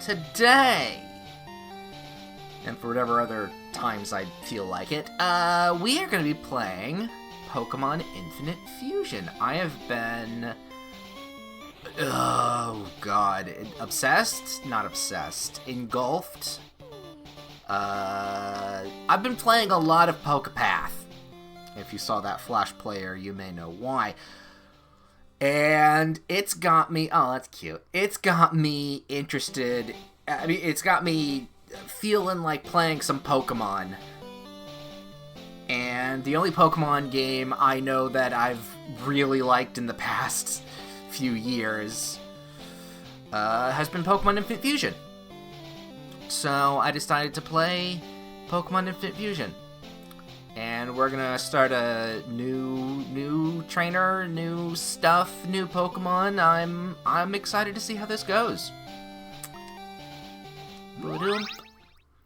today, and for whatever other times I feel like it, we are going to be playing Pokemon Infinite Fusion. I have been, oh god, obsessed? Not obsessed. Engulfed? I've been playing a lot of Pokepath. If you saw that Flash player, you may know why. And it's got me, oh, that's cute. It's got me interested, I mean, it's got me feeling like playing some Pokemon. And the only Pokemon game I know that I've really liked in the past few years has been Pokemon Infinite Fusion. So I decided to play Pokemon Infinite Fusion. And we're gonna start a new trainer, new stuff, new Pokemon. I'm excited to see how this goes. Boom.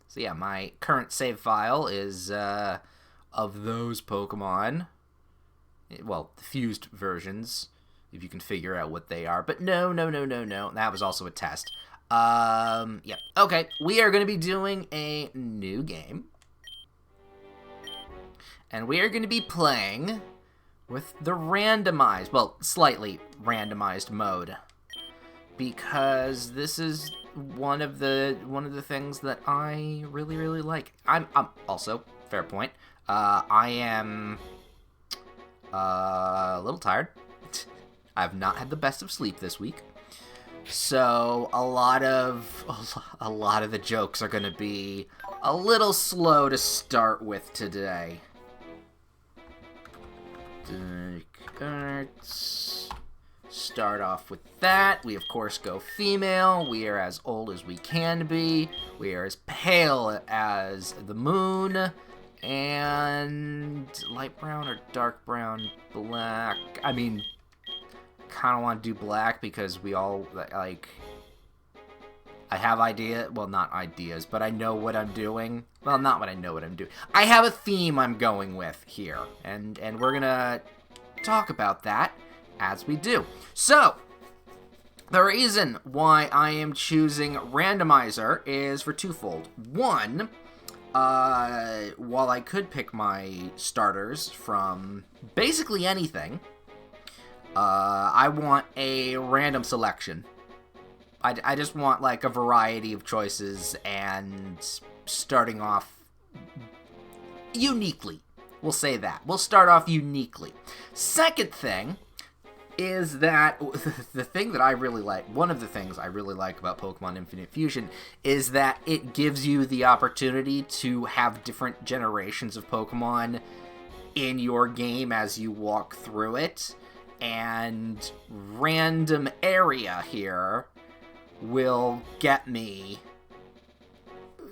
So yeah, my current save file is of those Pokemon. Well, the fused versions, if you can figure out what they are. But no. That was also a test. Yep. Okay, we are gonna be doing a new game. And we are going to be playing with the randomized, well, slightly randomized mode, because this is one of the things that I really like. I'm also, fair point. I am a little tired. I've not had the best of sleep this week, so a lot of the jokes are going to be a little slow to start with today. Start off with that. We of course go female. We are as old as we can be. We are as pale as the moon. And light brown or dark brown, black. I mean, kind of want to do black because we all like. I have not ideas, but I know what I'm doing. Well, not what I know what I'm doing. I have a theme I'm going with here, and we're gonna talk about that as we do. So, the reason why I am choosing randomizer is for twofold. One, while I could pick my starters from basically anything, I want a random selection. I just want, like, a variety of choices and starting off uniquely. We'll say that. We'll start off uniquely. Second thing is that the thing that I really like, one of the things I really like about Pokemon Infinite Fusion is that it gives you the opportunity to have different generations of Pokemon in your game as you walk through it. And random area here will get me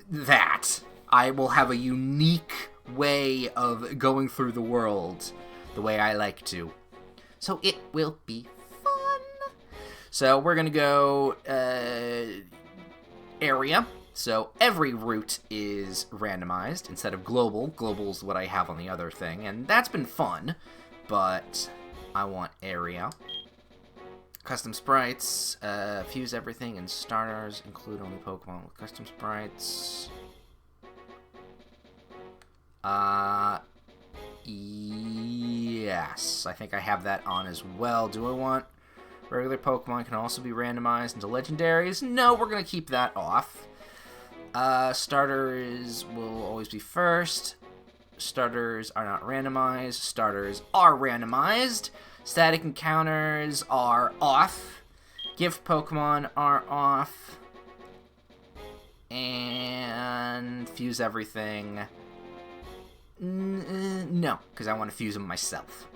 that. I will have a unique way of going through the world the way I like to. So it will be fun. So we're going to go area. So every route is randomized instead of global. Global's what I have on the other thing, and that's been fun, but I want area. Custom sprites, fuse everything, and starters include only Pokemon with custom sprites. Yes, I think I have that on as well. Do I want regular Pokemon can also be randomized into legendaries? No, we're going to keep that off. Starters will always be first. Starters are not randomized. Starters are randomized. Static encounters are off. Gift Pokemon are off. And fuse everything. No, because I want to fuse them myself.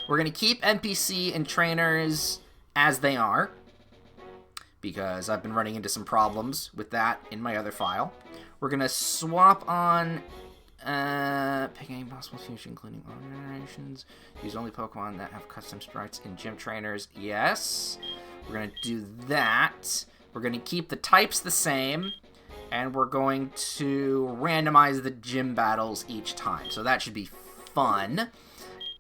We're going to keep NPC and trainers as they are, because I've been running into some problems with that in my other file. We're going to swap on pick any possible fusion, including all generations. Use only Pokemon that have custom sprites in gym trainers. Yes. We're going to do that. We're going to keep the types the same. And we're going to randomize the gym battles each time. So that should be fun.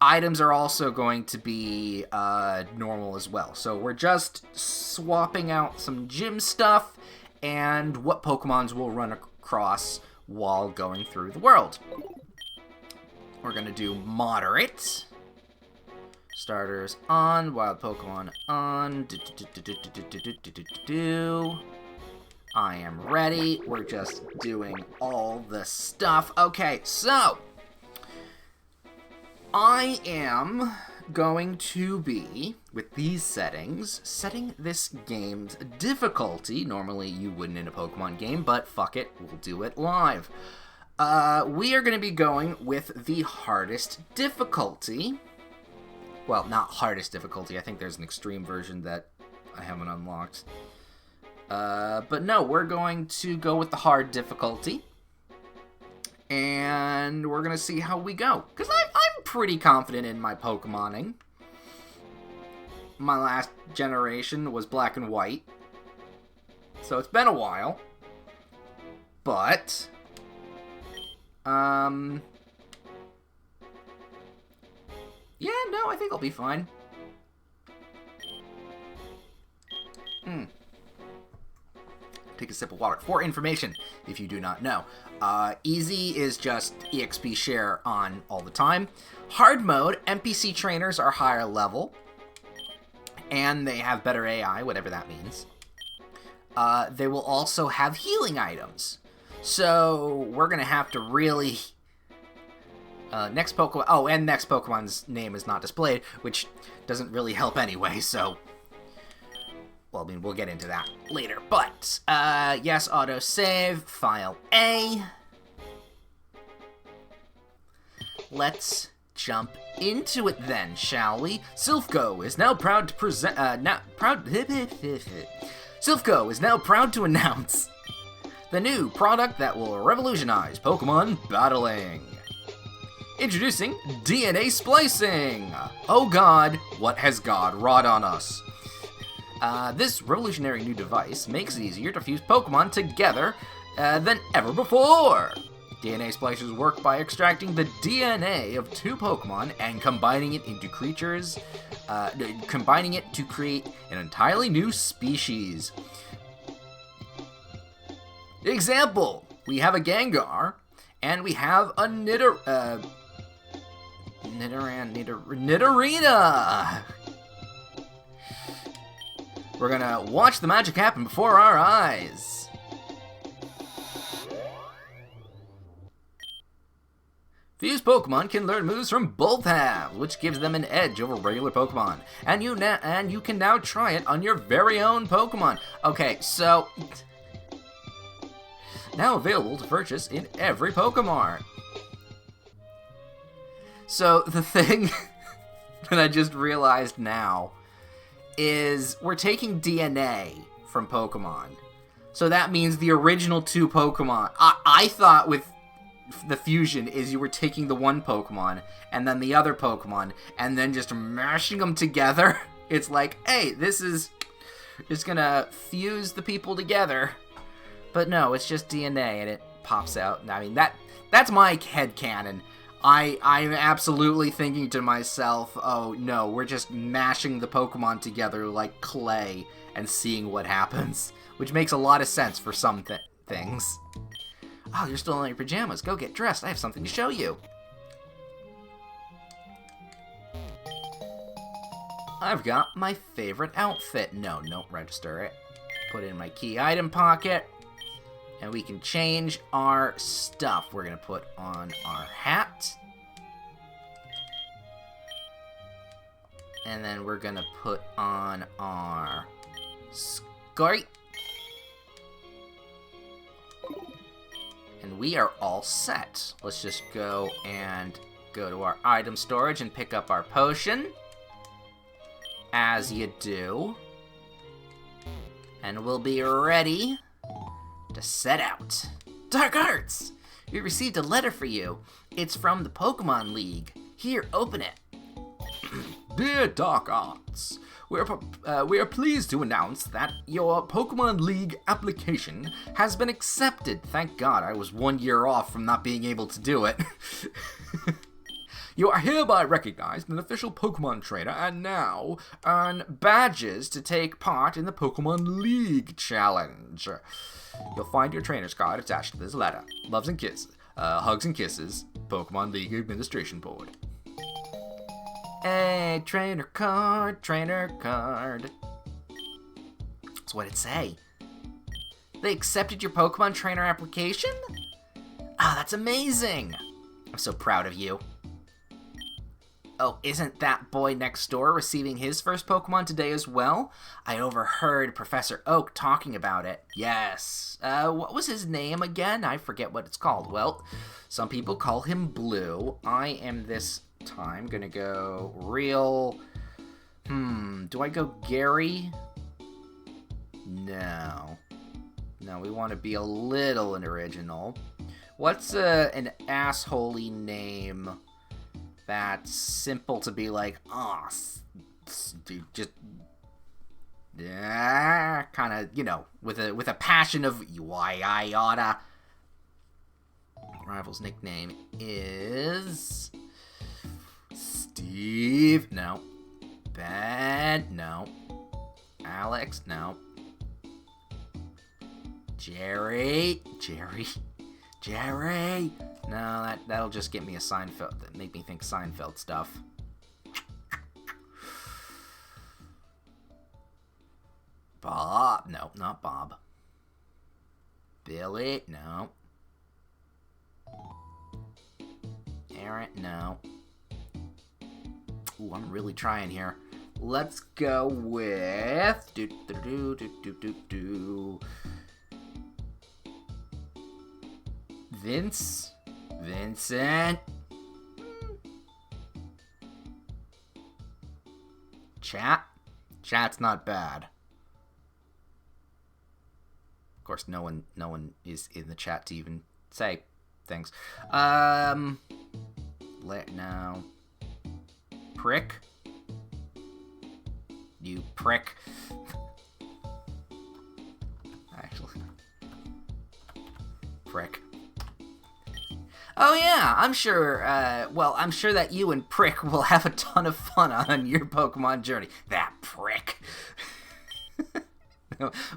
items are also going to be normal as well. So we're just swapping out some gym stuff and what Pokemons will run across while going through the world. We're going to do moderate. Starters on, wild Pokemon on. I am ready. We're just doing all the stuff. Okay, so I am going to be, with these settings, setting this game's difficulty. Normally you wouldn't in a Pokemon game, but fuck it, we'll do it live. We are going to be going with the hardest difficulty. Well, not hardest difficulty. I think there's an extreme version that I haven't unlocked. But no, we're going to go with the hard difficulty. And we're going to see how we go. Because I'm pretty confident in my Pokemoning. My last generation was black and white. So it's been a while. But yeah, no, I think I'll be fine. Take a sip of water. For information, if you do not know. Easy is just EXP share on all the time. Hard mode, NPC trainers are higher level. And they have better AI, whatever that means. They will also have healing items. So, we're going to have to really... next Pokemon... Oh, and next Pokemon's name is not displayed, which doesn't really help anyway, so... Well, I mean, we'll get into that later. But, yes, autosave, file A. Let's jump into it then, shall we? Silphco is now proud to present... Silphco is now proud to announce the new product that will revolutionize Pokemon battling. Introducing DNA splicing! Oh god, what has God wrought on us? This revolutionary new device makes it easier to fuse Pokemon together than ever before. DNA splicers work by extracting the DNA of two Pokemon and combining it into creatures, combining it to create an entirely new species. Example, we have a Gengar, and we have a Nidorina. We're gonna watch the magic happen before our eyes. Fused Pokemon can learn moves from both halves, which gives them an edge over regular Pokemon. And you can now try it on your very own Pokemon. Okay, so... now available to purchase in every Pokemart. So, the thing that I just realized now is we're taking DNA from Pokemon. So that means the original two Pokemon. I thought with the fusion is you were taking the one Pokemon and then the other Pokemon and then just mashing them together. It's like, hey, this is just gonna fuse the people together. But no, it's just DNA and it pops out. I mean, that's my headcanon. I'm absolutely thinking to myself, oh no, we're just mashing the Pokemon together like clay and seeing what happens. Which makes a lot of sense for some things. Oh, you're still in your pajamas. Go get dressed. I have something to show you. I've got my favorite outfit. No, don't register it. Put it in my key item pocket. And we can change our stuff. We're going to put on our hat. And then we're going to put on our skirt. And we are all set. Let's just go and go to our item storage and pick up our potion. As you do. And we'll be ready to set out. Dark Arts! We received a letter for you. It's from the Pokemon League. Here, open it. Dear Dark Arts, we are pleased to announce that your Pokemon League application has been accepted. Thank God, I was 1 year off from not being able to do it. You are hereby recognized an official Pokemon trainer and now earn badges to take part in the Pokemon League Challenge. You'll find your trainer's card attached to this letter. Loves and kisses. Hugs and kisses. Pokemon League Administration Board. Hey, trainer card, trainer card. That's what it say. They accepted your Pokemon trainer application? Ah, that's amazing! I'm so proud of you. Oh, isn't that boy next door receiving his first Pokemon today as well? I overheard Professor Oak talking about it. Yes. What was his name again? I forget what it's called. Well, some people call him Blue. I am this time gonna go real... do I go Gary? No. No, we want to be a little original. What's an assholey name that's simple to be like, just, kind of, you know, with a passion of why I oughta. Rival's nickname is Steve. No. Ben. No. Alex. No. Jerry. No, that'll just get me a Seinfeld. Make me think Seinfeld stuff. Bob. No, not Bob. Billy. No. Aaron. No. Ooh, I'm really trying here. Let's go with Vincent. Chat's not bad. Of course, no one is in the chat to even say things. No. Prick. You prick. Actually. Prick. Oh yeah, I'm sure, I'm sure that you and Prick will have a ton of fun on your Pokemon journey. That prick.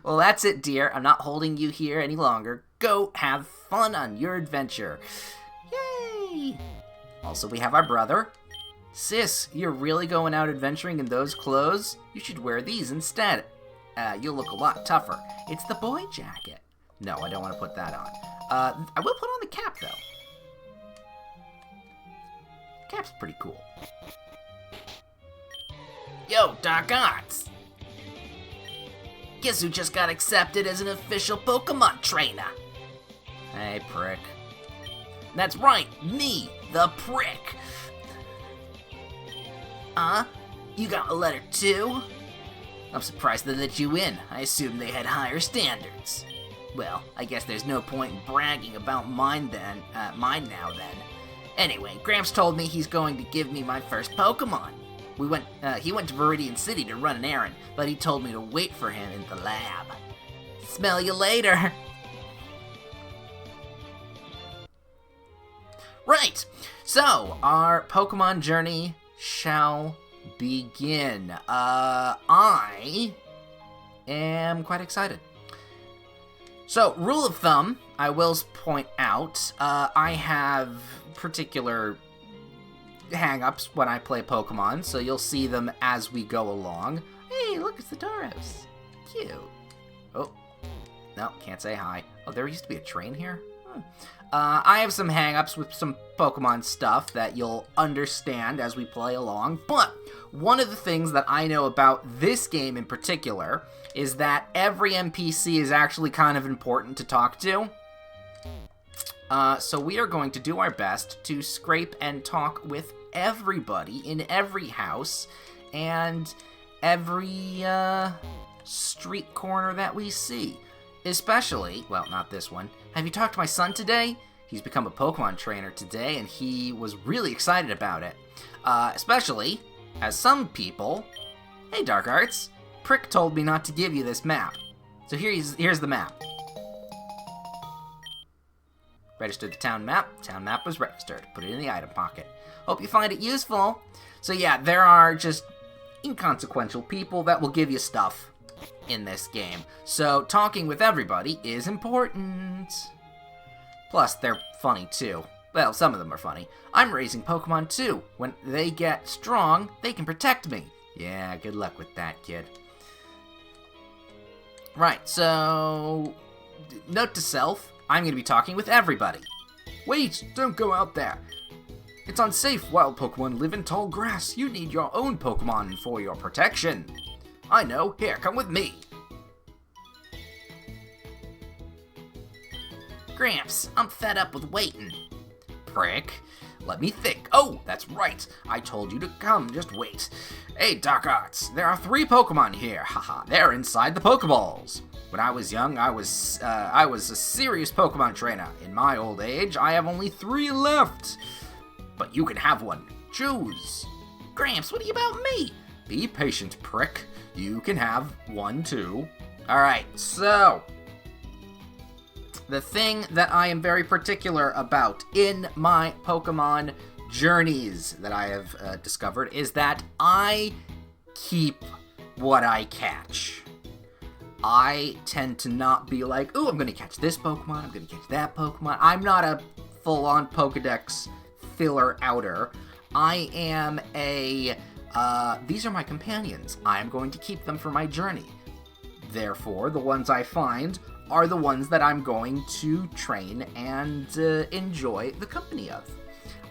Well, that's it, dear. I'm not holding you here any longer. Go have fun on your adventure. Yay! Also, we have our brother. Sis, you're really going out adventuring in those clothes? You should wear these instead. You'll look a lot tougher. It's the boy jacket. No, I don't want to put that on. I will put on the cap, though. Cap's pretty cool. Yo, Dark Arts! Guess who just got accepted as an official Pokemon trainer? Hey, prick. That's right, me, the prick. You got a letter too? I'm surprised they let you in. I assumed they had higher standards. Well, I guess there's no point in bragging about mine now then. Anyway, Gramps told me he's going to give me my first Pokemon. He went to Viridian City to run an errand, but he told me to wait for him in the lab. Smell you later. Right, so our Pokemon journey shall begin. I am quite excited. So, rule of thumb, I will point out, I have particular hang-ups when I play Pokemon, so you'll see them as we go along. Hey, look, it's the Tauros. Cute. Oh, no, can't say hi. Oh, there used to be a train here? I have some hang-ups with some Pokemon stuff that you'll understand as we play along, but one of the things that I know about this game in particular is that every NPC is actually kind of important to talk to. So we are going to do our best to scrape and talk with everybody in every house and every street corner that we see. Especially, well, not this one. Have you talked to my son today? He's become a Pokemon trainer today, and he was really excited about it. Especially, as some people... Hey, Dark Arts. Prick told me not to give you this map. So here's the map. Registered the town map. Town map was registered. Put it in the item pocket. Hope you find it useful. So yeah, there are just inconsequential people that will give you stuff in this game. So talking with everybody is important. Plus, they're funny too. Well, some of them are funny. I'm raising Pokemon too. When they get strong, they can protect me. Yeah, good luck with that, kid. Right, so note to self, I'm going to be talking with everybody. Wait, don't go out there. It's unsafe. Wild Pokemon live in tall grass. You need your own Pokemon for your protection. I know. Here, come with me. Gramps, I'm fed up with waiting. Prick. Let me think. Oh, that's right. I told you to come. Just wait. Hey, Dark Arts. There are 3 Pokemon here. Haha, they're inside the Pokeballs. When I was young, I was a serious Pokemon trainer. In my old age, I have only 3 left. But you can have one. Choose. Gramps, what are you about me? Be patient, prick. You can have one too. Alright, so the thing that I am very particular about in my Pokemon journeys that I have discovered is that I keep what I catch. I tend to not be like, ooh, I'm going to catch this Pokemon, I'm going to catch that Pokemon. I'm not a full-on Pokedex filler-outer. I am a, these are my companions. I'm going to keep them for my journey. Therefore, the ones I find are the ones that I'm going to train and enjoy the company of.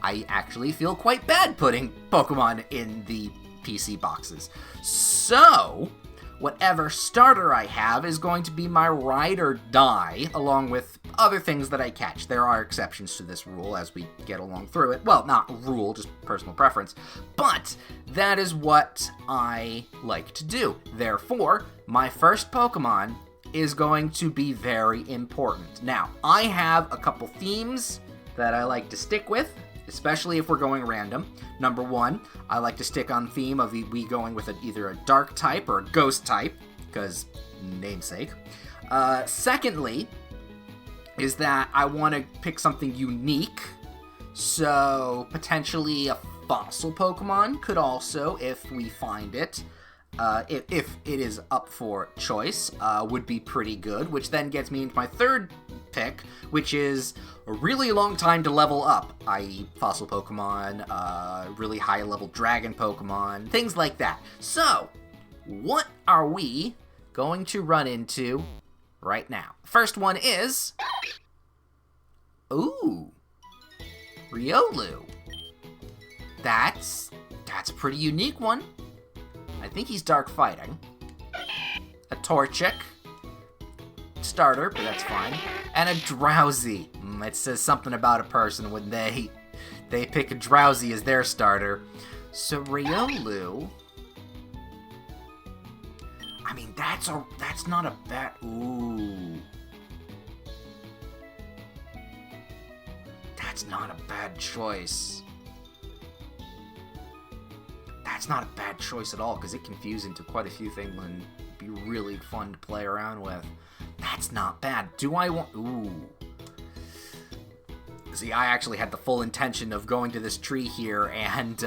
I actually feel quite bad putting Pokemon in the PC boxes. So, whatever starter I have is going to be my ride or die, along with other things that I catch. There are exceptions to this rule as we get along through it. Well, not rule, just personal preference. But that is what I like to do. Therefore, my first Pokemon is going to be very important. Now, I have a couple themes that I like to stick with, especially if we're going random. Number 1, I like to stick on theme of we going with either a dark type or a ghost type, because namesake. Secondly, is that I want to pick something unique, so potentially a fossil Pokemon could also, if we find it, if it is up for choice, would be pretty good, which then gets me into my third pick, which is a really long time to level up, i.e. fossil Pokemon, really high level dragon Pokemon, things like that. So, what are we going to run into right now? First one is, ooh, Riolu. That's a pretty unique one. I think he's dark fighting. A Torchic. Starter, but that's fine. And a Drowsy. It says something about a person when they pick a Drowsy as their starter. So Riolu, I mean, that's not a bad. Ooh, that's not a bad choice. That's not a bad choice at all, because it can fuse into quite a few things and be really fun to play around with. That's not bad. Do I want... Ooh. See, I actually had the full intention of going to this tree here and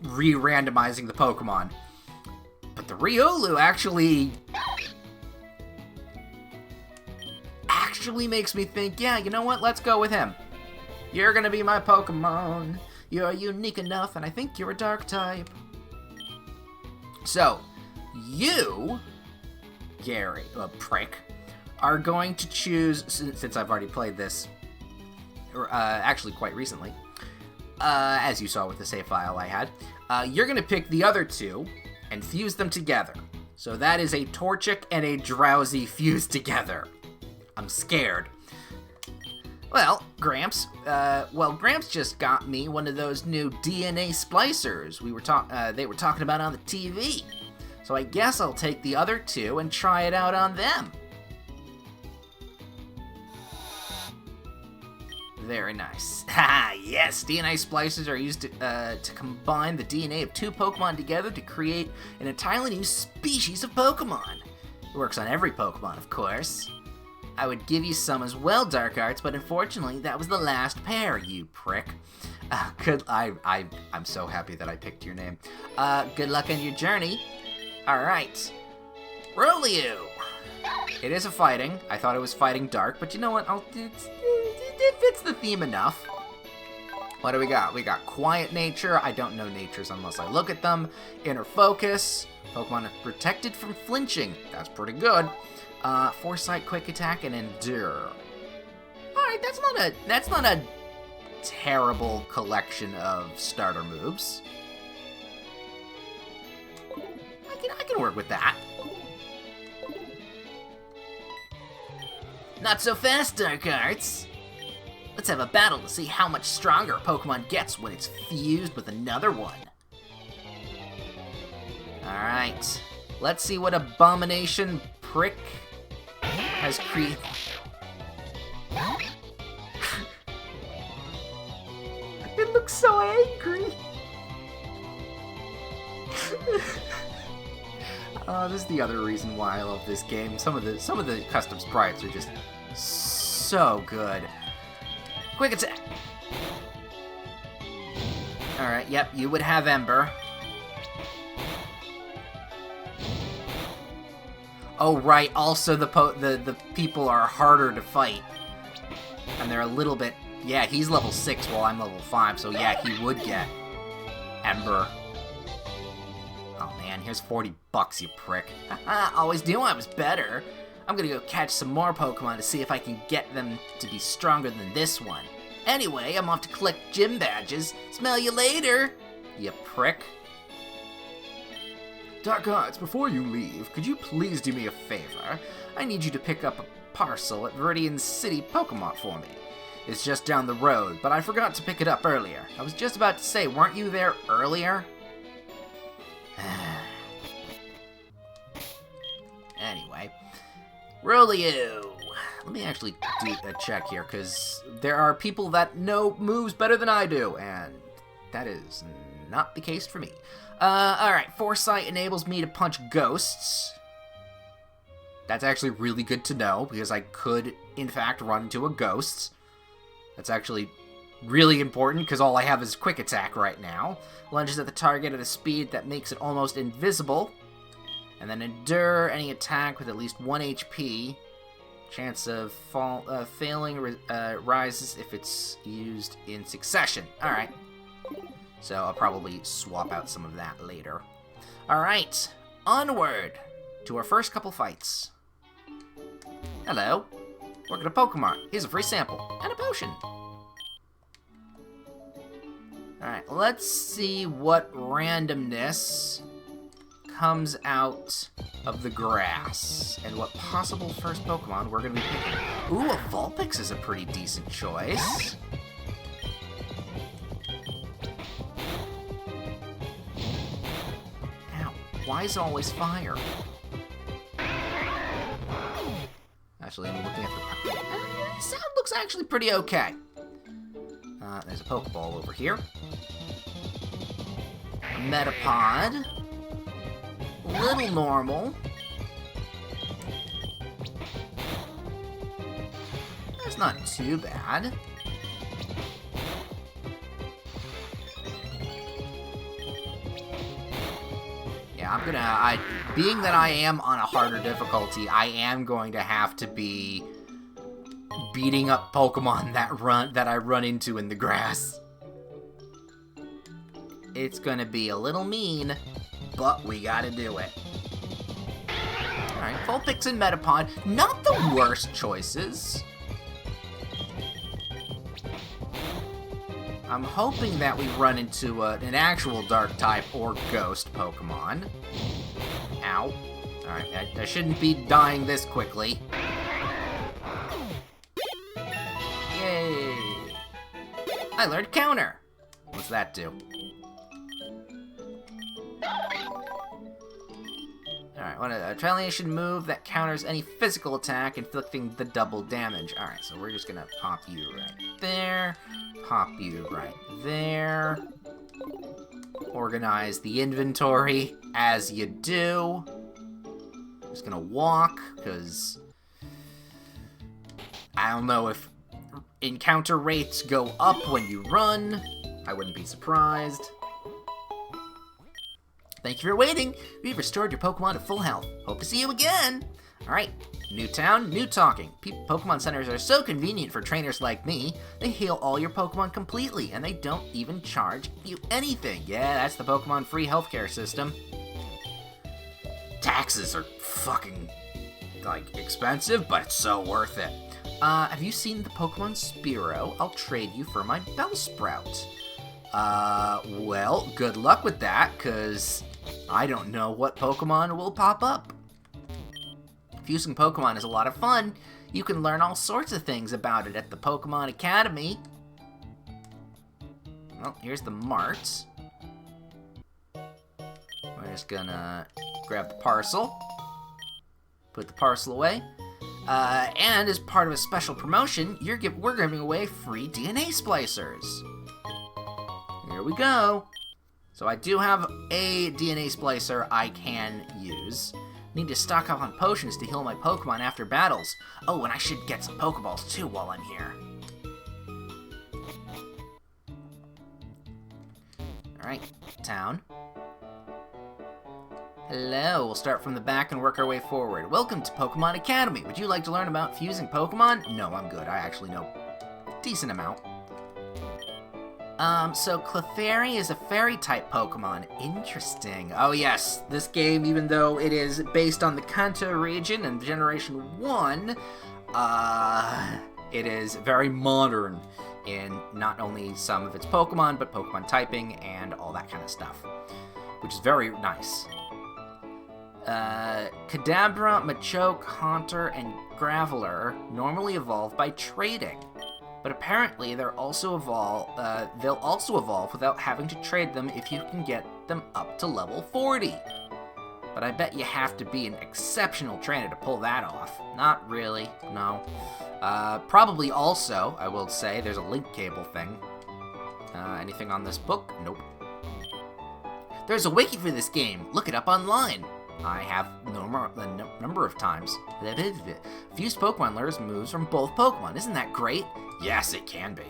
re-randomizing the Pokemon. But the Riolu actually makes me think, yeah, you know what? Let's go with him. You're gonna be my Pokemon. You're unique enough, and I think you're a dark type. So, you, Gary, Prick, are going to choose, since I've already played this, actually quite recently, as you saw with the save file I had, you're going to pick the other 2 and fuse them together. So that is a Torchic and a Drowsy fused together. I'm scared. Well, Gramps. Gramps just got me one of those new DNA splicers they were talking about on the TV. So I guess I'll take the other 2 and try it out on them. Very nice. Haha, yes, DNA splicers are used to combine the DNA of 2 Pokemon together to create an entirely new species of Pokemon. It works on every Pokemon, of course. I would give you some as well, Dark Arts, but unfortunately that was the last pair, you prick. I'm so happy that I picked your name. Good luck on your journey. Alright. Roliu! It is a fighting. I thought it was fighting dark, but you know what? It fits the theme enough. What do we got? We got Quiet Nature. I don't know natures unless I look at them. Inner Focus. Pokemon are protected from flinching. That's pretty good. Foresight, Quick Attack, and Endure. Alright, that's not a terrible collection of starter moves. I can work with that. Not so fast, Dark Arts. Let's have a battle to see how much stronger a Pokemon gets when it's fused with another one. Alright. Let's see what Abomination Prick has created. It looks so angry. This is the other reason why I love this game. Some of the custom sprites are just so good. Quick Attack. Alright, yep, you would have Ember. Oh, right, also the people are harder to fight. And they're a little bit... Yeah, he's level 6 while I'm level 5, so yeah, he would get Ember. Oh man, here's 40 bucks, you prick. Haha, always knew I was better. I'm gonna go catch some more Pokemon to see if I can get them to be stronger than this one. Anyway, I'm off to collect gym badges. Smell you later, you prick. Dark Arts, before you leave, could you please do me a favor? I need you to pick up a parcel at Viridian City Pokemon for me. It's just down the road, but I forgot to pick it up earlier. I was just about to say, weren't you there earlier? Anyway, Roliu. Let me actually do a check here, because there are people that know moves better than I do, and that is not the case for me. Alright, Foresight enables me to punch ghosts. That's actually really good to know, because I could, in fact, run into a ghost. That's actually really important, because all I have is Quick Attack right now. Lunges at the target at a speed that makes it almost invisible. And then Endure any attack with at least 1 HP. Chance of failing rises if it's used in succession. Alright. So I'll probably swap out some of that later. Alright, onward to our first couple fights. Hello. Working a Pokemon. Here's a free sample and a potion. Alright, let's see what randomness comes out of the grass and what possible first Pokemon we're going to be picking. Ooh, a Vulpix is a pretty decent choice. Why is it always fire? Actually, I'm looking at the... sound looks actually pretty okay. There's a Pokeball over here. A Metapod. A little normal. That's not too bad. Yeah, being that I am on a harder difficulty, I am going to have to be beating up Pokemon that I run into in the grass. It's gonna be a little mean, but we gotta do it. Alright, Vulpix and Metapod, not the worst choices. I'm hoping that we run into an actual Dark-type or Ghost Pokemon. Ow. Alright, I shouldn't be dying this quickly. Yay! I learned Counter! What's that do? Alright, what a retaliation move that counters any physical attack, inflicting the double damage. Alright, so we're just gonna pop you right there. Pop you right there. Organize the inventory as you do. Just gonna walk, because I don't know if encounter rates go up when you run. I wouldn't be surprised. Thank you for waiting. We've restored your Pokemon to full health. Hope to see you again. Alright, new town, new talking. Pokemon centers are so convenient for trainers like me. They heal all your Pokemon completely, and they don't even charge you anything. Yeah, that's the Pokemon free healthcare system. Taxes are fucking, expensive, but it's so worth it. Have you seen the Pokemon Spearow? I'll trade you for my Bellsprout. Well, good luck with that, because I don't know what Pokemon will pop up. Fusing Pokemon is a lot of fun. You can learn all sorts of things about it at the Pokemon Academy. Well, here's the Mart. We're just gonna grab the parcel. Put the parcel away. And as part of a special promotion, we're giving away free DNA splicers. Here we go. So I do have a DNA splicer I can use. Need to stock up on potions to heal my Pokemon after battles. Oh, and I should get some Pokeballs too while I'm here. Alright, town. Hello, we'll start from the back and work our way forward. Welcome to Pokemon Academy. Would you like to learn about fusing Pokemon? No, I'm good. I actually know a decent amount. So Clefairy is a fairy-type Pokemon. Interesting. Oh yes, this game, even though it is based on the Kanto region and Generation 1, it is very modern in not only some of its Pokemon, but Pokemon typing and all that kind of stuff, which is very nice. Kadabra, Machoke, Haunter, and Graveler normally evolve by trading. But apparently they'll also evolve without having to trade them if you can get them up to level 40. But I bet you have to be an exceptional trainer to pull that off. Not really, no. Probably also, I will say, there's a link cable thing. Anything on this book? Nope. There's a wiki for this game. Look it up online. I have a number of times. Fused Pokemon learns moves from both Pokemon. Isn't that great? Yes, it can be.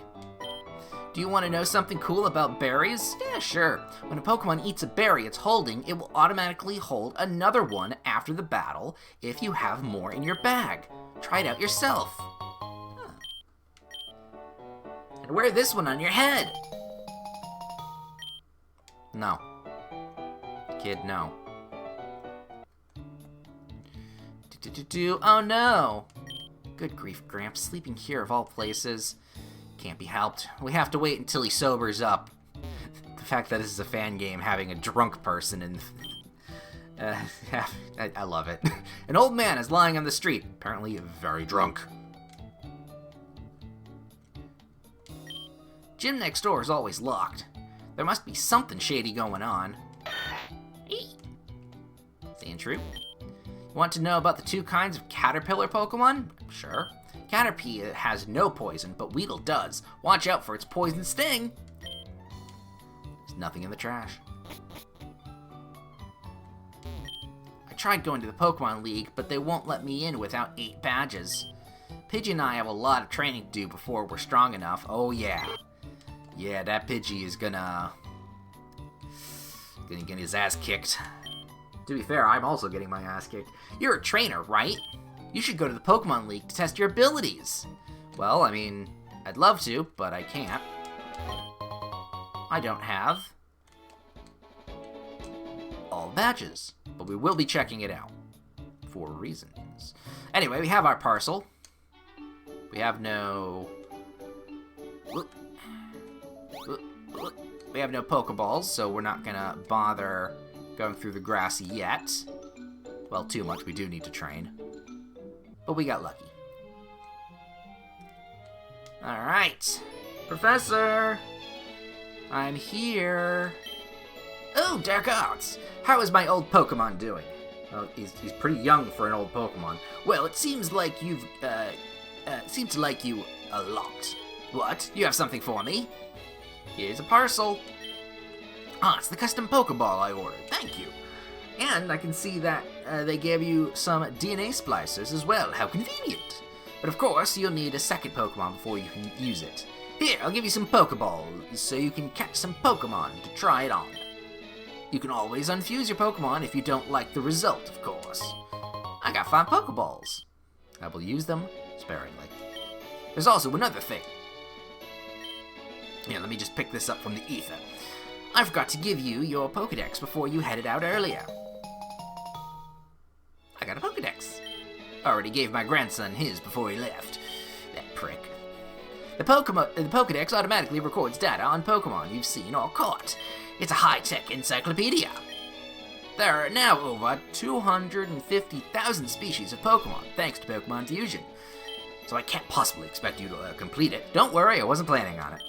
Do you want to know something cool about berries? Yeah, sure. When a Pokemon eats a berry it's holding, it will automatically hold another one after the battle if you have more in your bag. Try it out yourself. Huh. And wear this one on your head. No. Kid, no. Oh no! Good grief, Gramps. Sleeping here of all places. Can't be helped. We have to wait until he sobers up. The fact that this is a fan game having a drunk person and... I love it. An old man is lying on the street, apparently very drunk. Gym next door is always locked. There must be something shady going on. Saying true? Want to know about the two kinds of caterpillar Pokemon? Sure. Caterpie has no poison, but Weedle does. Watch out for its poison sting. There's nothing in the trash. I tried going to the Pokemon League, but they won't let me in without 8 badges. Pidgey and I have a lot of training to do before we're strong enough. Oh yeah. Yeah, that Pidgey is gonna get his ass kicked. To be fair, I'm also getting my ass kicked. You're a trainer, right? You should go to the Pokemon League to test your abilities. Well, I mean, I'd love to, but I can't. I don't have all badges, but we will be checking it out for reasons. Anyway, we have our parcel. We have no... We have no Pokeballs, so we're not gonna bother going through the grassy yet. Well, too much. We do need to train. But we got lucky. Alright. Professor! I'm here. Oh, Dark Arts! How is my old Pokemon doing? Well, he's pretty young for an old Pokemon. Well, it seems like you've, seems to like you a lot. What? You have something for me? Here's a parcel. Ah, it's the custom Pokeball I ordered. Thank you. And I can see that they gave you some DNA splicers as well. How convenient. But of course, you'll need a second Pokemon before you can use it. Here, I'll give you some Pokeballs, so you can catch some Pokemon to try it on. You can always unfuse your Pokemon if you don't like the result, of course. I got 5 Pokeballs. I will use them sparingly. There's also another thing. Here, let me just pick this up from the ether. I forgot to give you your Pokedex before you headed out earlier. I got a Pokedex. Already gave my grandson his before he left. That prick. The Pokedex automatically records data on Pokemon you've seen or caught. It's a high-tech encyclopedia. There are now over 250,000 species of Pokemon, thanks to Pokemon Fusion. So I can't possibly expect you to complete it. Don't worry, I wasn't planning on it.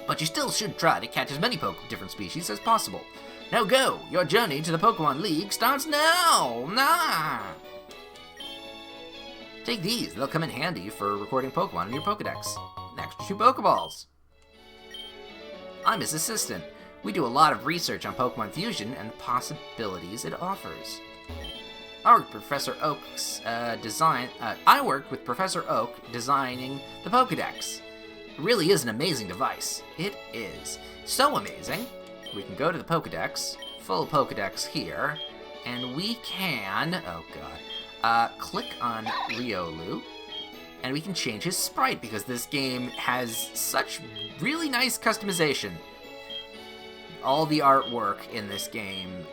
But you still should try to catch as many different species as possible. Now go! Your journey to the Pokemon League starts now! Nah! Take these, they'll come in handy for recording Pokemon in your Pokedex. An extra 2 Pokeballs. I'm his assistant. We do a lot of research on Pokemon Fusion and the possibilities it offers. I worked with Professor Oak designing the Pokedex. It really is an amazing device. It is. So amazing. We can go to the Pokedex, full Pokedex here, and we can, oh god, click on Riolu, and we can change his sprite because this game has such really nice customization. All the artwork in this game,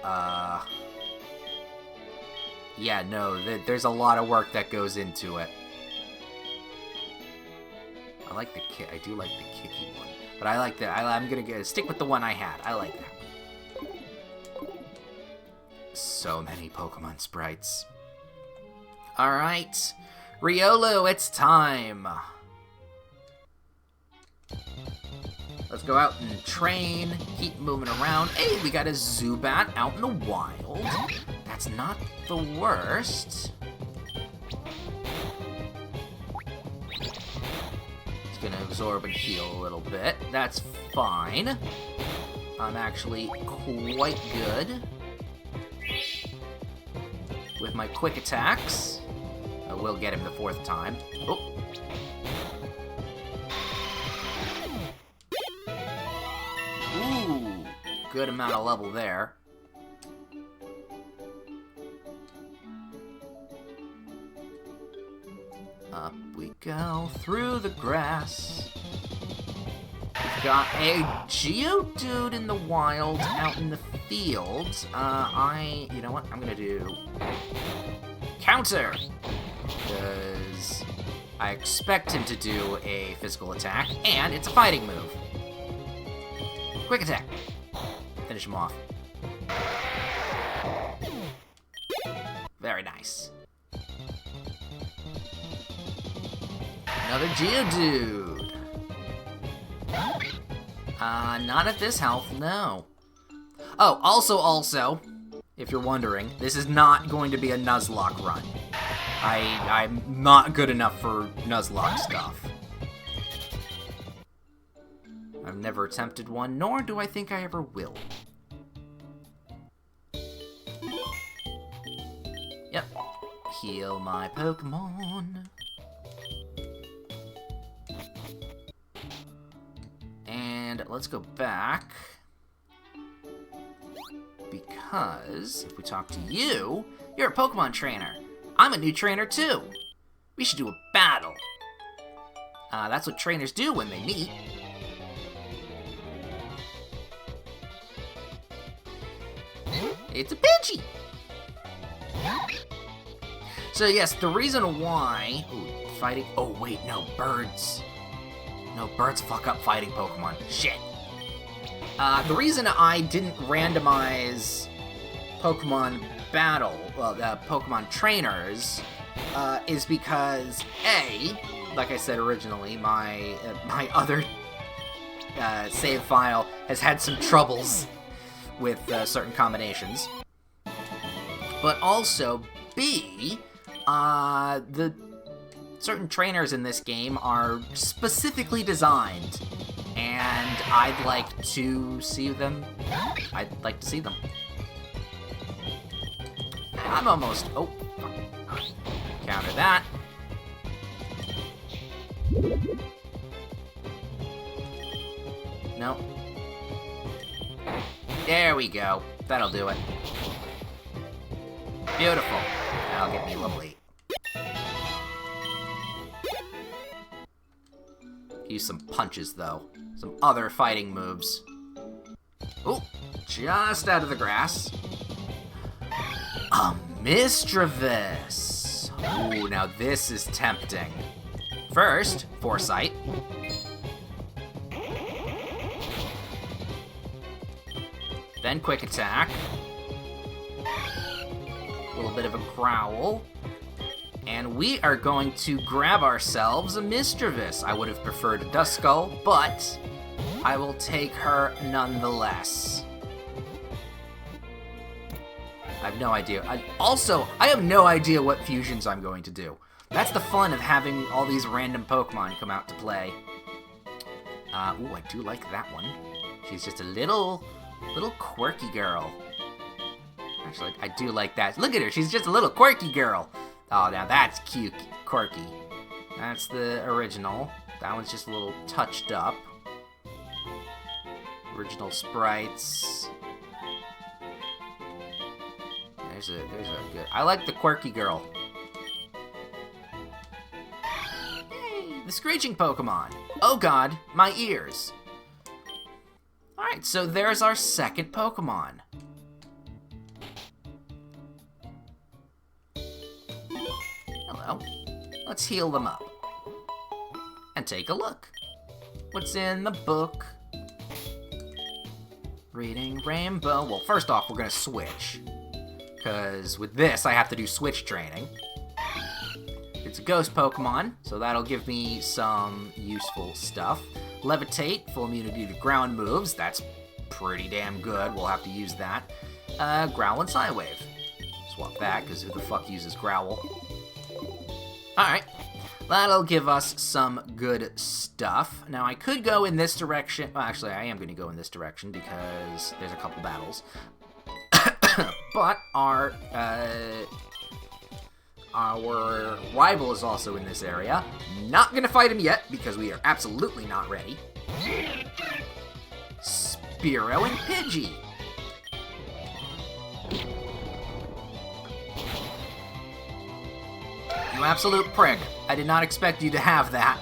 yeah, no, there's a lot of work that goes into it. I like the I do like the kicky one, but I like that. I'm gonna stick with the one I had. I like that one. So many Pokemon sprites. All right, Riolu, it's time. Let's go out and train, keep moving around. Hey, we got a Zubat out in the wild. That's not the worst. It's gonna absorb and heal a little bit. That's fine. I'm actually quite good with my quick attacks. I will get him the 4th time. Oh. Ooh, good amount of level there. Up we go through the grass. We've got a Geodude in the wild out in the fields. You know what? I'm gonna do counter, because I expect him to do a physical attack, and it's a fighting move. Quick attack. Finish him off. Very nice. Another Geodude. Not at this health, no. Oh, also, if you're wondering, this is not going to be a Nuzlocke run. I'm not good enough for Nuzlocke stuff. I've never attempted one, nor do I think I ever will. Yep. Heal my Pokemon. And let's go back. Because if we talk to you, you're a Pokemon trainer. I'm a new trainer too. We should do a battle. That's what trainers do when they meet. It's a Pidgey! So yes, the reason why... Ooh, fighting... Oh wait, no, birds. No, birds fuck up fighting Pokemon. Shit. The reason I didn't randomize Pokemon battle, well, Pokemon trainers, is because, A, like I said originally, my other save file has had some troubles with certain combinations. But also, B, the certain trainers in this game are specifically designed, and I'd like to see them. I'd like to see them. I'm almost... Oh, fuck. Counter that. No. There we go. That'll do it. Beautiful. That'll get me level 8. Use some punches, though. Some other fighting moves. Ooh, just out of the grass. A Misdreavus. Ooh, now this is tempting. First, Foresight. Then Quick Attack. A little bit of a Growl. And we are going to grab ourselves a Misdreavus. I would have preferred a Duskull, but I will take her nonetheless. I have no idea. I have no idea what fusions I'm going to do. That's the fun of having all these random Pokemon come out to play. Ooh, I do like that one. She's just a little quirky girl. Actually, I do like that. Look at her. She's just a little quirky girl. Oh, now that's cute, quirky. That's the original. That one's just a little touched up. Original sprites. There's a good. I like the quirky girl. Hey, the screeching Pokemon. Oh God, my ears. All right, so there's our second Pokemon. Hello. Let's heal them up. And take a look. What's in the book? Reading Rainbow. Well, first off, we're gonna switch. Because with this, I have to do switch training. It's a ghost Pokemon, so that'll give me some useful stuff. Levitate, full immunity to ground moves. That's pretty damn good. We'll have to use that. Growl and Psywave. Swap that, because who the fuck uses Growl? Alright. That'll give us some good stuff. Now, I could go in this direction. Well, actually, I am going to go in this direction because there's a couple battles. But our rival is also in this area. Not going to fight him yet because we are absolutely not ready. Spearow and Pidgey. You absolute prick. I did not expect you to have that.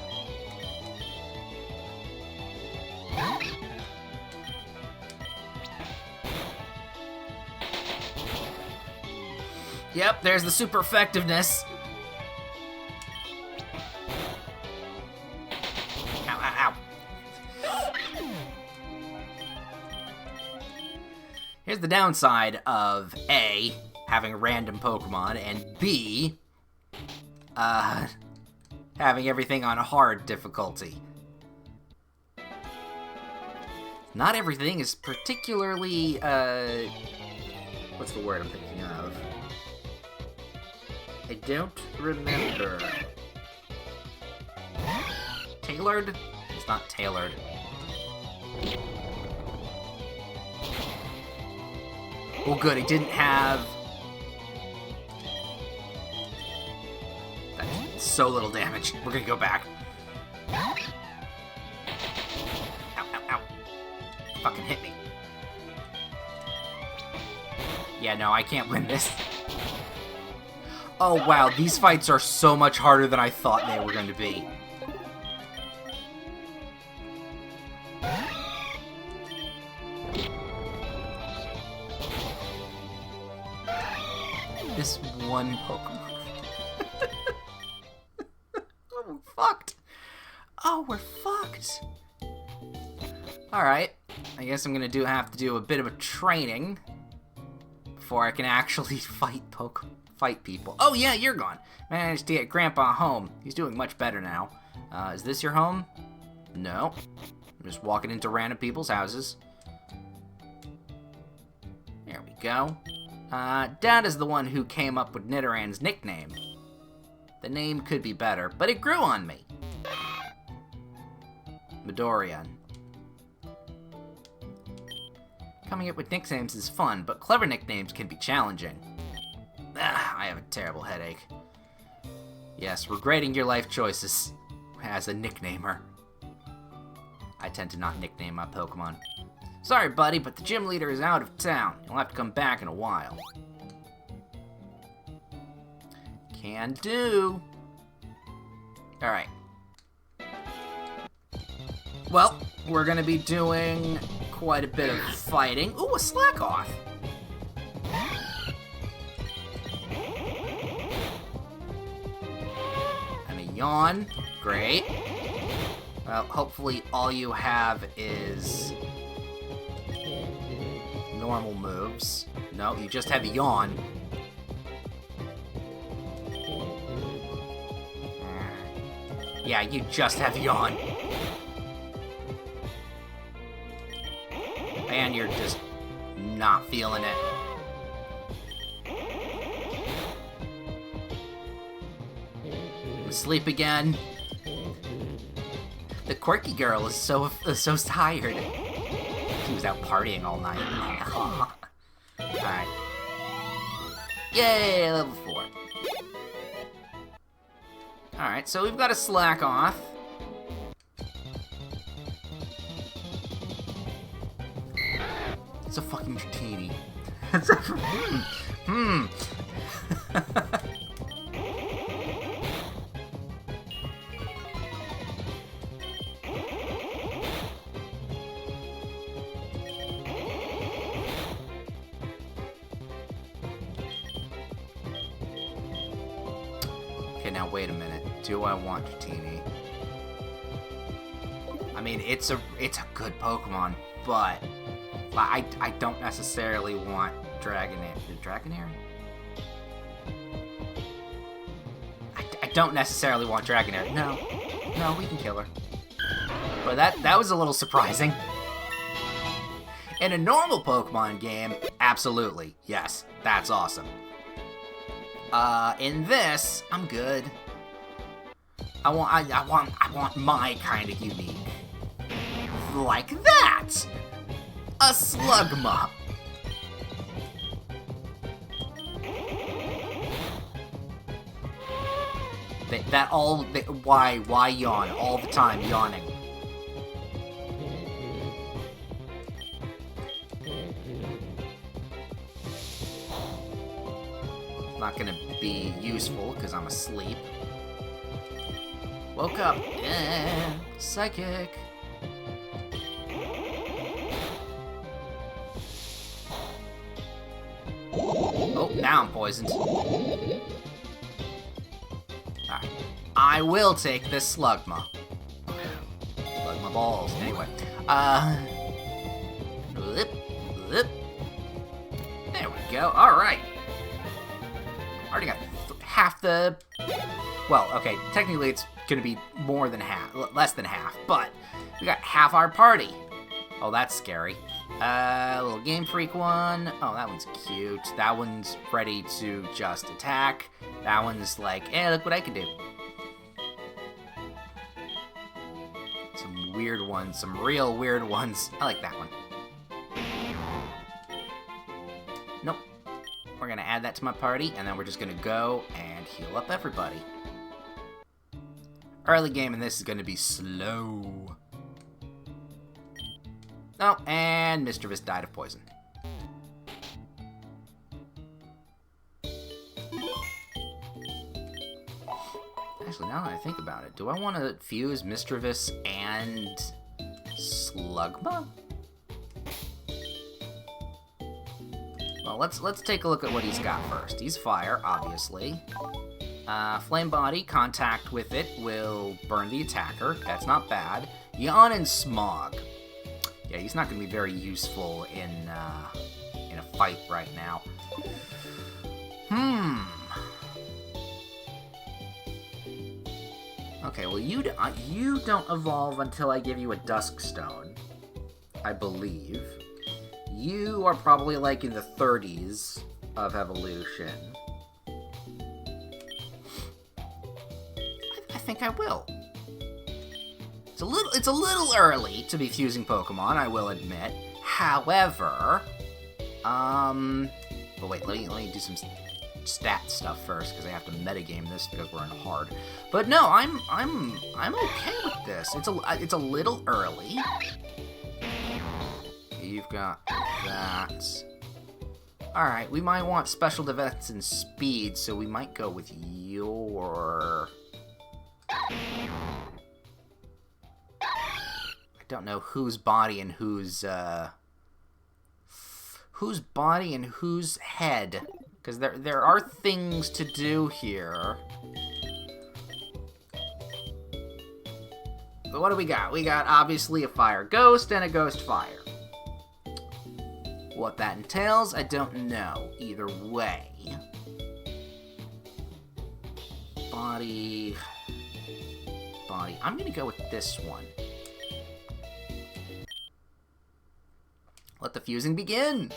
Yep, there's the super effectiveness. Ow, ow, ow. Here's the downside of A, having random Pokemon, and B, having everything on hard difficulty. Not everything is particularly, what's the word I'm thinking of? I don't remember. Tailored? It's not tailored. Oh good, it didn't have... That's so little damage. We're gonna go back. Ow, ow, ow. Fucking hit me. Yeah, no, I can't win this. Oh wow, these fights are so much harder than I thought they were going to be. This one Pokemon. Oh, we're fucked. Oh, we're fucked. Alright, I guess I'm going to have to do a bit of a training before I can actually fight people. Oh yeah, you're gone. Managed to get Grandpa home. He's doing much better now. Is this your home? No. I'm just walking into random people's houses. There we go. Dad is the one who came up with Nidorann's nickname. The name could be better, but it grew on me. Midoriya. Coming up with nicknames is fun, but clever nicknames can be challenging. I have a terrible headache. Yes, regretting your life choices as a nicknamer. I tend to not nickname my Pokemon. Sorry, buddy, but the gym leader is out of town. You'll have to come back in a while. Can do. Alright. Well, we're gonna be doing quite a bit of fighting. Ooh, a Slakoth! And a Yawn. Great. Well, hopefully all you have is normal moves. No, you just have a Yawn. Yeah, you just have Yawn. And you're just not feeling it. Sleep again. The quirky girl is so tired. She was out partying all night. Alright. Yay, level 4. Alright, so we've got a Slakoth. It's a fucking Dratini. It's a... Okay, now wait a minute. Do I want Dratini? I mean, it's a good Pokemon, but I don't necessarily want Dragonair. Dragonair? I don't necessarily want Dragonair. No, we can kill her. But that was a little surprising. In a normal Pokemon game, absolutely, yes, that's awesome. In this, I'm good. I want my kind of unique. Like that! A Slugma. Why yawn? All the time yawning. Not gonna be useful because I'm asleep. Woke up. Psychic. Oh, now I'm poisoned. Alright. I will take this Slugma. Slugma balls. Anyway. There we go. Alright. Already got half the... Well, okay, technically it's gonna be more than half, less than half, but we got half our party. Oh, that's scary. Little Game Freak one. Oh, that one's cute. That one's ready to just attack. That one's like, hey, look what I can do. Some weird ones, some real weird ones. I like that one. Nope. We're gonna add that to my party, and then we're just gonna go and heal up everybody. Early game in this is gonna be slow. Oh, and Mischievous died of poison. Actually, now that I think about it, do I want to fuse Mischievous and Slugma? Well, let's take a look at what he's got first. He's fire, obviously. Flame Body, contact with it will burn the attacker. That's not bad. Yawn and Smog. Yeah, he's not going to be very useful in a fight right now. Okay, well, you don't evolve until I give you a Dusk Stone, I believe. You are probably like in the 30s of evolution. I think I will. It's a little early to be fusing Pokemon, I will admit. However, but wait, let me do some stat stuff first because I have to metagame this because we're in hard. But no, I'm okay with this. It's a little early. You've got that. All right, we might want special defense and speed, so we might go with your. I don't know whose body and whose head, because there are things to do here. But what do we got? We got obviously a fire ghost and a ghost fire. What that entails, I don't know. Either way. Body. I'm gonna go with this one. Let the fusing begin!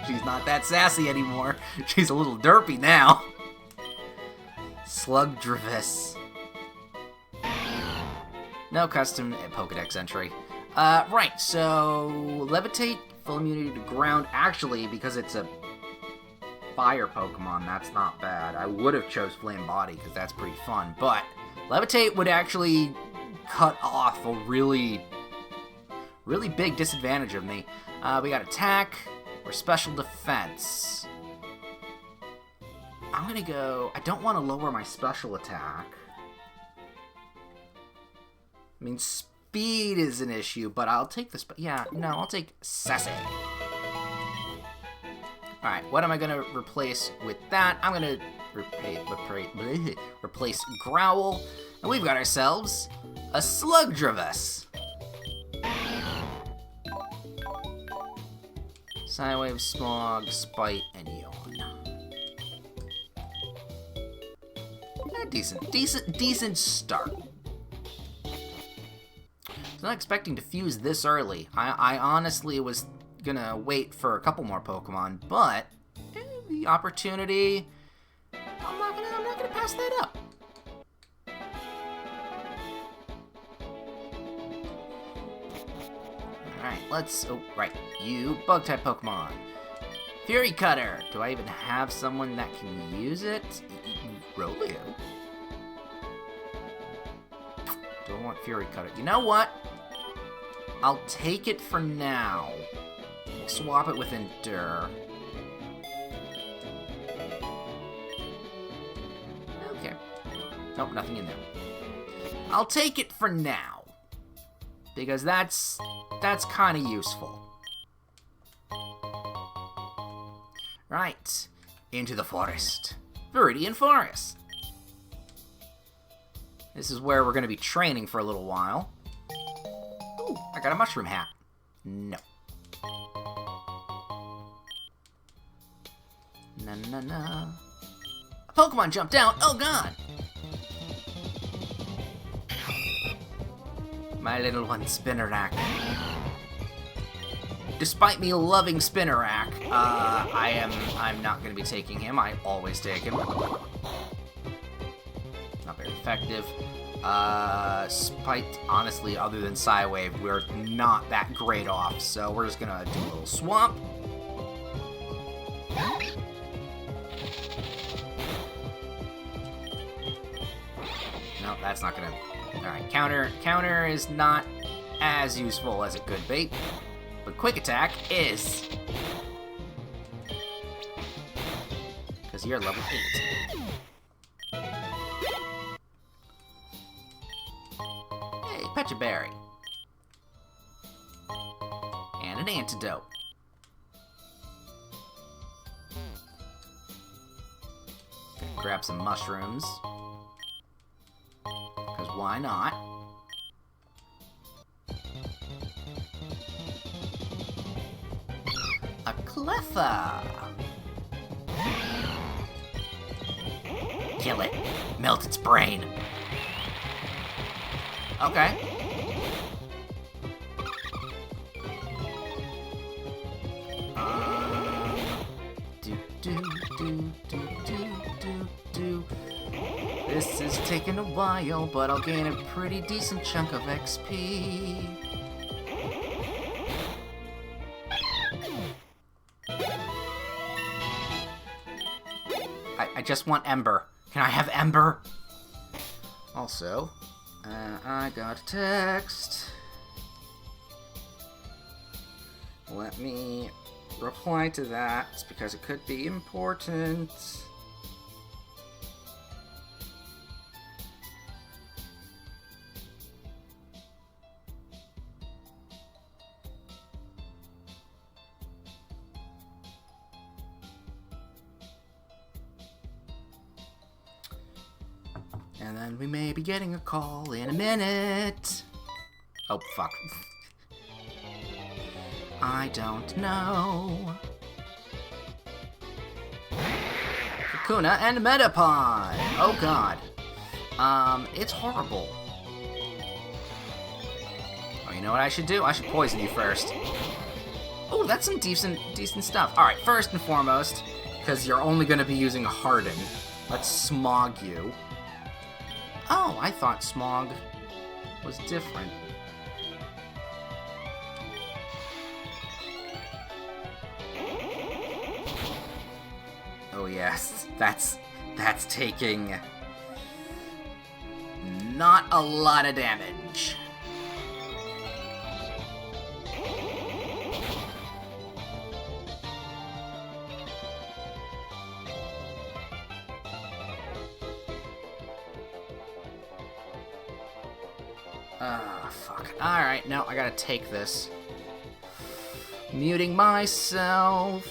She's not that sassy anymore. She's a little derpy now. Slugdrivis. No custom Pokedex entry. Right, so Levitate, full immunity to ground. Actually, because it's a fire Pokemon, that's not bad. I would have chose Flame Body, because that's pretty fun. But Levitate would actually cut off a really big disadvantage of me. We got Attack or Special Defense. I'm gonna go... I don't want to lower my Special Attack. I mean, Speed is an issue, but I'll take the... I'll take Sassy. Alright, what am I gonna replace with that? I'm gonna replace Growl, and we've got ourselves a Slugdrivis. Psywave, Smog, Spite, and Yawn. Decent start. I was not expecting to fuse this early. I honestly was gonna wait for a couple more Pokemon, but the opportunity, I'm not gonna pass that up. Alright, you Bug-type Pokemon. Fury Cutter. Do I even have someone that can use it? Rolio. Don't want Fury Cutter. You know what? I'll take it for now. Swap it with Endure. Okay. Nope, nothing in there. I'll take it for now. Because that's kind of useful. Right. Into the forest. Viridian Forest. This is where we're going to be training for a little while. Ooh, I got a mushroom hat. No. Na. A Pokemon jumped out. Oh, God. My little one, Spinarak. Despite me loving Spinarak, I'm not going to be taking him. I always take him. Not very effective. Spite, honestly, other than Psywave, we're not that great off, so we're just gonna do a little swamp. No, that's not gonna... Alright, counter is not as useful as it could be, but Quick Attack is. Because you're level 8. Pecha Berry. And an antidote. Gonna grab some mushrooms. Because why not? A Cleffa. Kill it. Melt its brain. Okay. This is taking a while, but I'll gain a pretty decent chunk of XP. I just want Ember. Can I have Ember? Also, I got a text. Let me reply to that, because it could be important. And then we may be getting a call in a minute. Oh, fuck. I don't know. Kakuna and Metapod! Oh god. It's horrible. Oh, you know what I should do? I should poison you first. Oh, that's some decent stuff. Alright, first and foremost, because you're only going to be using Harden, let's Smog you. Oh, I thought Smog was different. Oh yes, that's taking not a lot of damage. Ah, fuck. Alright, no, I gotta take this. Muting myself.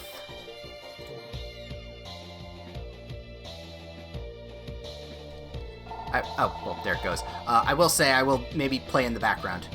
Oh, well, there it goes. I will say I will maybe play in the background.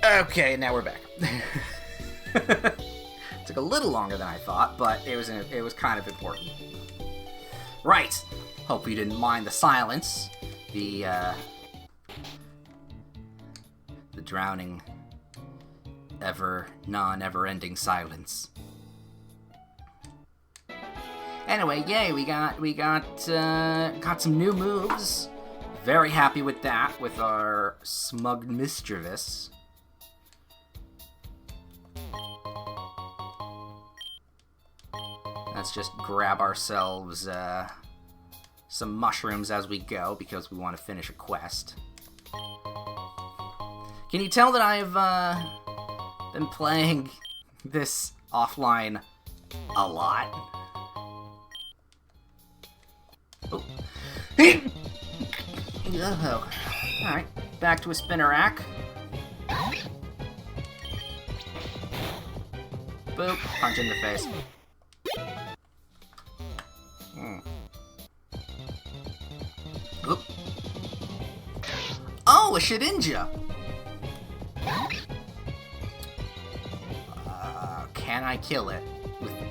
Okay, now we're back. Took a little longer than I thought, but it was kind of important. Right. Hope you didn't mind the silence. The drowning, non-ever-ending silence. Anyway, yay! We got some new moves. Very happy with that. With our Smug Mischievous. Let's just grab ourselves some mushrooms as we go, because we want to finish a quest. Can you tell that I've been playing this offline a lot? Oh. Oh. Alright, back to a Spinnerack. Boop, punch in the face. Oop. Oh, a Shedinja! Can I kill it?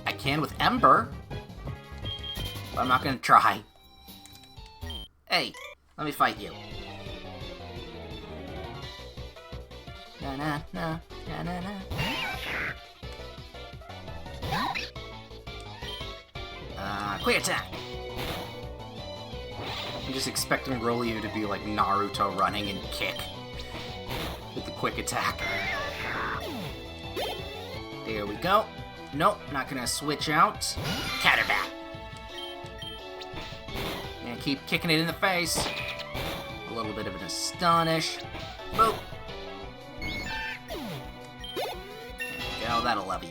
I can with Ember. But I'm not gonna try. Hey, let me fight you. Na na na na na na. Quick attack! I'm just expecting Rolio to be like Naruto running and kick with the quick attack. There we go. Nope, not gonna switch out. Catterbat! And keep kicking it in the face. A little bit of an Astonish. Boop! There we go, that'll level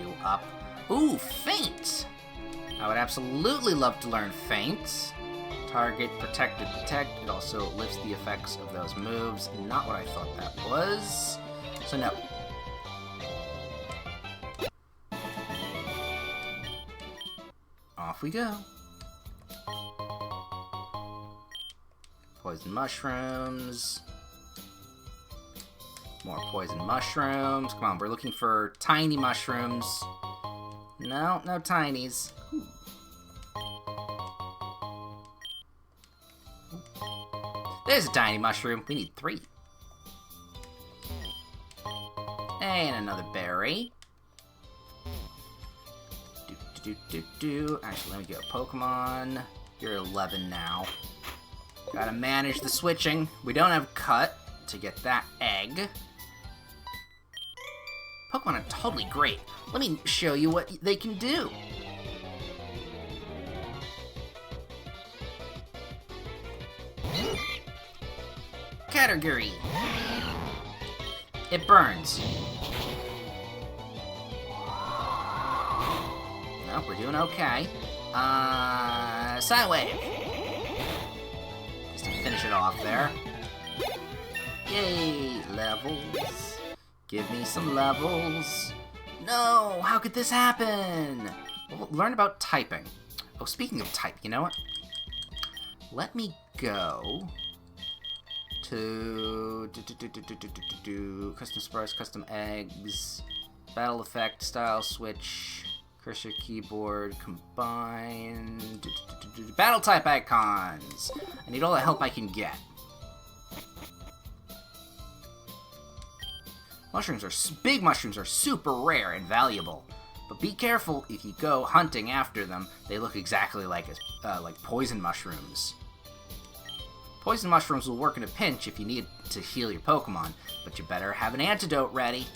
you up. Ooh, Feint! I would absolutely love to learn Feint. Target, protected, detect. It also lifts the effects of those moves. Not what I thought that was. So no. Off we go. Poison mushrooms. More poison mushrooms. Come on, we're looking for tiny mushrooms. No, no tinies. There's a tiny mushroom. We need 3. And another berry. Actually, let me go. Pokemon, you're 11 now. Gotta manage the switching. We don't have Cut to get that egg. Pokemon are totally great. Let me show you what they can do. Category. It burns. Nope, we're doing okay. Side Wave. Just to finish it off there. Yay, levels. Give me some levels. No, how could this happen? Well, learn about typing. Oh, speaking of type, you know what? Let me go to custom sprites, custom eggs, battle effect, style switch, cursor keyboard, combine, battle type icons. I need all the help I can get. Big mushrooms are super rare and valuable, but be careful if you go hunting after them. They look exactly like poison mushrooms. Poison mushrooms will work in a pinch if you need to heal your Pokemon, but you better have an antidote ready.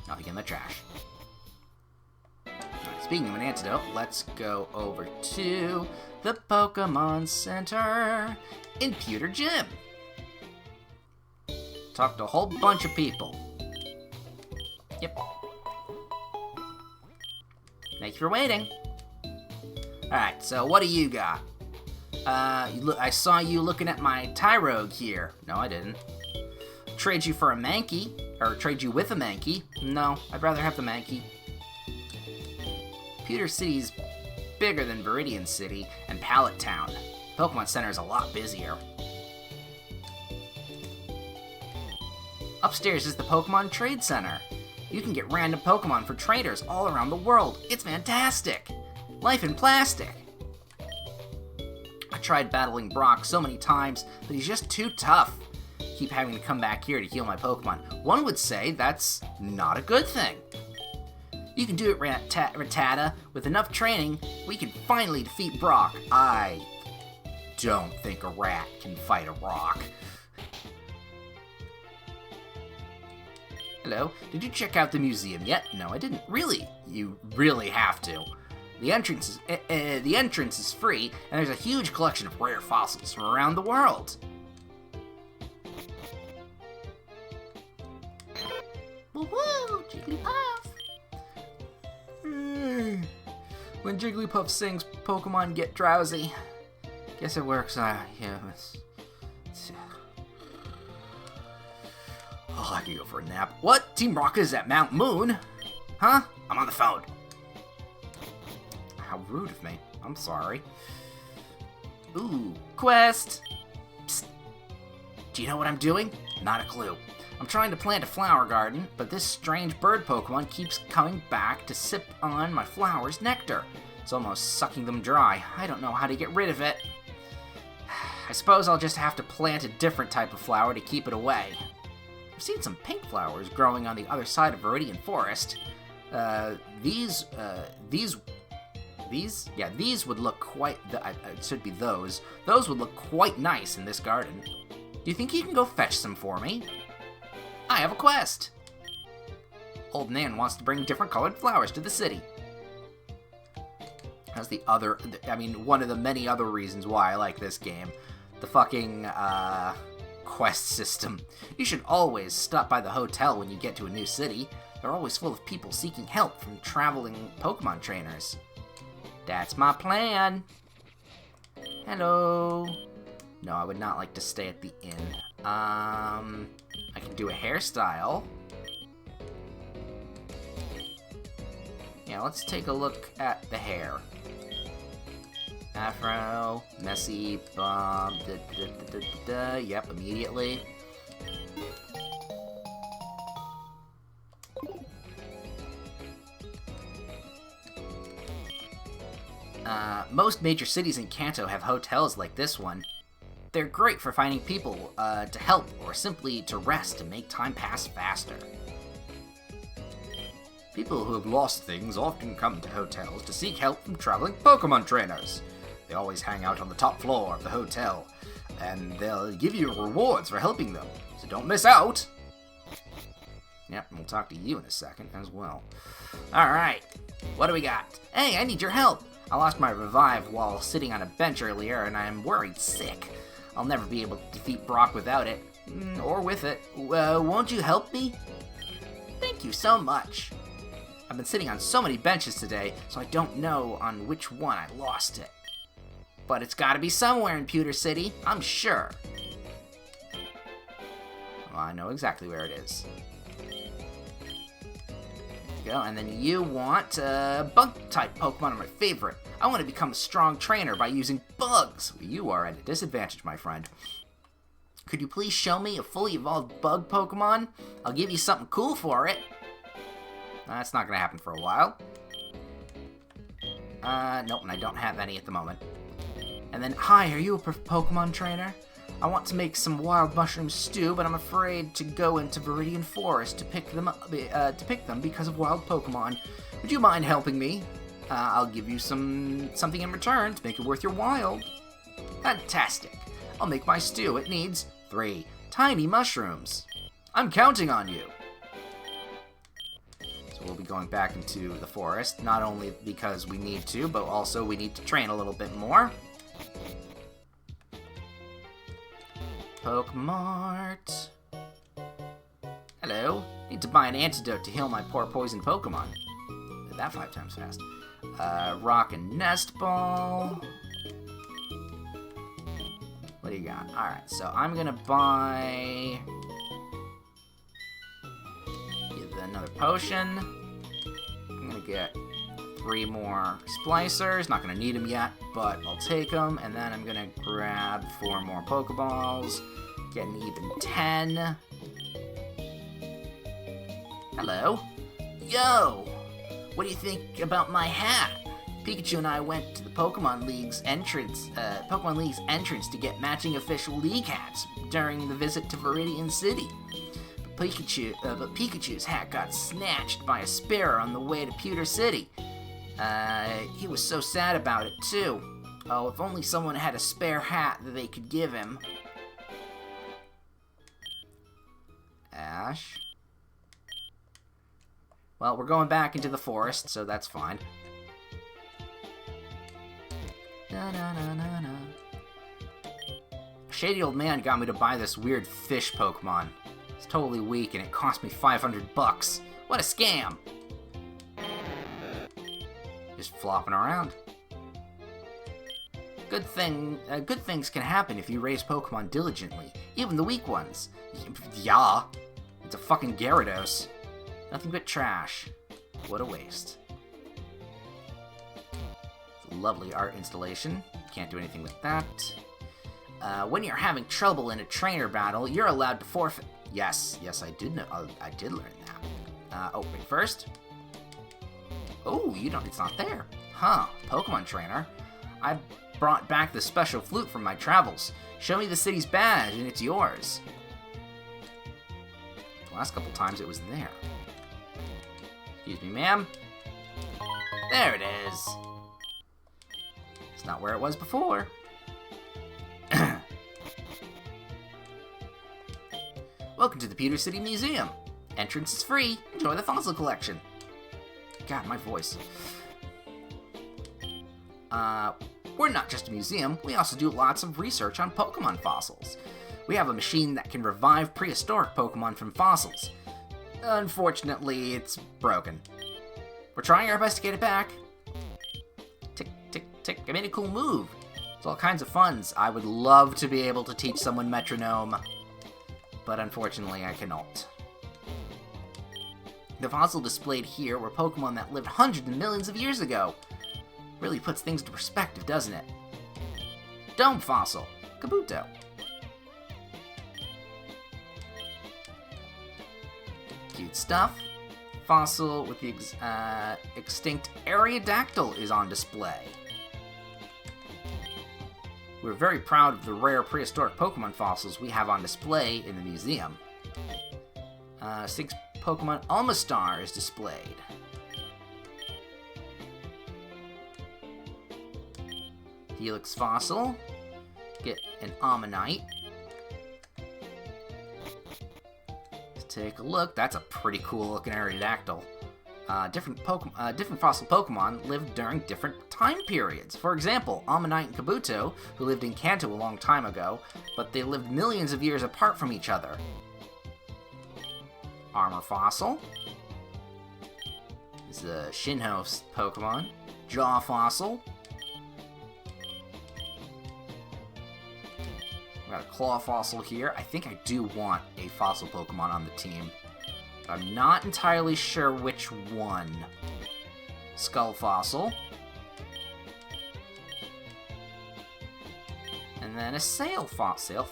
Nothing in the trash. Right, speaking of an antidote, let's go over to the Pokemon Center in Pewter Gym. Talk to a whole bunch of people. Yep. Thank you for waiting. Alright, so what do you got? I saw you looking at my Tyrogue here. No, I didn't. Trade you for a Mankey, or trade you with a Mankey. No, I'd rather have the Mankey. Pewter City's bigger than Viridian City and Pallet Town. Pokemon Center is a lot busier. Upstairs is the Pokemon Trade Center. You can get random Pokemon for traders all around the world. It's fantastic! Life in plastic! I tried battling Brock so many times, but he's just too tough. Keep having to come back here to heal my Pokemon. One would say that's not a good thing. You can do it, Rattata. With enough training, we can finally defeat Brock. I don't think a rat can fight a rock. Hello, did you check out the museum yet? No, I didn't. Really? You really have to. The entrance is free, and there's a huge collection of rare fossils from around the world. Woohoo! Jigglypuff! When Jigglypuff sings, Pokemon get drowsy. Guess it works, yeah. Oh, I could go for a nap. What? Team Rocket is at Mount Moon? Huh? I'm on the phone. How rude of me. I'm sorry. Ooh, quest! Psst. Do you know what I'm doing? Not a clue. I'm trying to plant a flower garden, but this strange bird Pokemon keeps coming back to sip on my flowers' nectar. It's almost sucking them dry. I don't know how to get rid of it. I suppose I'll just have to plant a different type of flower to keep it away. I've seen some pink flowers growing on the other side of Viridian Forest. These would look quite, it should be those. Those would look quite nice in this garden. Do you think you can go fetch some for me? I have a quest! Old Nan wants to bring different colored flowers to the city. That's one of the many other reasons why I like this game. The fucking, quest system. You should always stop by the hotel when you get to a new city. They're always full of people seeking help from traveling Pokemon trainers. That's my plan. Hello. No, I would not like to stay at the inn. I can do a hairstyle. Yeah, let's take a look at the hair. Afro, messy, bob, yep, immediately. Most major cities in Kanto have hotels like this one. They're great for finding people to help or simply to rest and make time pass faster. People who have lost things often come to hotels to seek help from traveling Pokemon trainers. They always hang out on the top floor of the hotel, and they'll give you rewards for helping them, so don't miss out! Yep, and we'll talk to you in a second as well. Alright, what do we got? Hey, I need your help! I lost my revive while sitting on a bench earlier, and I'm worried sick. I'll never be able to defeat Brock without it. Or with it. Won't you help me? Thank you so much. I've been sitting on so many benches today, so I don't know on which one I lost it. But it's gotta be somewhere in Pewter City, I'm sure. Well, I know exactly where it is. Go, and then you want bug-type Pokemon are my favorite. I want to become a strong trainer by using bugs. Well, you are at a disadvantage, my friend. Could you please show me a fully evolved bug Pokemon? I'll give you something cool for it. That's not going to happen for a while. Nope, and I don't have any at the moment. And then, hi, are you a Pokemon trainer? I want to make some wild mushroom stew, but I'm afraid to go into Viridian Forest to pick them because of wild Pokemon. Would you mind helping me? I'll give you something in return to make it worth your while. Fantastic. I'll make my stew. It needs 3 tiny mushrooms. I'm counting on you. So we'll be going back into the forest, not only because we need to, but also we need to train a little bit more. Pokemart. Hello. Need to buy an antidote to heal my poor poison Pokemon. Did that 5 times fast. Rock and Nest Ball. What do you got? Alright, so I'm gonna buy another potion. I'm gonna get 3 more splicers. Not gonna need them yet, but I'll take them. And then I'm gonna grab 4 more Pokeballs. Get an even 10. Hello. Yo! What do you think about my hat? Pikachu and I went to the Pokemon League's entrance to get matching official league hats during the visit to Viridian City. But Pikachu's hat got snatched by a Spearow on the way to Pewter City. He was so sad about it, too. Oh, if only someone had a spare hat that they could give him. Ash. Well, we're going back into the forest, so that's fine. A shady old man got me to buy this weird fish Pokemon. It's totally weak, and it cost me $500. What a scam! Just flopping around. Good things can happen if you raise Pokemon diligently, even the weak ones. Yeah, it's a fucking Gyarados. Nothing but trash. What a waste. It's a lovely art installation. Can't do anything with that. When you're having trouble in a trainer battle, you're allowed to forfeit. Yes, I did know. I did learn that. Oh, wait, first. Oh, it's not there. Huh, Pokemon trainer. I brought back the special flute from my travels. Show me the city's badge and it's yours. The last couple times it was there. Excuse me, ma'am. There it is. It's not where it was before. Welcome to the Pewter City Museum. Entrance is free. Enjoy the fossil collection. God, my voice. We're not just a museum, we also do lots of research on Pokemon fossils. We have a machine that can revive prehistoric Pokemon from fossils. Unfortunately, it's broken. We're trying our best to get it back. Tick, tick, tick. I made a cool move. It's all kinds of funs. I would love to be able to teach someone metronome, but unfortunately I cannot. The fossil displayed here were Pokemon that lived hundreds of millions of years ago. Really puts things into perspective, doesn't it? Dome fossil, Kabuto. Cute stuff. Fossil with the extinct Aerodactyl is on display. We're very proud of the rare prehistoric Pokemon fossils we have on display in the museum. 6 Pokemon Almastar is displayed. Helix fossil. Get an Ammonite. Let's take a look. That's a pretty cool looking Aerodactyl. Different fossil Pokemon lived during different time periods. For example, Ammonite and Kabuto, who lived in Kanto a long time ago, but they lived millions of years apart from each other. Armor fossil. This is a Shinho Pokemon. Jaw fossil. We got a Claw fossil here. I think I do want a fossil Pokemon on the team. I'm not entirely sure which one. Skull fossil. And then a sail fossil.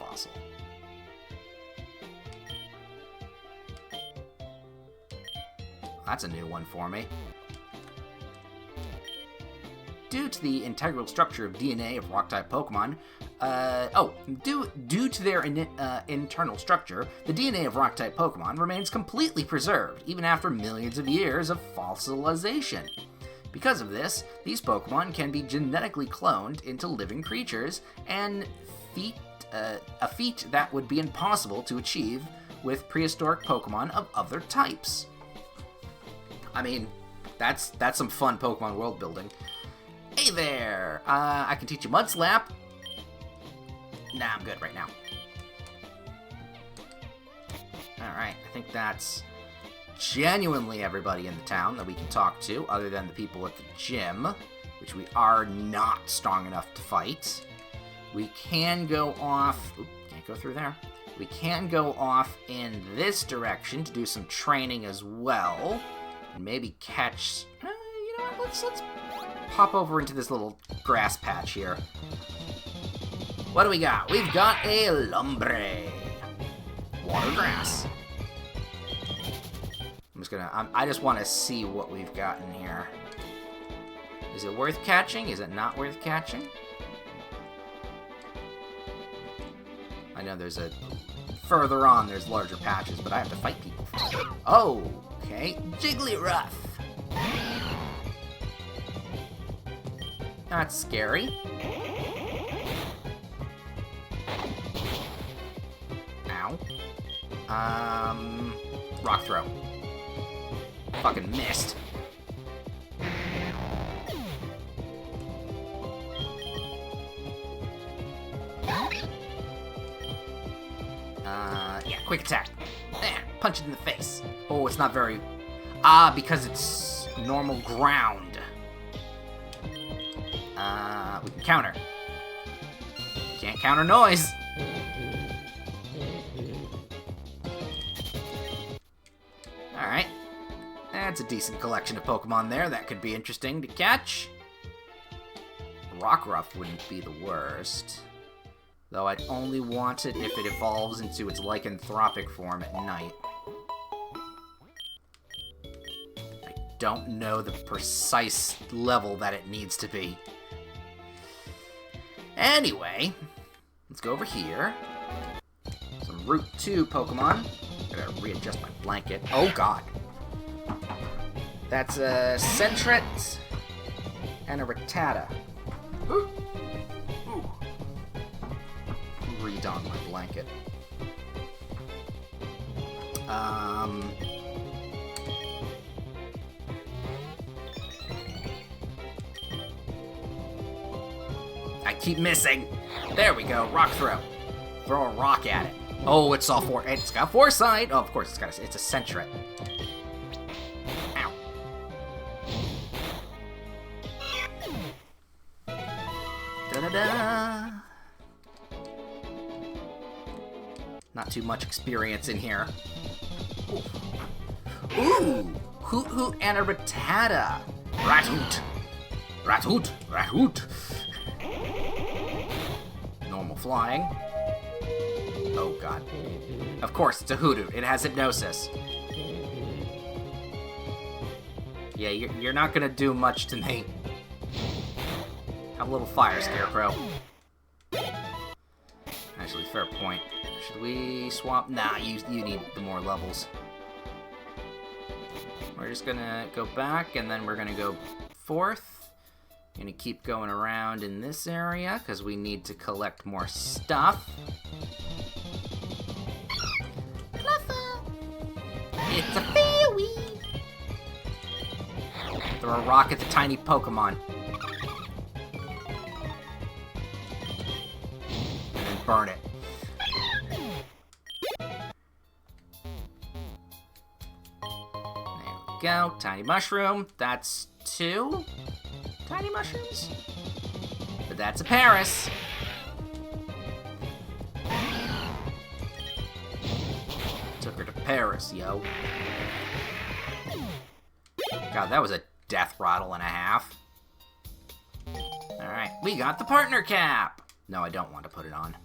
That's a new one for me. Due to the integral structure of DNA of rock-type Pokemon, due to their internal structure, the DNA of rock-type Pokemon remains completely preserved, even after millions of years of fossilization. Because of this, these Pokemon can be genetically cloned into living creatures, and a feat that would be impossible to achieve with prehistoric Pokemon of other types. I mean, that's some fun Pokemon world building. Hey there! I can teach you Mud Slap. Nah, I'm good right now. Alright, I think that's genuinely everybody in the town that we can talk to, other than the people at the gym, which we are not strong enough to fight. We can go off... Oop, can't go through there. We can go off in this direction to do some training as well. And maybe catch... you know what, let's pop over into this little grass patch here. What do we got? We've got a Lumbre. Water grass. I just want to see what we've got in here. Is it worth catching? Is it not worth catching? I know there's further on there's larger patches, but I have to fight people first. Oh, okay. Jigglyruff. That's scary. Ow. Rock throw. Fucking missed. Yeah, quick attack. Punch it in the face. Oh, it's not very... because it's normal ground. We can counter. Can't counter noise. Alright. That's a decent collection of Pokemon there. That could be interesting to catch. Rockruff wouldn't be the worst. Though I'd only want it if it evolves into its lycanthropic form at night. I don't know the precise level that it needs to be. Anyway, let's go over here. Some Route 2 Pokemon. Gotta readjust my blanket. Oh god. That's a Sentret and a Rattata. Redon my blanket. I keep missing. There we go. Rock throw. Throw a rock at it. Oh, it's got foresight. Oh, of course it's a Sentret. Ow. Da-da-da. Not too much experience in here. Ooh! Hoot Hoot and a Rattata. Rathoot. Rathoot. Rathoot. Normal flying. Oh god. Of course, it's a Hoodoo. It has hypnosis. Yeah, you're not gonna do much to me. Have a little fire, Scarecrow. Actually, fair point. Should we swap? Nah, you need the more levels. We're just gonna go back, and then we're gonna go forth. Gonna keep going around in this area because we need to collect more stuff. Cleffa! It's a Fairy! Throw a rock at the tiny Pokemon. And then burn it. There we go. Tiny mushroom. That's 2 tiny mushrooms. But that's a Paris. Took her to Paris, yo. God, that was a death rattle and a half. Alright, we got the partner cap! No, I don't want to put it on.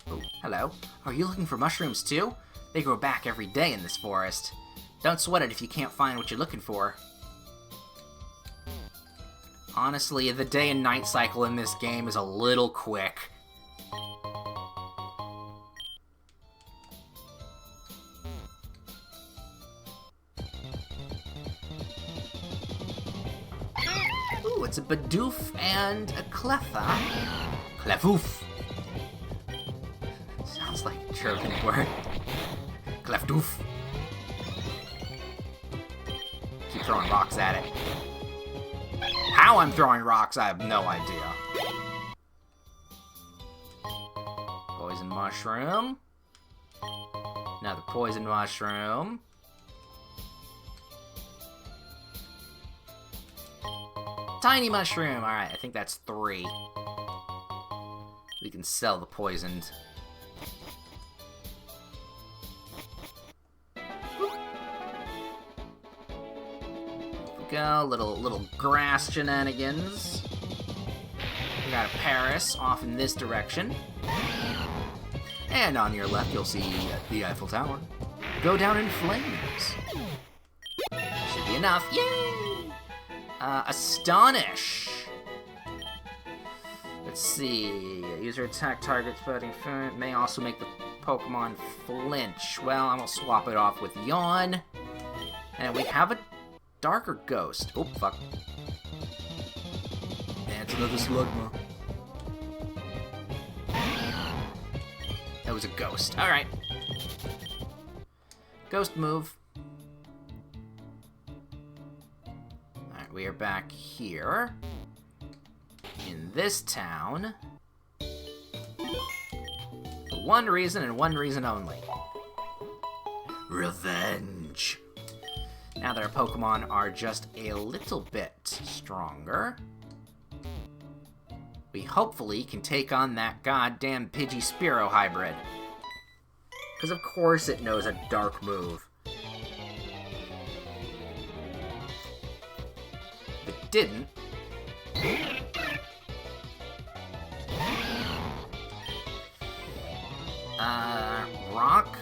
Oh, hello. Are you looking for mushrooms too? They grow back every day in this forest. Don't sweat it if you can't find what you're looking for. Honestly, the day and night cycle in this game is a little quick. Ooh, it's a Bidoof and a Cleffa. Clefoof. Sounds like a German word. Clefdoof. Keep throwing rocks at it. How I'm throwing rocks, I have no idea. Poison mushroom. Another poison mushroom. Tiny mushroom. Alright, I think that's 3. We can sell the poisoned. Go, little grass shenanigans. We got a Paris off in this direction. And on your left, you'll see the Eiffel Tower go down in flames. Should be enough. Yay! Astonish. Let's see. User attack targets, but may also make the Pokemon flinch. Well, I'm gonna swap it off with Yawn. And we have a Darker Ghost. Oh, fuck. And it's another Slugma. That was a ghost. Alright. Ghost move. Alright, we are back here. In this town. For one reason and one reason only. Revenge. Now that our Pokemon are just a little bit stronger, we hopefully can take on that goddamn Pidgey-Spearow hybrid. Because of course it knows a dark move. If it didn't... Rock?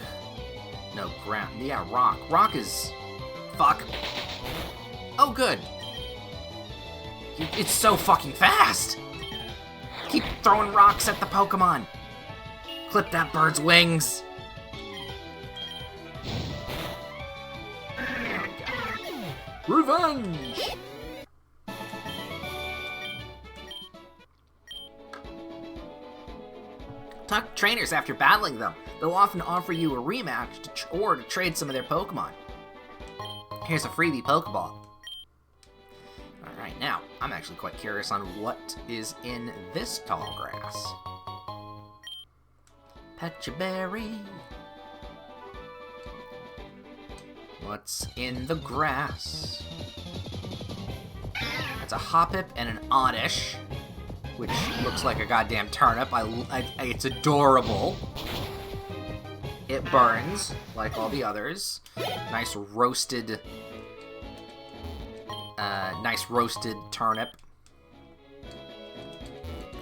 No, ground. Yeah, Rock. Rock is... Fuck. Oh, good. It's so fucking fast. Keep throwing rocks at the Pokemon. Clip that bird's wings. There we go. Revenge. Talk to trainers after battling them. They'll often offer you a rematch or to trade some of their Pokemon. Here's a freebie Pokeball. Alright, now, I'm actually quite curious on what is in this tall grass. Pecha Berry. What's in the grass? That's a Hoppip and an Oddish, which looks like a goddamn turnip. It's adorable. It burns, like all the others. Nice roasted turnip.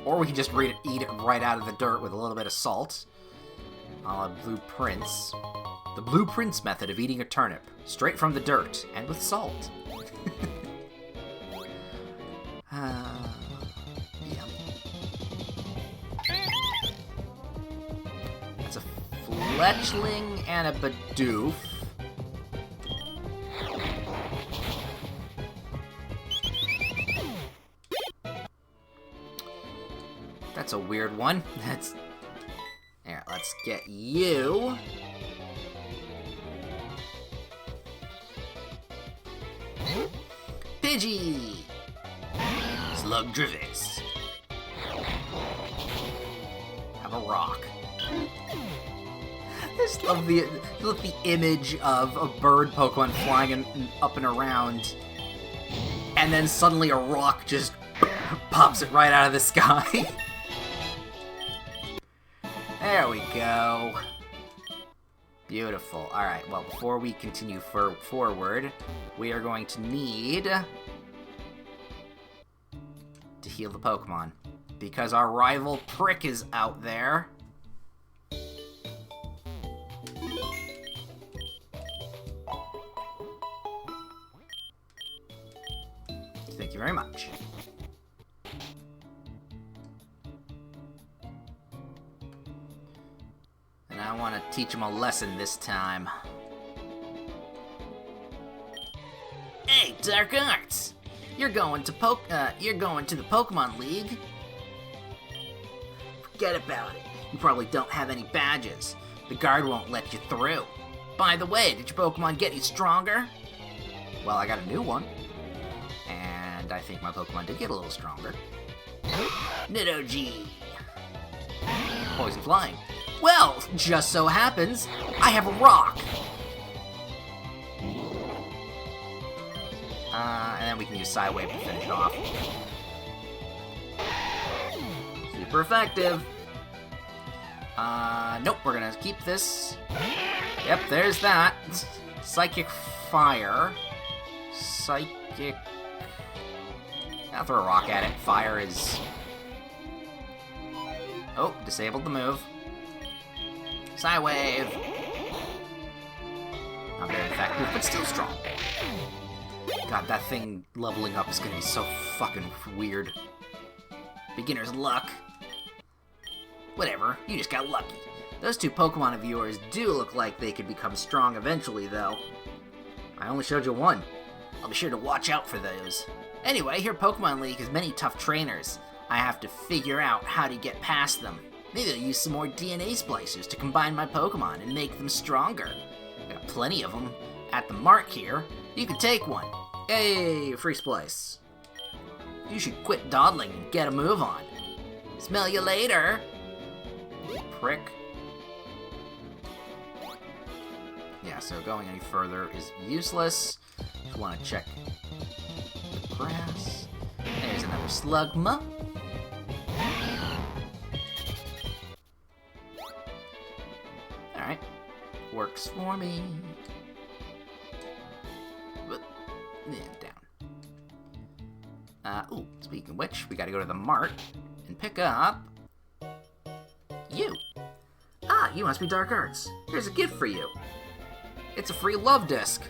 Or we can just eat it right out of the dirt with a little bit of salt. A la Blue Prince. The Blue Prince method of eating a turnip. Straight from the dirt, and with salt. Yummy. That's a Fletchling and a Bidoof. That's a weird one. That's... Here, let's get you. Pidgey! Slugdrivis. Have a rock. I just love the image of a bird Pokemon flying up and around, and then suddenly a rock just pops it right out of the sky. There we go. Beautiful. Alright, well, before we continue forward, we are going to need to heal the Pokemon, because our rival Prick is out there. Thank you very much. And I want to teach him a lesson this time. Hey, Dark Arts! You're going to the Pokemon League. Forget about it. You probably don't have any badges. The guard won't let you through. By the way, did your Pokemon get any stronger? Well, I got a new one. And I think my Pokemon did get a little stronger. Nidoji. Poison Flying. Well, just so happens, I have a rock. And then we can use Psywave to finish it off. Super effective. Nope, we're gonna keep this. Yep, there's that. Psychic Fire. Psychic... I'll throw a rock at it. Fire is... Oh, disabled the move. Psywave. Not very effective, but still strong. God, that thing leveling up is gonna be so fucking weird. Beginner's luck. Whatever, you just got lucky. Those two Pokemon of yours do look like they could become strong eventually, though. I only showed you one. I'll be sure to watch out for those. Anyway, here Pokemon League has many tough trainers. I have to figure out how to get past them. Maybe I'll use some more DNA splicers to combine my Pokemon and make them stronger. I got plenty of them at the mart here. You can take one. Hey, free splice. You should quit dawdling and get a move on. Smell you later. Prick. Yeah, so going any further is useless. Just want to check the grass. There's another Slugma. Alright. Works for me. But, yeah, down. Ooh, speaking of which, we gotta go to the mart and pick up you. Ah, you must be Dark Arts. Here's a gift for you. It's a free love disc.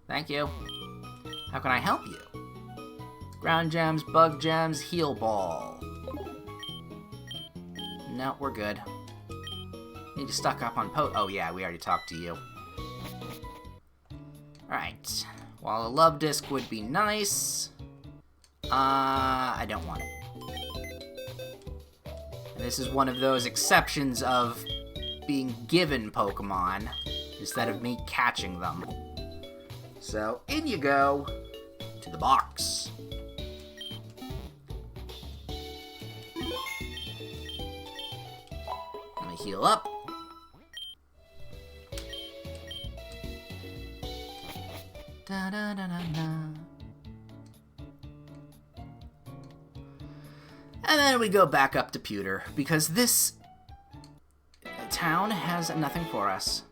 Thank you. How can I help you? Ground gems, bug gems, heal ball. No, we're good. Need to stock up on oh yeah, we already talked to you. Alright. While a love disc would be nice, I don't want it. And this is one of those exceptions of being given Pokemon instead of me catching them. So, in you go to the box. Let me heal up. Da da da da da. And then we go back up to Pewter, because this town has nothing for us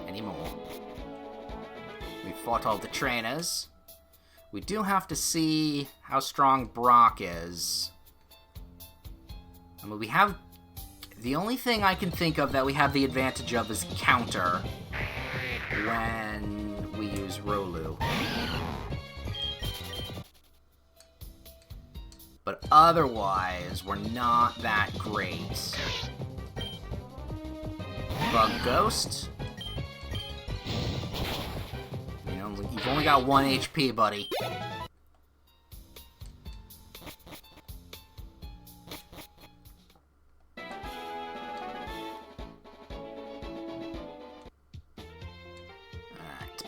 anymore. We fought all the trainers. We do have to see how strong Brock is. I mean, we have... The only thing I can think of that we have the advantage of is counter when we use Rolu. But otherwise, we're not that great. Bug Ghost. You know, you've only got 1 HP, buddy.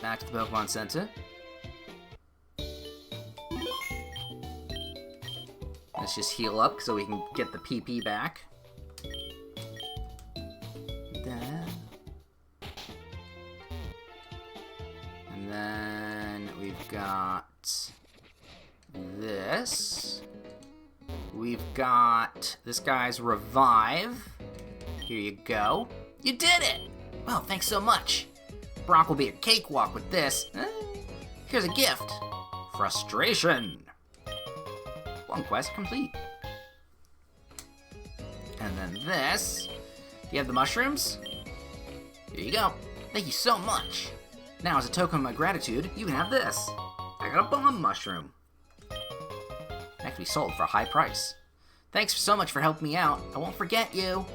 back to the Pokemon Center. Let's just heal up so we can get the PP back. And then we've got this. We've got this guy's Revive. Here you go. You did it! Well, thanks so much. Brock will be a cakewalk with this. Here's a gift. Frustration. One quest complete. And then this. Do you have the mushrooms? Here you go. Thank you so much. Now, as a token of my gratitude, you can have this. I got a bomb mushroom. That can be sold for a high price. Thanks so much for helping me out. I won't forget you.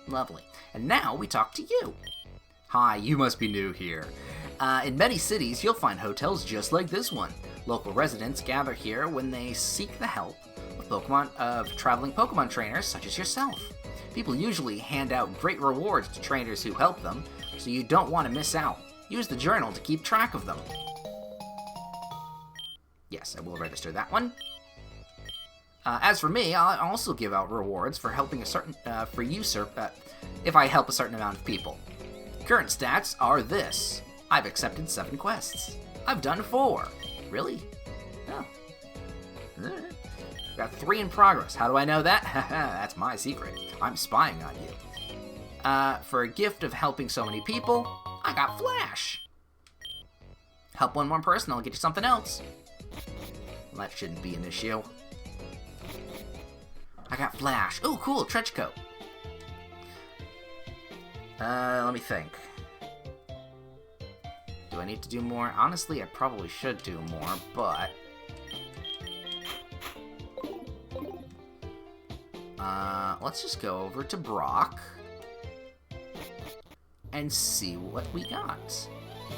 Lovely. And now we talk to you. Hi, you must be new here. In many cities, you'll find hotels just like this one. Local residents gather here when they seek the help of traveling Pokemon trainers such as yourself. People usually hand out great rewards to trainers who help them, so you don't want to miss out. Use the journal to keep track of them. Yes, I will register that one. As for me, I'll also give out rewards for helping if I help a certain amount of people. Current stats are this. I've accepted 7 quests. I've done 4. Really? Oh. Got 3 in progress. How do I know that? That's my secret. I'm spying on you. For a gift of helping so many people, I got Flash. Help one more person, I'll get you something else. Well, that shouldn't be an issue. I got Flash. Oh, cool, trench coat. Let me think. Do I need to do more? Honestly, I probably should do more, but... let's just go over to Brock and see what we got.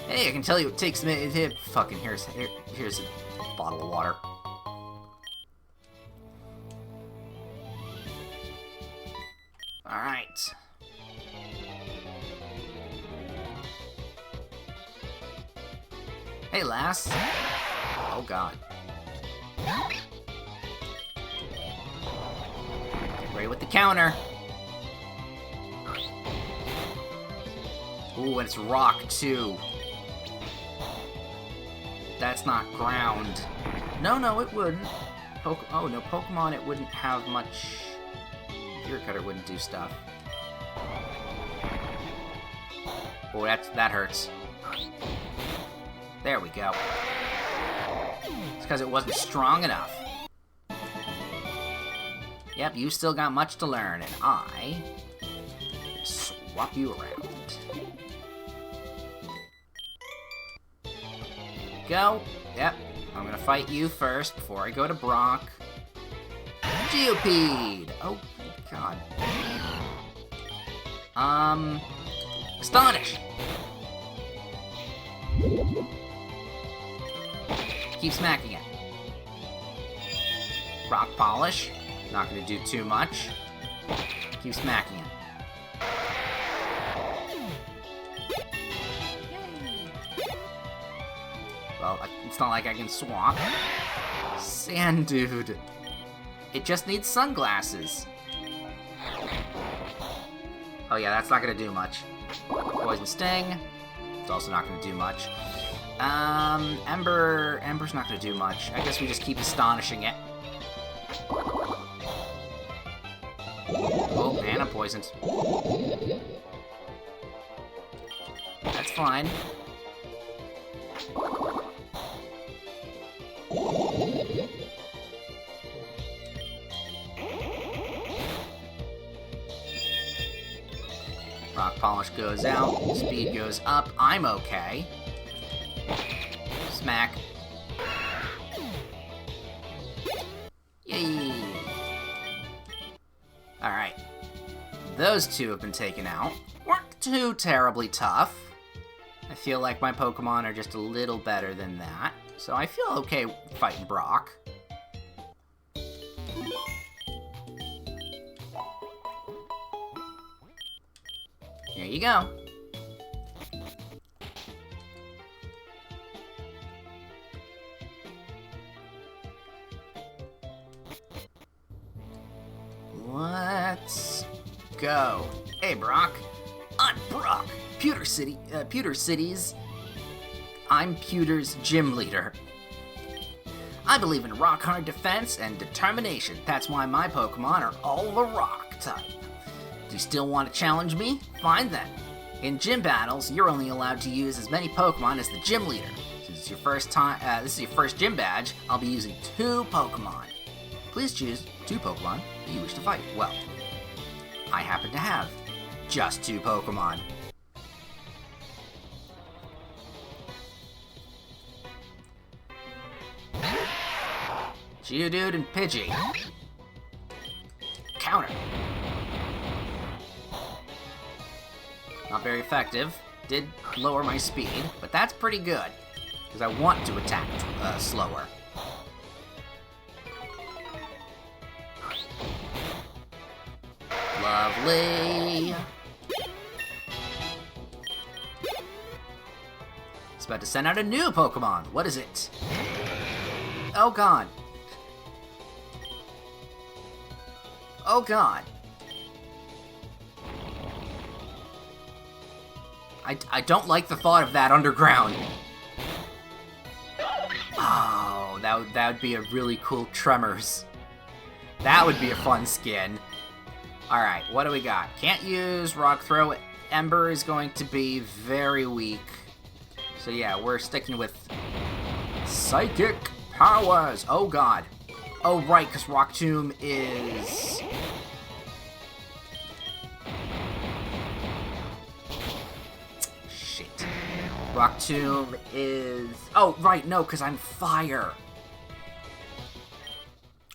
Hey, I can tell you it takes me... Fucking, here's a bottle of water. Alright. Hey, lass. Oh, God. Ready with the counter. Ooh, and it's rock, too. That's not ground. No, it wouldn't. Oh, no, Pokemon, it wouldn't have much... Gear Cutter wouldn't do stuff. Oh, that hurts. There we go. It's because it wasn't strong enough. Yep, you still got much to learn, and I... swap you around. Go. Yep, I'm gonna fight you first before I go to Brock. Geopede! Oh, God. Astonish! Keep smacking it. Rock Polish. Not gonna do too much. Keep smacking it. Well, it's not like I can swap. Sand Dude. It just needs sunglasses. Oh yeah, that's not gonna do much. Poison Sting. It's also not gonna do much. Ember's not gonna do much. I guess we just keep astonishing it. Oh, and I'm poisoned. That's fine. Rock Polish goes out, speed goes up, I'm okay. Smack. Yay! Alright. Those two have been taken out. Weren't too terribly tough. I feel like my Pokemon are just a little better than that. So I feel okay fighting Brock. There you go. Let's go. Hey, Brock. I'm Brock. Pewter Cities. I'm Pewter's gym leader. I believe in rock-hard defense and determination. That's why my Pokemon are all the rock type. Do you still want to challenge me? Fine then. In gym battles, you're only allowed to use as many Pokemon as the gym leader. Since it's your first time, this is your first gym badge, I'll be using 2 Pokemon. Please choose 2 Pokemon that you wish to fight. Well, I happen to have just 2 Pokemon. Geodude and Pidgey. Counter. Not very effective. Did lower my speed, but that's pretty good, because I want to attack slower. Lovely. It's about to send out a new Pokemon. What is it? Oh god. Oh god. I don't like the thought of that underground. Oh, that would be a really cool Tremors. That would be a fun skin. Alright, what do we got? Can't use Rock Throw. Ember is going to be very weak. So yeah, we're sticking with Psychic Powers. Oh god. Oh right, because Rock Tomb is... Shit. Rock Tomb is... Oh right, no, because I'm fire.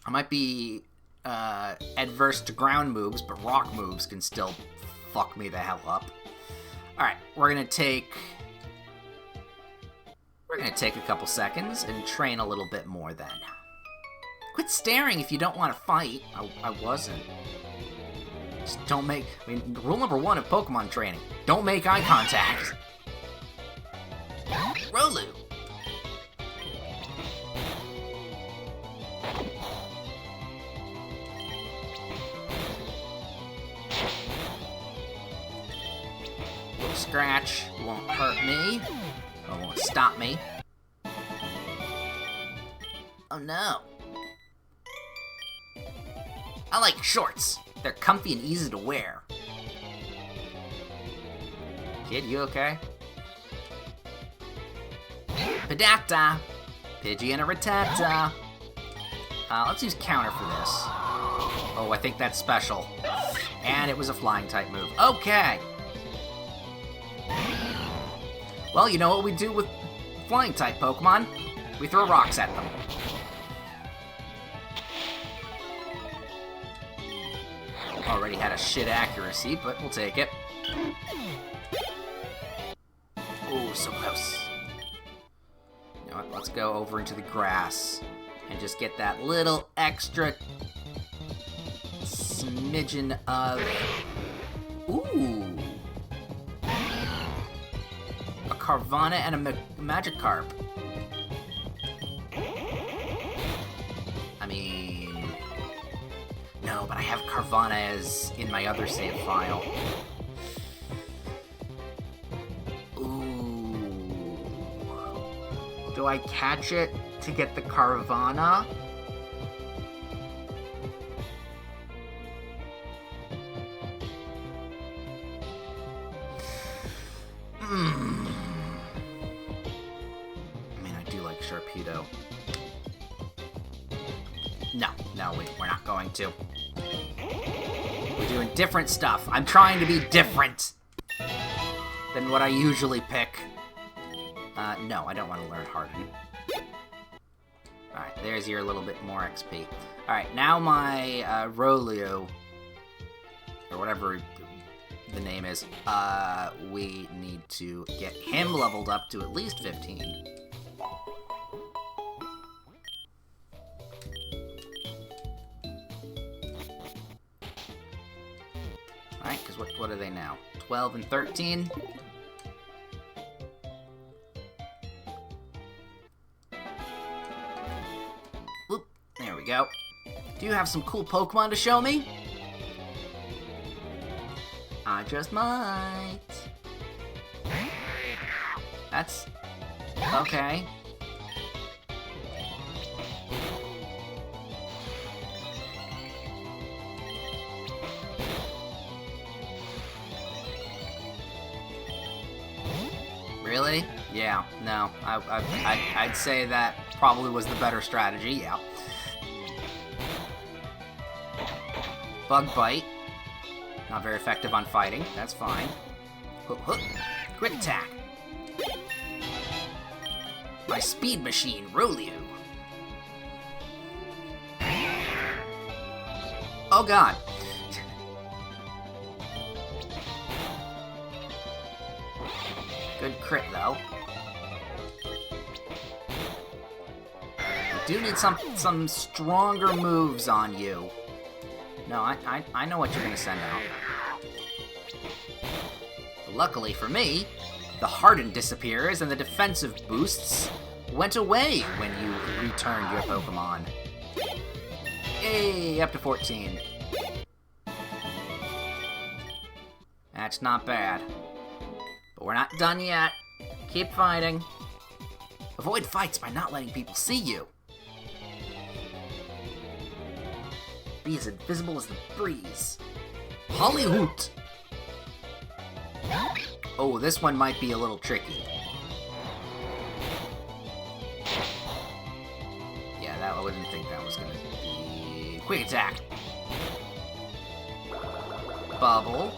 I might be adverse to ground moves, but rock moves can still fuck me the hell up. Alright, we're gonna take a couple seconds and train a little bit more then. Quit staring if you don't want to fight. I wasn't. Just don't make... I mean, rule number 1 of Pokemon training. Don't make eye contact. Rolu. Little scratch won't hurt me. Or won't stop me. Oh no. I like shorts. They're comfy and easy to wear. Kid, you okay? Pedacta. Pidgey and a Rattata. Let's use counter for this. Oh, I think that's special. And it was a flying type move. Okay. Well, you know what we do with flying type Pokemon? We throw rocks at them. Already had a shit accuracy, but we'll take it. Oh, so close. You know what? Let's go over into the grass and just get that little extra smidgen of... Ooh. A Carvanha and a Magikarp. I mean... No, but I have Carvanha as in my other save file. Ooh. Do I catch it to get the Carvanha? I mean, I do like Sharpedo. No, we're not going to. We're doing different stuff. I'm trying to be different than what I usually pick. No, I don't want to learn Harden. Alright, there's your little bit more XP. Alright, now my Rolu, or whatever the name is, we need to get him leveled up to at least 15. Alright, because what are they now? 12 and 13? Whoop, there we go. Do you have some cool Pokemon to show me? I just might. That's... okay. Really? Yeah, no. I'd say that probably was the better strategy, yeah. Bug Bite. Not very effective on fighting. That's fine. Quick attack. My speed machine, Rolio. Oh god. Good crit, though. I do need some stronger moves on you. No, I know what you're gonna send out. But luckily for me, the Harden disappears and the defensive boosts went away when you returned your Pokemon. Hey, up to 14. That's not bad. But we're not done yet. Keep fighting. Avoid fights by not letting people see you. Be as invisible as the breeze. Hollywood! Oh, this one might be a little tricky. Yeah, I wouldn't think that was gonna be... Quick attack! Bubble.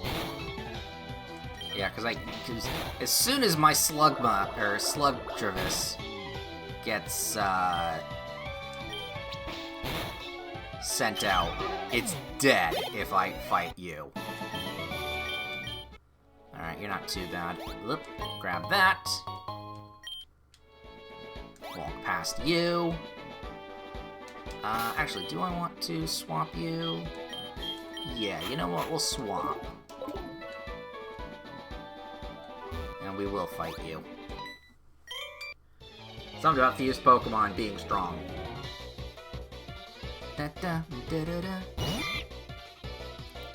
Yeah, because as soon as my Slugtravis gets sent out, it's dead if I fight you. Alright, you're not too bad. Whoop, grab that. Walk past you. Actually, do I want to swap you? Yeah, you know what? We'll swap. And we will fight you. Something about Fused Pokemon being strong.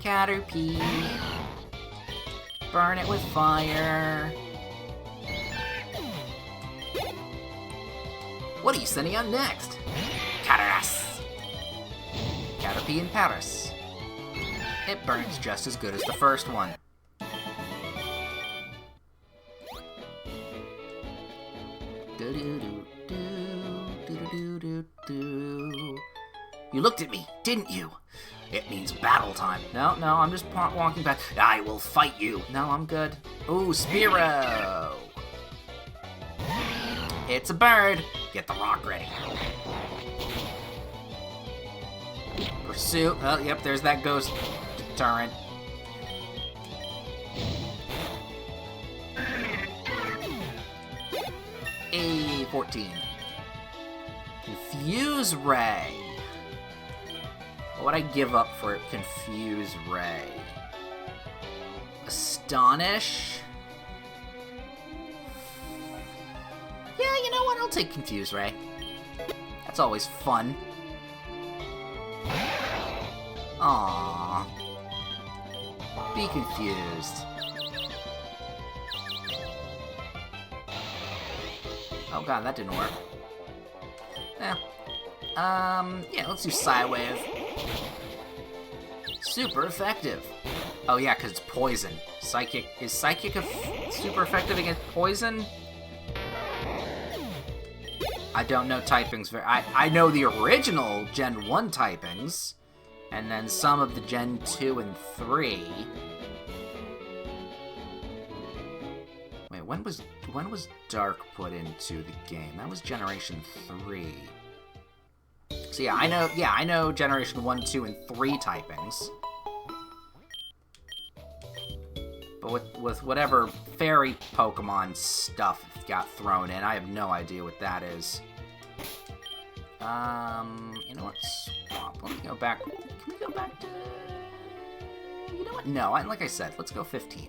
Caterpie. Burn it with fire. What are you sending out next? Caterpie. Caterpie in Paris. It burns just as good as the first one. You looked at me, didn't you? It means battle time. No, I'm just walking back. I will fight you. No, I'm good. Ooh, Spearow. It's a bird. Get the rock ready. Pursuit. Oh, yep, there's that ghost deterrent. A14. Confuse Ray. What would I give up for Confuse Ray? Astonish? Yeah, you know what? I'll take Confuse Ray. That's always fun. Aww. Be confused. Oh god, that didn't work. Yeah, let's do Psywave. Super effective. Oh yeah, because it's poison. Psychic, is Psychic super effective against poison? I don't know typings very... I know the original Gen 1 typings, and then some of the Gen 2 and 3. Wait, when was Dark put into the game? That was Generation 3. So yeah, I know Generation 1, 2, and 3 typings. But with whatever fairy Pokemon stuff got thrown in, I have no idea what that is. You know what? Swap. Let me go back. Can we go back to... You know what? No, like I said, let's go 15.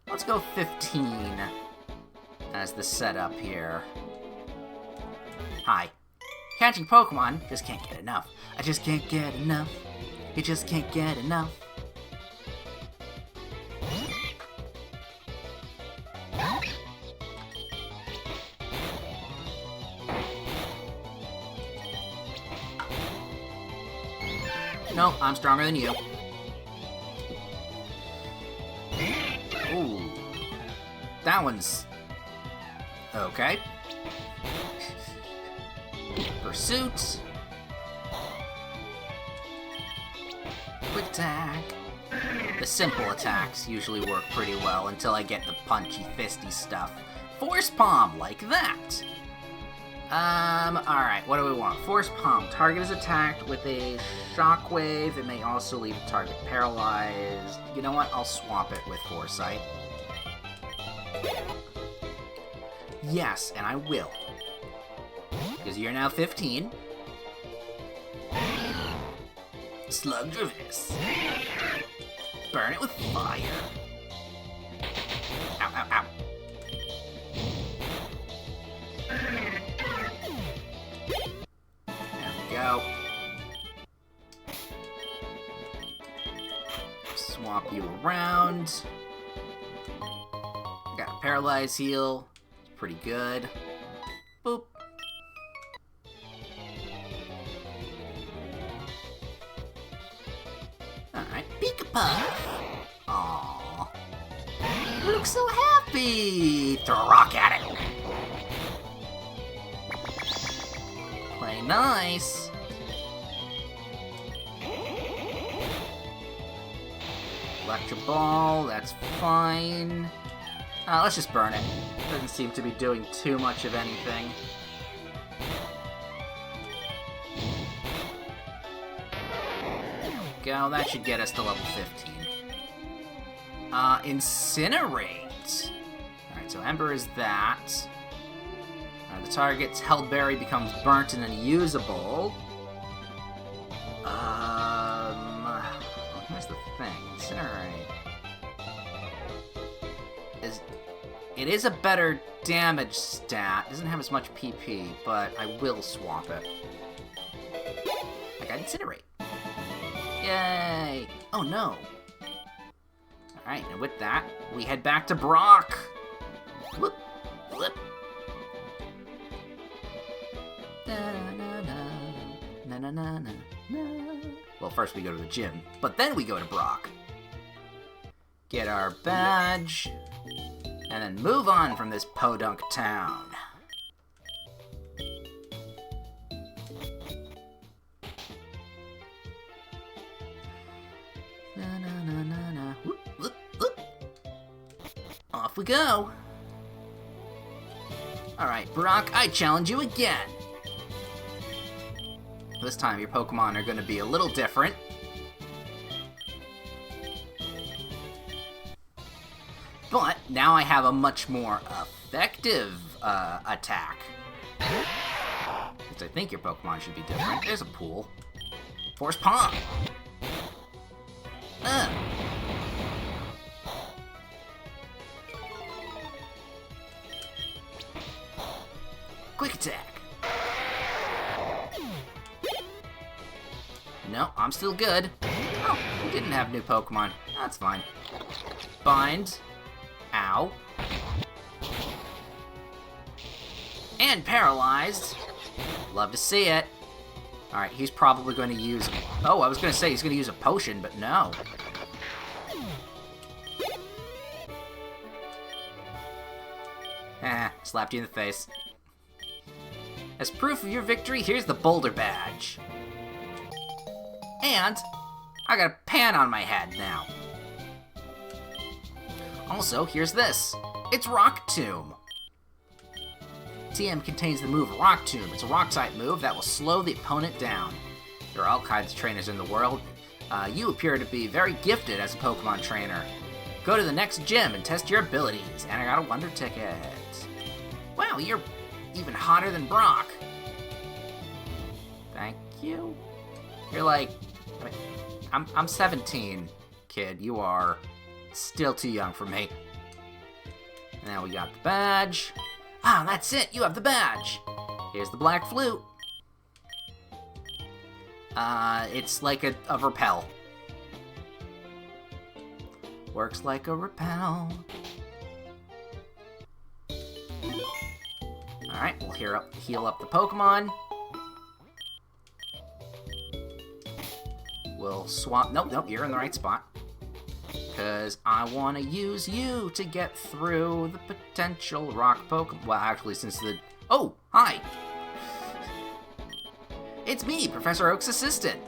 Let's go 15 as the setup here. Hi. Catching Pokemon, just can't get enough. I just can't get enough. You just can't get enough. No, I'm stronger than you. Ooh. That one's... okay. Pursuit. Quick attack. The simple attacks usually work pretty well until I get the punchy, fisty stuff. Force Palm, like that. Alright, what do we want? Force Palm. Target is attacked with a shockwave. It may also leave the target paralyzed. You know what? I'll swap it with Foresight. Yes, and I will. Because you're now 15. Slugdrivis. Burn it with fire. Ow, ow, ow. There we go. Swap you around. Got a Paralyze heal. It's pretty good. Boop. Alright, Pika-Puff. Aww. You look so happy! Throw a rock at it. Play nice. Electro Ball, that's fine. Let's just burn it. Doesn't seem to be doing too much of anything. Go. That should get us to level 15. Incinerate. Alright, so Ember is that. The target's held berry becomes burnt and unusable. Here's the thing. Incinerate. It is a better damage stat. It doesn't have as much PP, but I will swap it. I got Incinerate. Yay! Oh no! Alright, and with that, we head back to Brock! Whoop! Flip! Well, first we go to the gym, but then we go to Brock. Get our badge, and then move on from this podunk town. Whoop, whoop, whoop. Off we go. Alright, Brock, I challenge you again. This time your Pokemon are going to be a little different. But now I have a much more effective attack. Which I think your Pokemon should be different. There's a pool. Force Palm. Quick attack. No, I'm still good. Oh, we didn't have new Pokemon. That's fine. Bind. Ow. And paralyzed. Love to see it. Alright, he's probably going to use... Oh, I was going to say he's going to use a potion, but no. Slapped you in the face. As proof of your victory, here's the Boulder Badge. And I got a pan on my head now. Also, here's this. It's Rock Tomb. TM contains the move Rock Tomb. It's a rock-type move that will slow the opponent down. There are all kinds of trainers in the world. You appear to be very gifted as a Pokemon trainer. Go to the next gym and test your abilities. And I got a Wonder Ticket. Wow, you're even hotter than Brock. Thank you. You're like... I'm 17, kid. You are still too young for me. Now we got the badge. Ah, that's it. You have the badge. Here's the Black Flute. It's like a repel. Works like a repel. Alright, we'll heal up the Pokemon. We'll swap. Nope, you're in the right spot. Because I want to use you to get through the potential rock Pokemon. Well, actually, since the... Oh, hi! It's me, Professor Oak's assistant.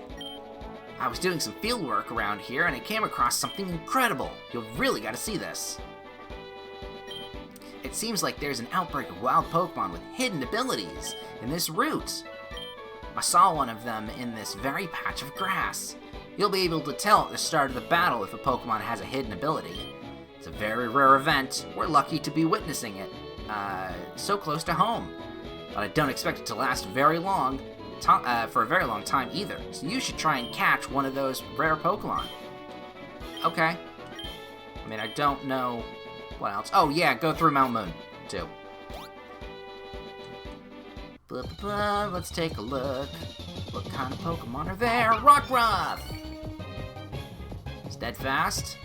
I was doing some field work around here, and I came across something incredible. You'll really got to see this. It seems like there's an outbreak of wild Pokemon with hidden abilities in this route. I saw one of them in this very patch of grass. You'll be able to tell at the start of the battle if a Pokemon has a hidden ability. It's a very rare event. We're lucky to be witnessing it so close to home. But I don't expect it to last very long, for a very long time either. So you should try and catch one of those rare Pokemon. Okay. I mean, I don't know what else. Oh yeah, go through Mount Moon too. Let's take a look. What kind of Pokemon are there? Rockruff! Steadfast.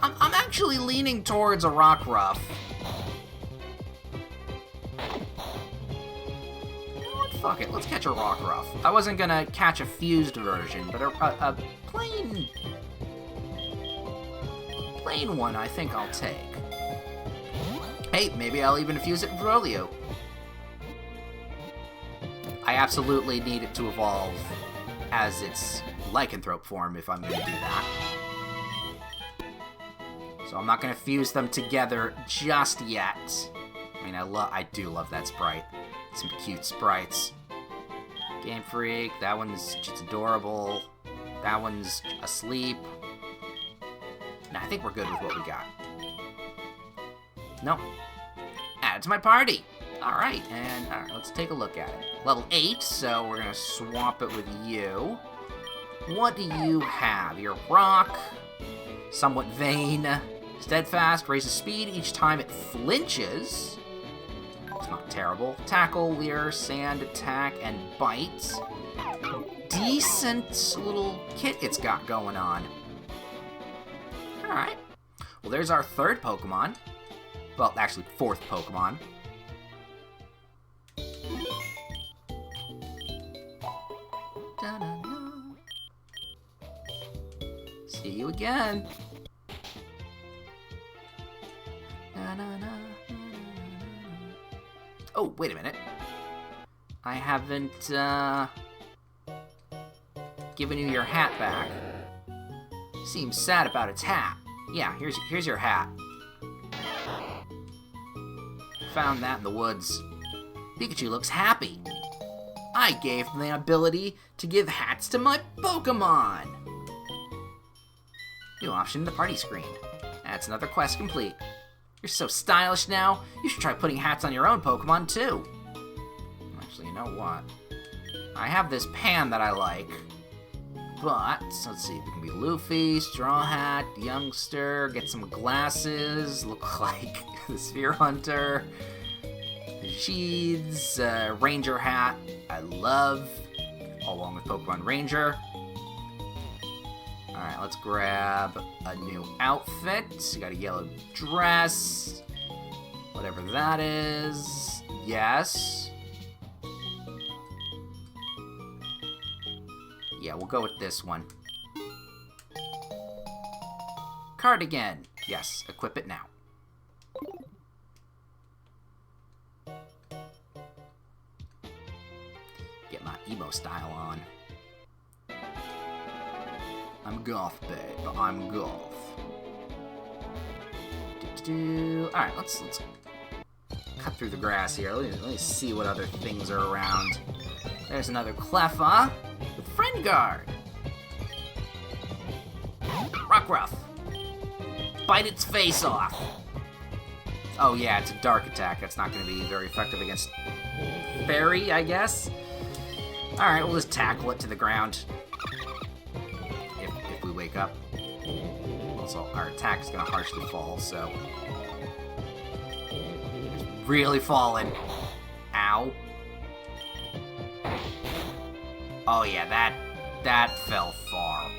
I'm actually leaning towards a Rockruff. Fuck it, let's catch a Rockruff. I wasn't gonna catch a fused version, but a plain one I think I'll take. Hey, maybe I'll even fuse it with Rolio. I absolutely need it to evolve as its Lycanthrope form if I'm going to do that. So I'm not going to fuse them together just yet. I mean, I do love that sprite. Some cute sprites. Game Freak, that one's just adorable. That one's asleep. Nah, I think we're good with what we got. Nope. Add to my party. Alright, and let's take a look at it. Level 8, so we're going to swap it with you. What do you have? You're Rock, somewhat vain, Steadfast, raises speed each time it flinches. It's not terrible. Tackle, Leer, Sand, Attack, and Bite. Decent little kit it's got going on. Alright. Well, there's our third Pokemon. Well, actually, fourth Pokemon. See you again. Oh, wait a minute. I haven't given you your hat back. Seems sad about its hat. Yeah, here's your hat. Found that in the woods. Pikachu looks happy. I gave him the ability to give hats to my Pokemon. New option in the party screen. That's another quest complete. You're so stylish now, you should try putting hats on your own Pokemon too. Actually, you know what? I have this pan that I like. But, let's see, we can be Luffy, Straw Hat, Youngster, get some glasses, look like the Sphere Hunter, Sheeds, Ranger Hat, I love, along with Pokemon Ranger. Alright, let's grab a new outfit. You got a yellow dress, whatever that is. Yes. Yeah, we'll go with this one. Cardigan. Yes, equip it now. Get my emo style on. I'm goth, babe. I'm goth. Alright, let's cut through the grass here. Let me see what other things are around. There's another Cleffa with Friend Guard. Rockruff. Bite its face off. Oh yeah, it's a dark attack. That's not going to be very effective against Fairy, I guess. Alright, we'll just tackle it to the ground. If we wake up. Also, our attack is going to harshly fall, so... It's really falling. Ow. Oh yeah, that fell far.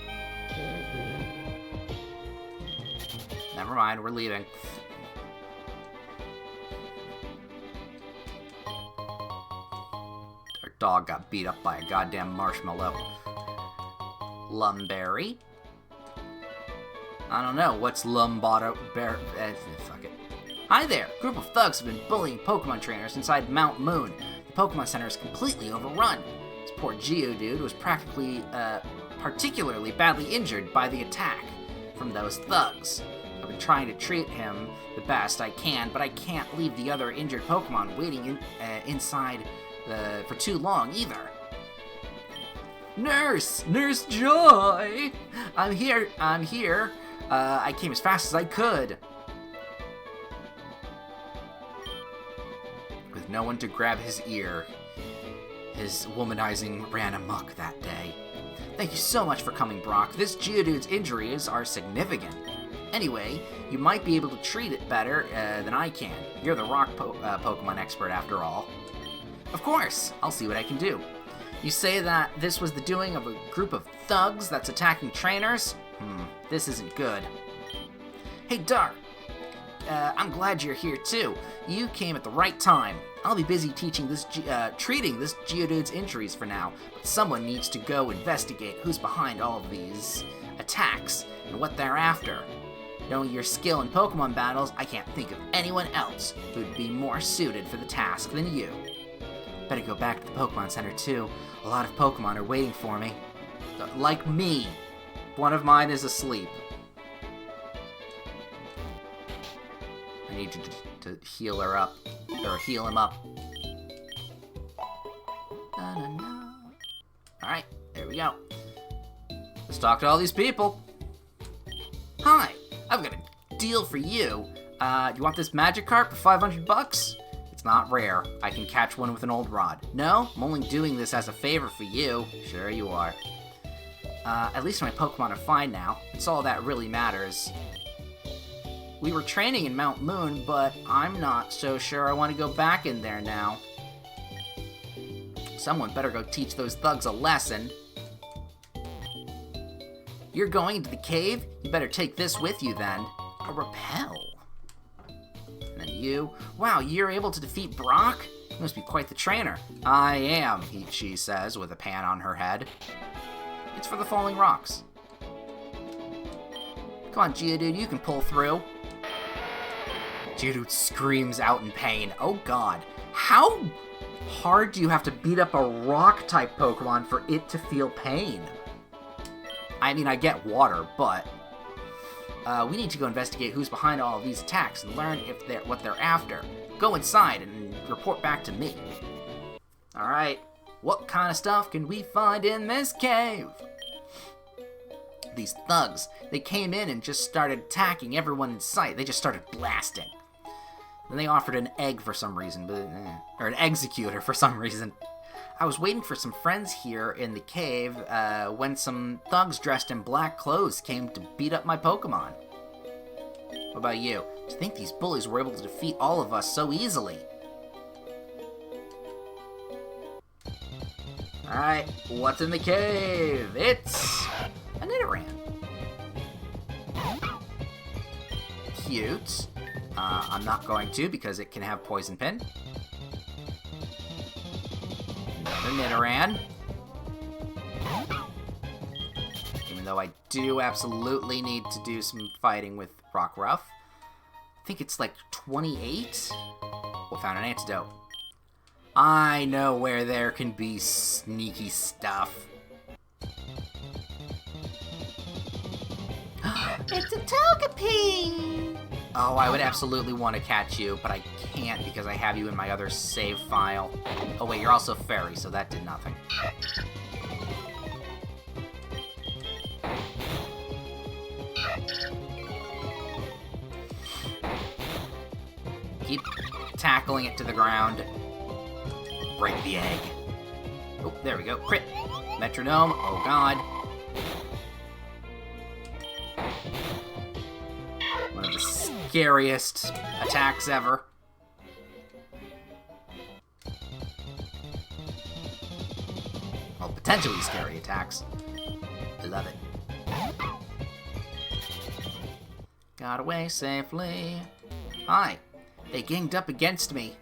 Never mind, we're leaving. Our dog got beat up by a goddamn marshmallow. Lumberry. I don't know. What's Lumbotto Bear? Fuck it. Hi there. A group of thugs have been bullying Pokemon trainers inside Mount Moon. The Pokemon Center is completely overrun. This poor Geodude was particularly badly injured by the attack from those thugs. I've been trying to treat him the best I can, but I can't leave the other injured Pokemon waiting inside for too long either. Nurse Joy! I'm here. I came as fast as I could. With no one to grab his ear, his womanizing ran amok that day. Thank you so much for coming, Brock. This Geodude's injuries are significant. Anyway, you might be able to treat it better than I can. You're the rock Pokemon expert after all. Of course, I'll see what I can do. You say that this was the doing of a group of thugs that's attacking trainers? This isn't good. Hey, Dark. I'm glad you're here too. You came at the right time. I'll be busy treating this Geodude's injuries for now, but someone needs to go investigate who's behind all of these attacks and what they're after. Knowing your skill in Pokemon battles, I can't think of anyone else who'd be more suited for the task than you. Better go back to the Pokemon Center too. A lot of Pokemon are waiting for me. Like me. One of mine is asleep. I need to heal her up. Or heal him up. Alright, there we go. Let's talk to all these people. Hi, I've got a deal for you. You want this Magikarp for $500? It's not rare. I can catch one with an old rod. No, I'm only doing this as a favor for you. Sure you are. At least my Pokemon are fine now. It's all that really matters. We were training in Mount Moon, but I'm not so sure I want to go back in there now. Someone better go teach those thugs a lesson. You're going into the cave? You better take this with you then. A repel. And then you. Wow, you're able to defeat Brock? You must be quite the trainer. I am, she says with a pan on her head. It's for the falling rocks. Come on, Geodude, you can pull through. Geodude screams out in pain. Oh god. How hard do you have to beat up a rock-type Pokemon for it to feel pain? I mean, I get water, but we need to go investigate who's behind all of these attacks and learn what they're after. Go inside and report back to me. Alright, what kind of stuff can we find in this cave? These thugs, they came in and just started attacking everyone in sight. They just started blasting. Then they offered an egg for some reason, or an executor for some reason. I was waiting for some friends here in the cave when some thugs dressed in black clothes came to beat up my Pokemon. What about you? Do you think these bullies were able to defeat all of us so easily? Alright, what's in the cave? It's a Nidoran. Cute. I'm not going to because it can have Poison Pin. Another Nidoran. Even though I do absolutely need to do some fighting with Rockruff. I think it's like 28. We found an antidote. I know where there can be sneaky stuff. It's a Togepi! Oh, I would absolutely want to catch you, but I can't because I have you in my other save file. Oh wait, you're also fairy, so that did nothing. Keep tackling it to the ground. Break the egg. Oh, there we go. Crit. Metronome. Oh god. One of the scariest attacks ever. Well, potentially scary attacks. I love it. Got away safely. Hi. They ganged up against me.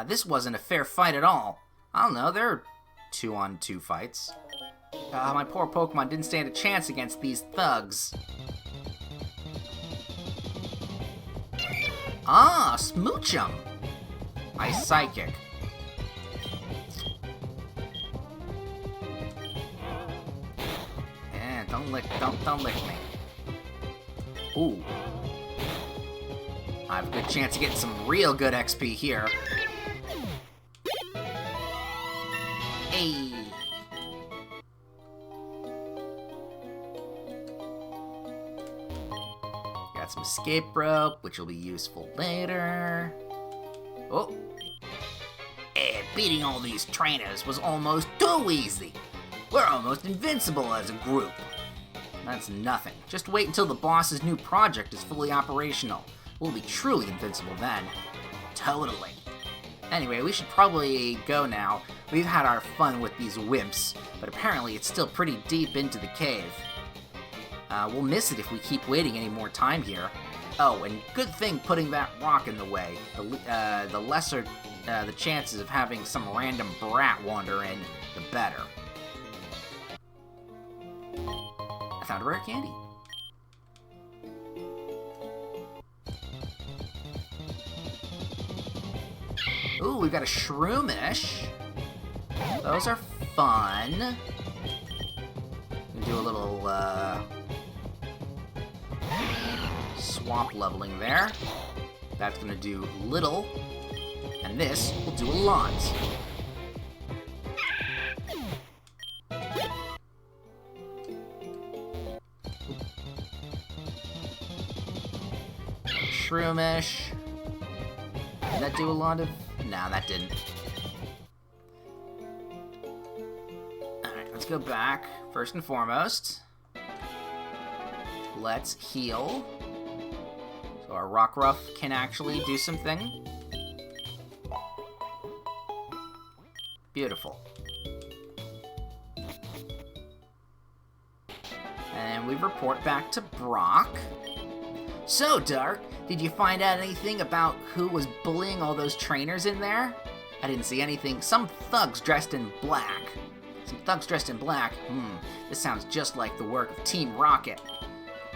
This wasn't a fair fight at all. I don't know, there are 2-on-2 fights. My poor Pokemon didn't stand a chance against these thugs. Ah, Smoochum! Ice Psychic. Eh, don't lick me. Ooh. I have a good chance of getting some real good XP here. Hey. Got some escape rope, which will be useful later. Oh. And beating all these trainers was almost too easy. We're almost invincible as a group. That's nothing. Just wait until the boss's new project is fully operational. We'll be truly invincible then. Totally. Anyway, we should probably go now. We've had our fun with these wimps, but apparently it's still pretty deep into the cave. We'll miss it if we keep waiting any more time here. Oh, and good thing putting that rock in the way. The lesser the chances of having some random brat wander in, the better. I found a rare candy. Ooh, we've got a Shroomish. Those are fun. We can do a little, swamp leveling there. That's gonna do little. And this will do a lot. Shroomish. Did that do a lot of... No, that didn't. Alright, let's go back. First and foremost, let's heal. So our Rockruff can actually do something. Beautiful. And we report back to Brock. So, Dark, did you find out anything about who was bullying all those trainers in there? I didn't see anything. Some thugs dressed in black. This sounds just like the work of Team Rocket.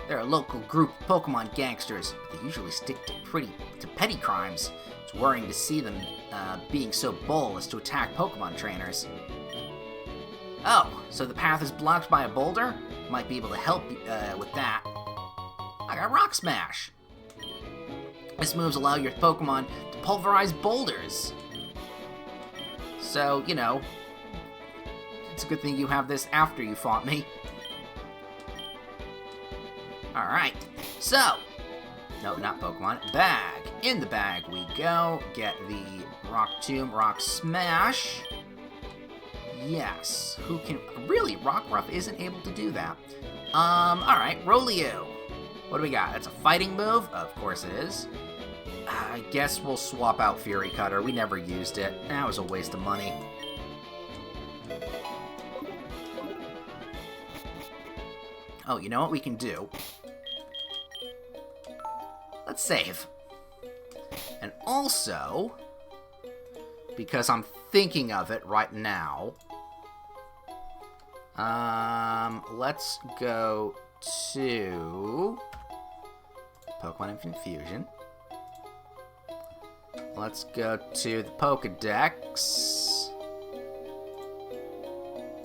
They're a local group of Pokemon gangsters, but they usually stick to petty crimes. It's worrying to see them being so bold as to attack Pokemon trainers. Oh, so the path is blocked by a boulder? Might be able to help with that. I got Rock Smash. This moves allow your Pokemon to pulverize boulders. So, you know, it's a good thing you have this after you fought me. Alright, so, no, not Pokemon, bag. In the bag we go, get the Rock Tomb, Rock Smash. Yes, who can, really, Rockruff isn't able to do that. Alright, Roleo. What do we got? That's a fighting move? Of course it is. I guess we'll swap out Fury Cutter. We never used it. That was a waste of money. Oh, you know what we can do? Let's save. And also, because I'm thinking of it right now, let's go to Pokemon Infinite Fusion. Let's go to the Pokedex.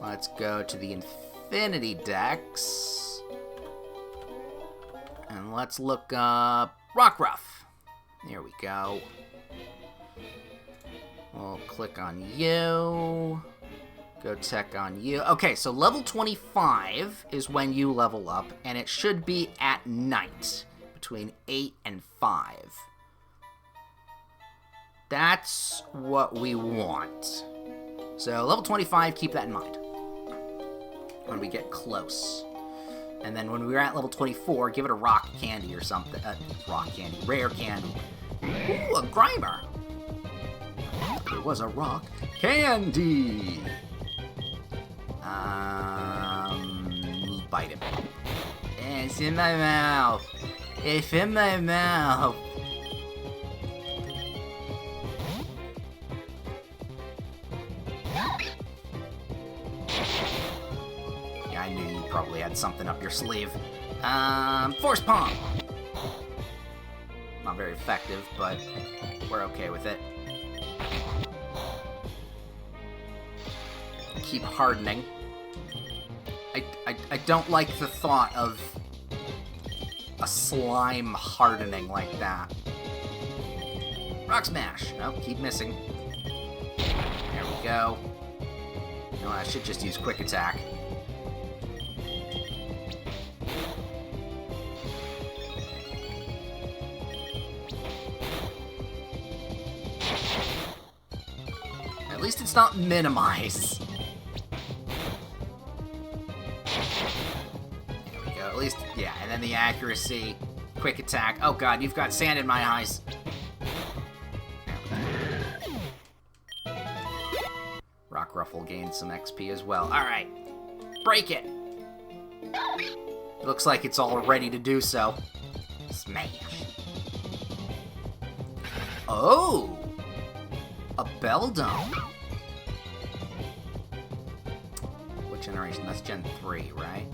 Let's go to the Infinity Dex. And let's look up Rockruff. There we go. We'll click on you. Go check on you. Okay, so level 25 is when you level up, and it should be at night, between 8 and 5. That's what we want. So level 25, keep that in mind when we get close. And then when we're at level 24, give it a rock candy or something. Rock candy, rare candy. Ooh, a Grimer. It was a rock candy. Bite him. It's in my mouth. It's in my mouth. I knew you probably had something up your sleeve. Force Palm! Not very effective, but we're okay with it. Keep hardening. I don't like the thought of a slime hardening like that. Rock Smash! Oh, keep missing. There we go. You know what, I should just use Quick Attack. At least it's not Minimize. There we go, at least, yeah, and then the accuracy, Quick Attack. Oh god, you've got sand in my eyes. Rock Ruffle gained some XP as well. Alright, break it. Looks like it's all ready to do so. Smash. Oh! A Beldum. What generation? That's Gen 3, right?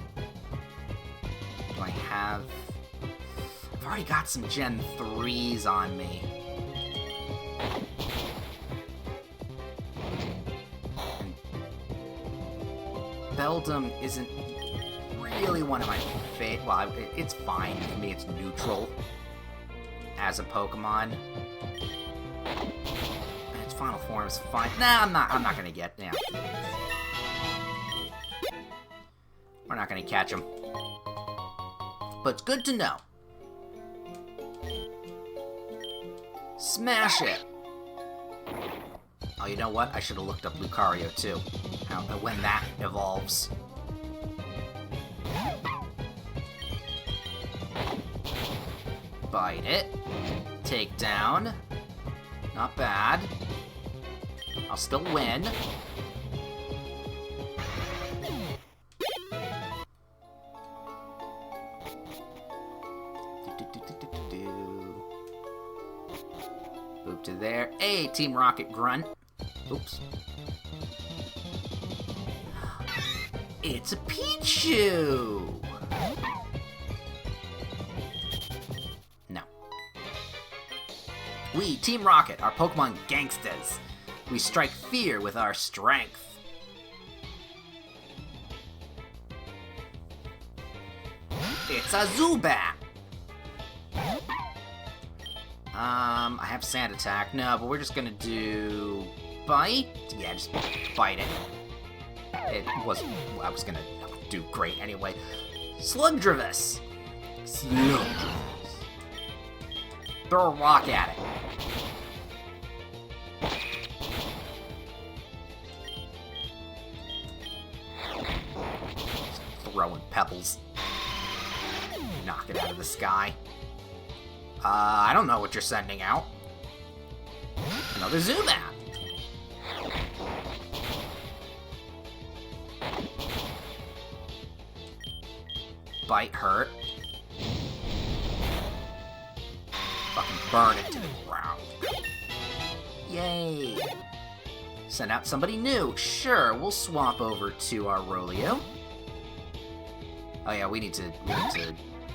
Do I have... I've already got some Gen 3s on me. And Beldum isn't really one of my favorite... Well, it's fine. For me, it's neutral as a Pokemon. Its final form is fine. Nah, I'm not gonna get... Yeah. We're not gonna catch him. But it's good to know. Smash it! Oh, you know what? I should have looked up Lucario, too. When that evolves. Bite it. Take down. Not bad. I'll still win. Move to there. Hey, Team Rocket Grunt. Oops. It's a Pichu! No. We, Team Rocket, are Pokemon gangsters. We strike fear with our strength. It's a Zubat! I have Sand Attack. No, but we're just gonna do... Bite? Yeah, just bite it. It wasn't... I was gonna do great anyway. Slugdravus! Slugdravus. Throw a rock at it. Throwing pebbles. Knock it out of the sky. I don't know what you're sending out. Another Zubat. Bite hurt. Fucking burn it to the ground. Yay. Send out somebody new. Sure, we'll swap over to our Rolio. Oh yeah, we need to...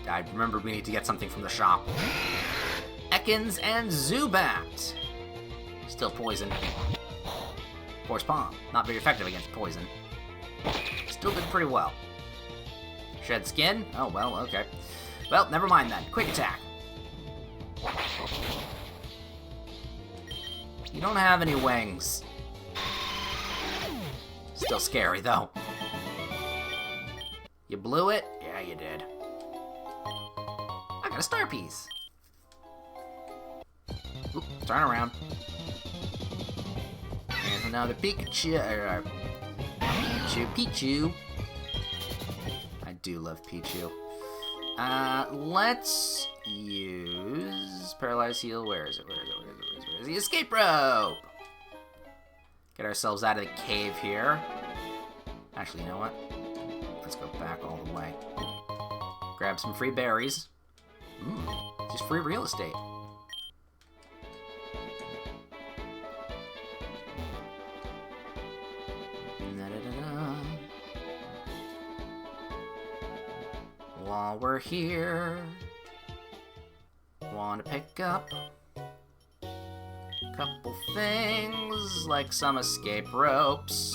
I remember we need to get something from the shop. Ekans and Zubat. Still poison. Force Palm. Not very effective against poison. Still did pretty well. Shed Skin? Oh, well, okay. Well, never mind then. Quick Attack. You don't have any wings. Still scary, though. You blew it? Yeah, you did. I got a Star Piece. Oop, turn around. Here's another Pikachu. Pichu. I do love Pichu. Let's use Paralyzed Heal. Where is it? Where is the Escape Rope? Get ourselves out of the cave here. Actually, you know what? Let's go back all the way. Grab some free berries. Just free real estate. while we're here, want to pick up a couple things like some escape ropes.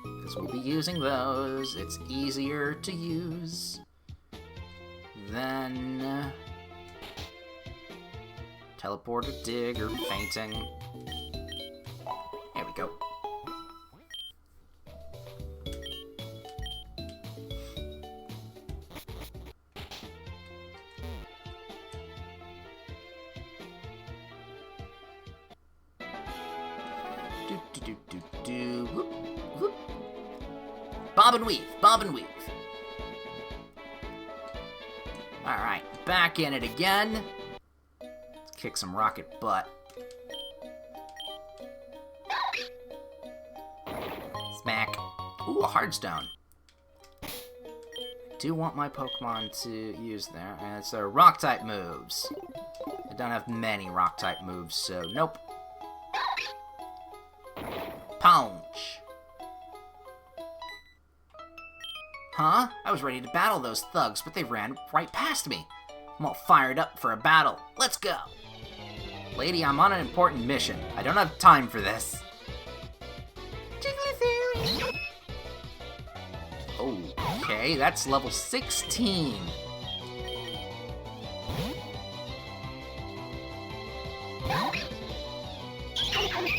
Because we'll be using those. It's easier to use than teleport or dig or fainting. There we go. Whoop, whoop. Bob and weave, bob and weave. Alright, back in it again. Let's kick some rocket butt. Smack. Ooh, a hard stone. Do want my Pokemon to use there, and it's their rock type moves. I don't have many rock type moves, so nope. Punch. Huh? I was ready to battle those thugs, but they ran right past me. I'm all fired up for a battle. Let's go. Lady, I'm on an important mission. I don't have time for this. Okay, that's level 16.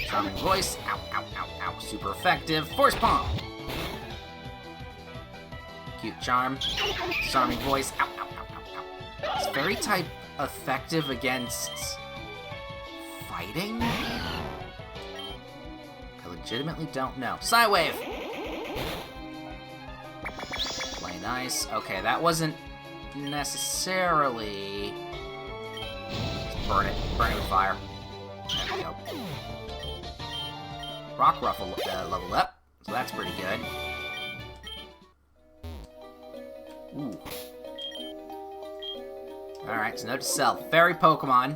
Charming voice. Ow, ow, ow, ow. Super effective. Force palm. Cute charm. Charming voice. Ow, ow, ow, ow, ow. It's very type effective against fighting? I legitimately don't know. Psywave! Play nice. Okay, that wasn't necessarily... Let's burn it. Burn it with fire. There we go. Rock Ruffle leveled up, so that's pretty good. Ooh. Alright, so note to self. Fairy Pokemon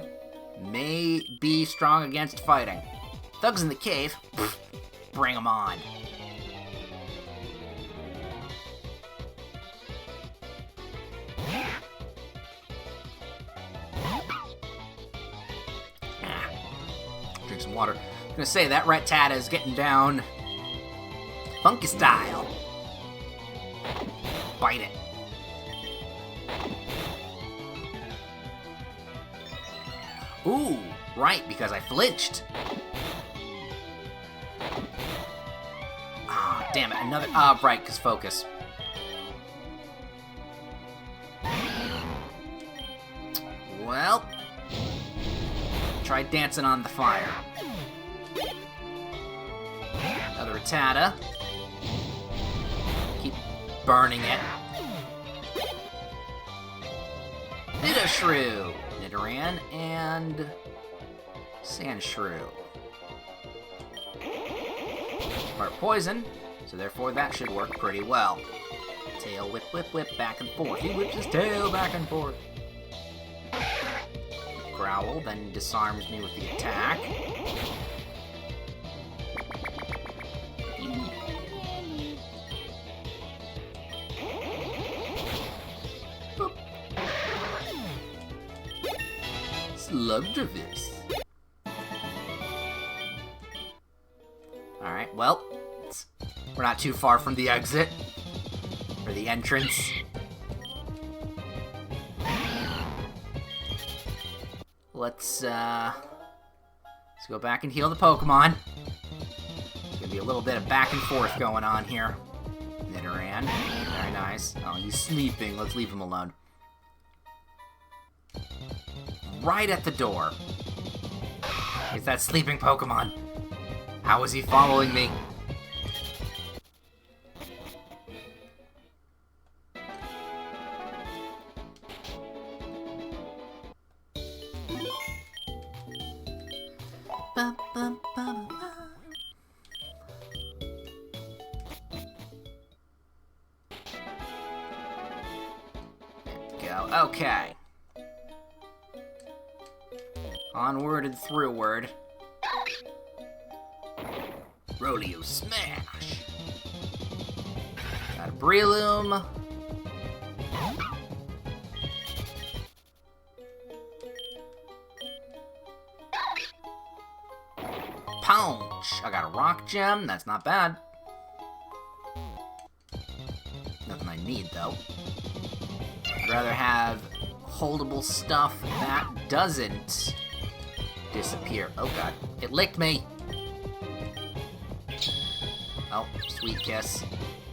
may be strong against fighting. Thugs in the cave, pff, bring them on. Drink some water. I'm gonna say that Rattata is getting down funky style. Bite it. Ooh, right, because I flinched. Ah, damn it, another... Ah, right, because focus. Well, try dancing on the fire. Another Rattata. Keep burning it. Nidoshrew, Nidoran, and Sandshrew. Part poison, so therefore that should work pretty well. Tail whip, whip, whip, back and forth. He whips his tail back and forth. Growl, then disarms me with the attack. Boop. Slugtervis. Alright, well, we're not too far from the exit, or the entrance. Let's go back and heal the Pokemon. There's gonna be a little bit of back and forth going on here. Nidoran, very nice. Oh, he's sleeping. Let's leave him alone. Right at the door. It's that sleeping Pokemon. How is he following me? Okay. Onward and throughward. Rodeo Smash! Got a Breloom. gem. That's not bad. Nothing I need, though. I'd rather have holdable stuff that doesn't disappear. Oh, God. It licked me. Oh, sweet kiss.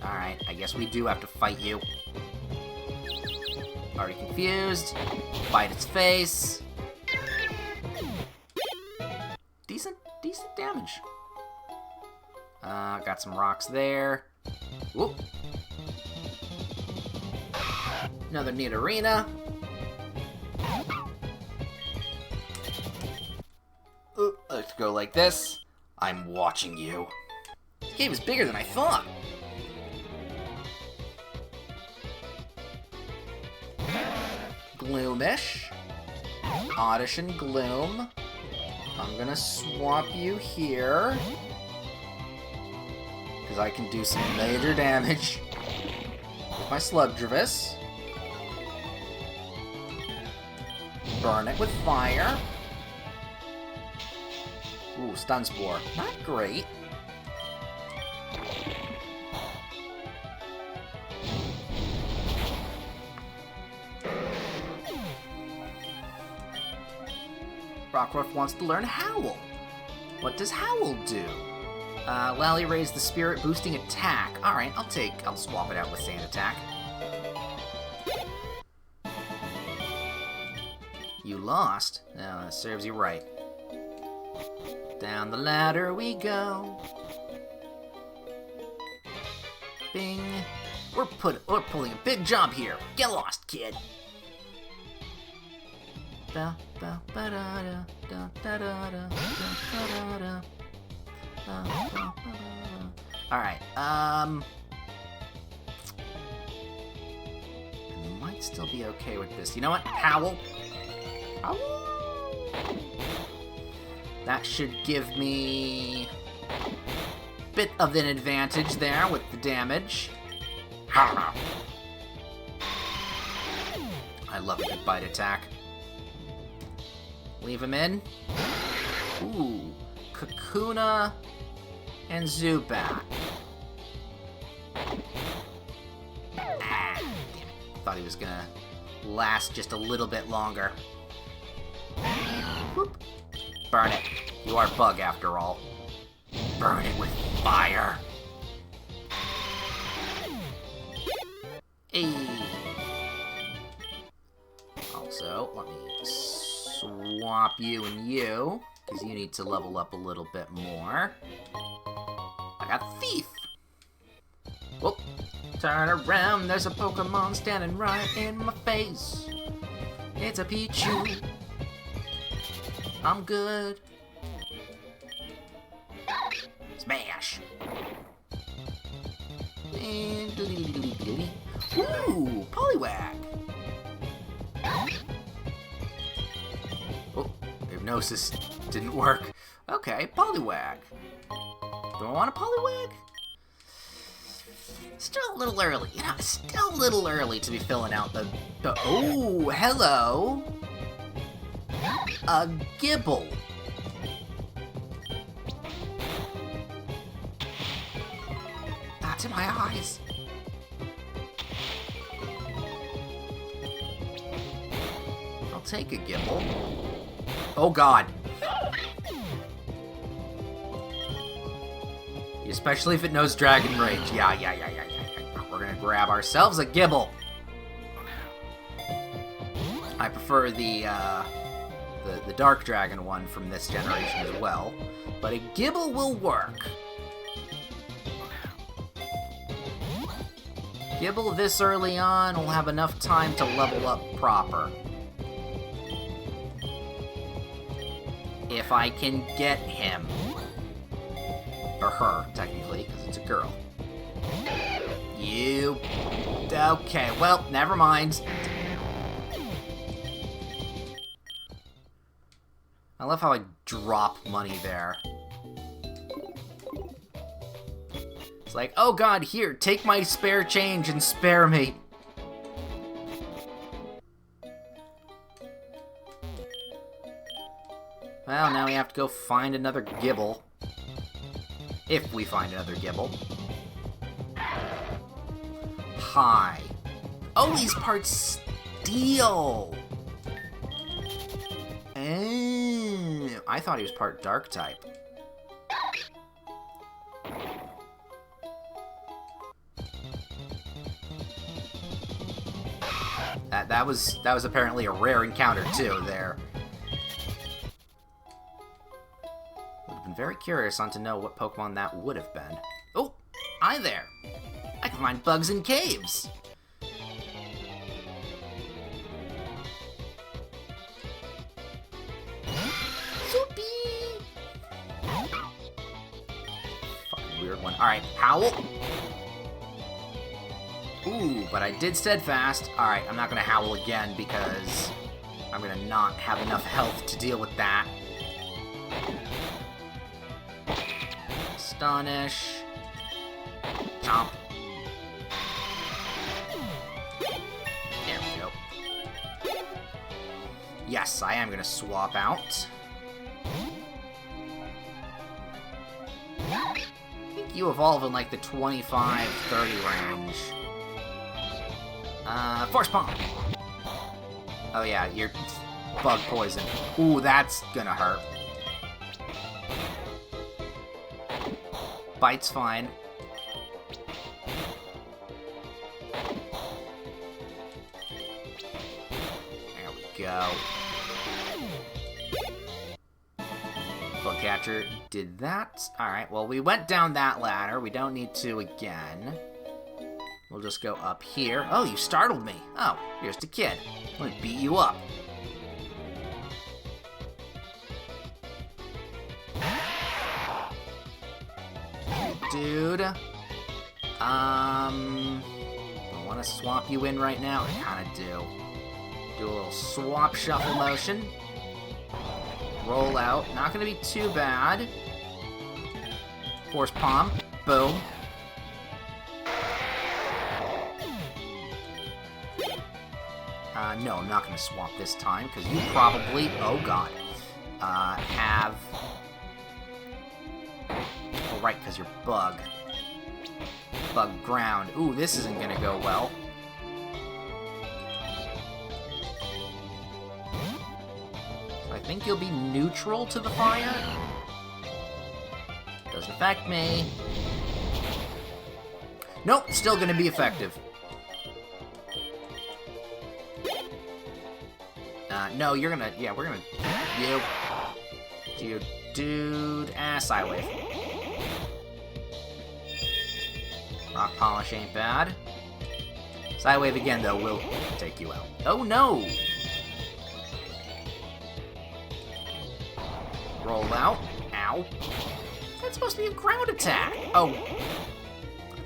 Alright, I guess we do have to fight you. Already confused. Bite its face. Decent damage. Got some rocks there. Whoop. Another neat arena. Let's go like this. I'm watching you. This game is bigger than I thought. Gloomish. Oddish and Gloom. I'm gonna swap you here. Because I can do some major damage with my Slugdrevis. Burn it with fire. Ooh, Stun Spore. Not great. Rockruff wants to learn Howl. What does Howl do? Lally raised the spirit boosting attack. Alright, I'll swap it out with Sand Attack. You lost? No, that serves you right. Down the ladder we go. Bing. We're pulling a big jump here. Get lost, kid. Alright, I might still be okay with this. You know what? Howl. Howl. That should give me a bit of an advantage there with the damage. I love a good bite attack. Leave him in. Ooh, Kakuna and Zubat. Ah, damn it. Thought he was gonna last just a little bit longer. Whoop. Burn it. You are Bug after all. Burn it with fire. Hey. Also, let me swap you and you, because you need to level up a little bit more. I got Thief. Whoop. Turn around, there's a Pokemon standing right in my face. It's a Pichu. I'm good. Smash. And ooh, Poliwag. Oh, Hypnosis didn't work. Okay, Poliwag. Do I want a Poliwag? Still a little early. You know, still a little early to be filling out the oh, hello. A Gibble. That's in my eyes. I'll take a Gibble. Oh God. Especially if it knows Dragon Rage. Yeah. We're gonna grab ourselves a Gibble. I prefer the Dark Dragon one from this generation as well, but a Gibble will work. Gibble this early on will have enough time to level up proper. If I can get him. Or her, technically, because it's a girl. You... Okay, well, never mind. I love how I drop money there. It's like, oh God, here, take my spare change and spare me. Well, now we have to go find another Gibble. If we find another Gible. Hi. Oh, he's part Steel! I thought he was part Dark type. That was apparently a rare encounter too there. Would have been very curious on to know what Pokemon that would have been. Oh, hi there. I can find bugs in caves. Soupy. Fucking weird one. All right, Howl. Ooh, but I did Steadfast. Alright, I'm not going to Howl again because I'm going to not have enough health to deal with that. Astonish. Chomp. There we go. Yes, I am going to swap out. I think you evolve in like the 25-30 range. Force Palm. Oh yeah, you're bug poison. Ooh, that's gonna hurt. Bite's fine. There we go. Bug catcher did that. Alright, well, we went down that ladder. We don't need to again. We'll just go up here. Oh, you startled me. Oh, here's the kid. Let me beat you up. Dude. I want to swap you in right now. I kind of do. Do a little swap shuffle motion. Roll out. Not going to be too bad. Force Palm. Boom. No, I'm not going to swap this time, because you probably, oh god, have... Oh, right, because you're Bug. Bug Ground. Ooh, this isn't going to go well. So I think you'll be neutral to the fire. Doesn't affect me. Nope, still going to be effective. No, you're gonna... Yeah, we're gonna... You... Dude... Psywave. Rock Polish ain't bad. Psywave again, though, will take you out. Oh, no! Roll out. Ow. That's supposed to be a ground attack. Oh.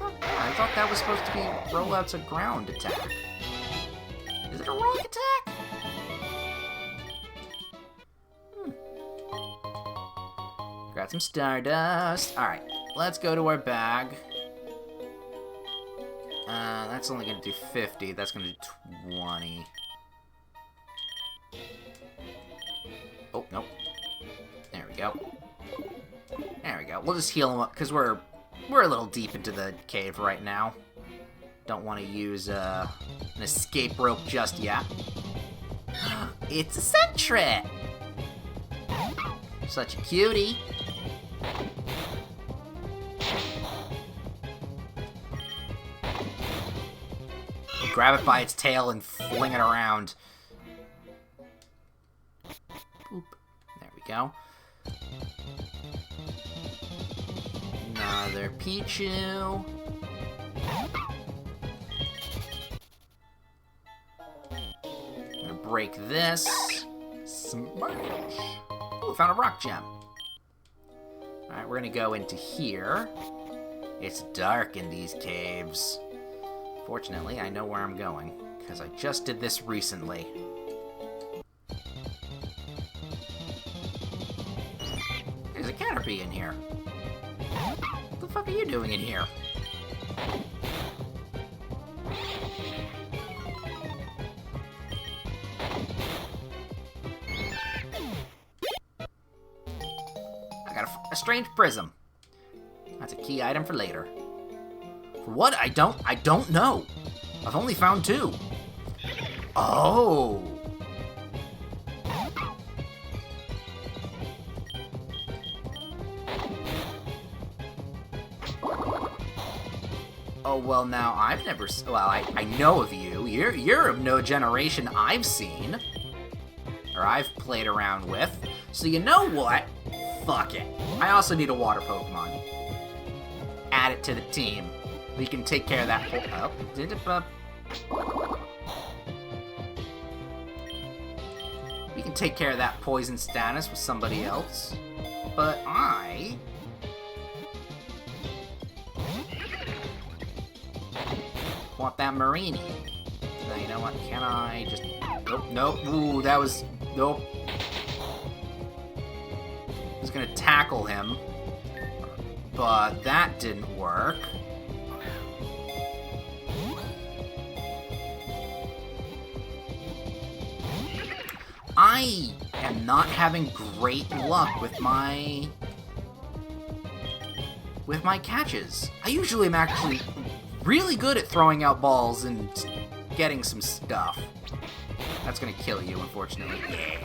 I thought that was supposed to be rollout's a ground attack. Is it a rock attack? Got some Stardust. Alright, let's go to our bag. That's only going to do 50. That's going to do 20. Oh, nope. There we go. There we go. We'll just heal him up, because we're a little deep into the cave right now. Don't want to use an escape rope just yet. It's a Sentret! Such a cutie. We'll grab it by its tail and fling it around. Boop. There we go. Another Pichu. Gonna break this. Smash. Ooh, found a rock gem. Alright, we're gonna go into here. It's dark in these caves. Fortunately, I know where I'm going, because I just did this recently. There's a Caterpie in here. What the fuck are you doing in here? I got a strange prism. key item for later. For what? I don't know. I've only found 2. Oh. Oh, well, now, I've never... Well, I know of you. You're of no generation I've seen. Or I've played around with. So you know what? Fuck it. I also need a water Pokemon. Add it to the team. We can take care of that... We can take care of that poison status with somebody else. But I... want that Mareanie. Now, you know what? Can I just... Nope, nope. Ooh, that was... Nope. I was gonna tackle him. But that didn't work. I am not having great luck with my catches. I usually am actually really good at throwing out balls and getting some stuff. That's gonna kill you, unfortunately. Yeah.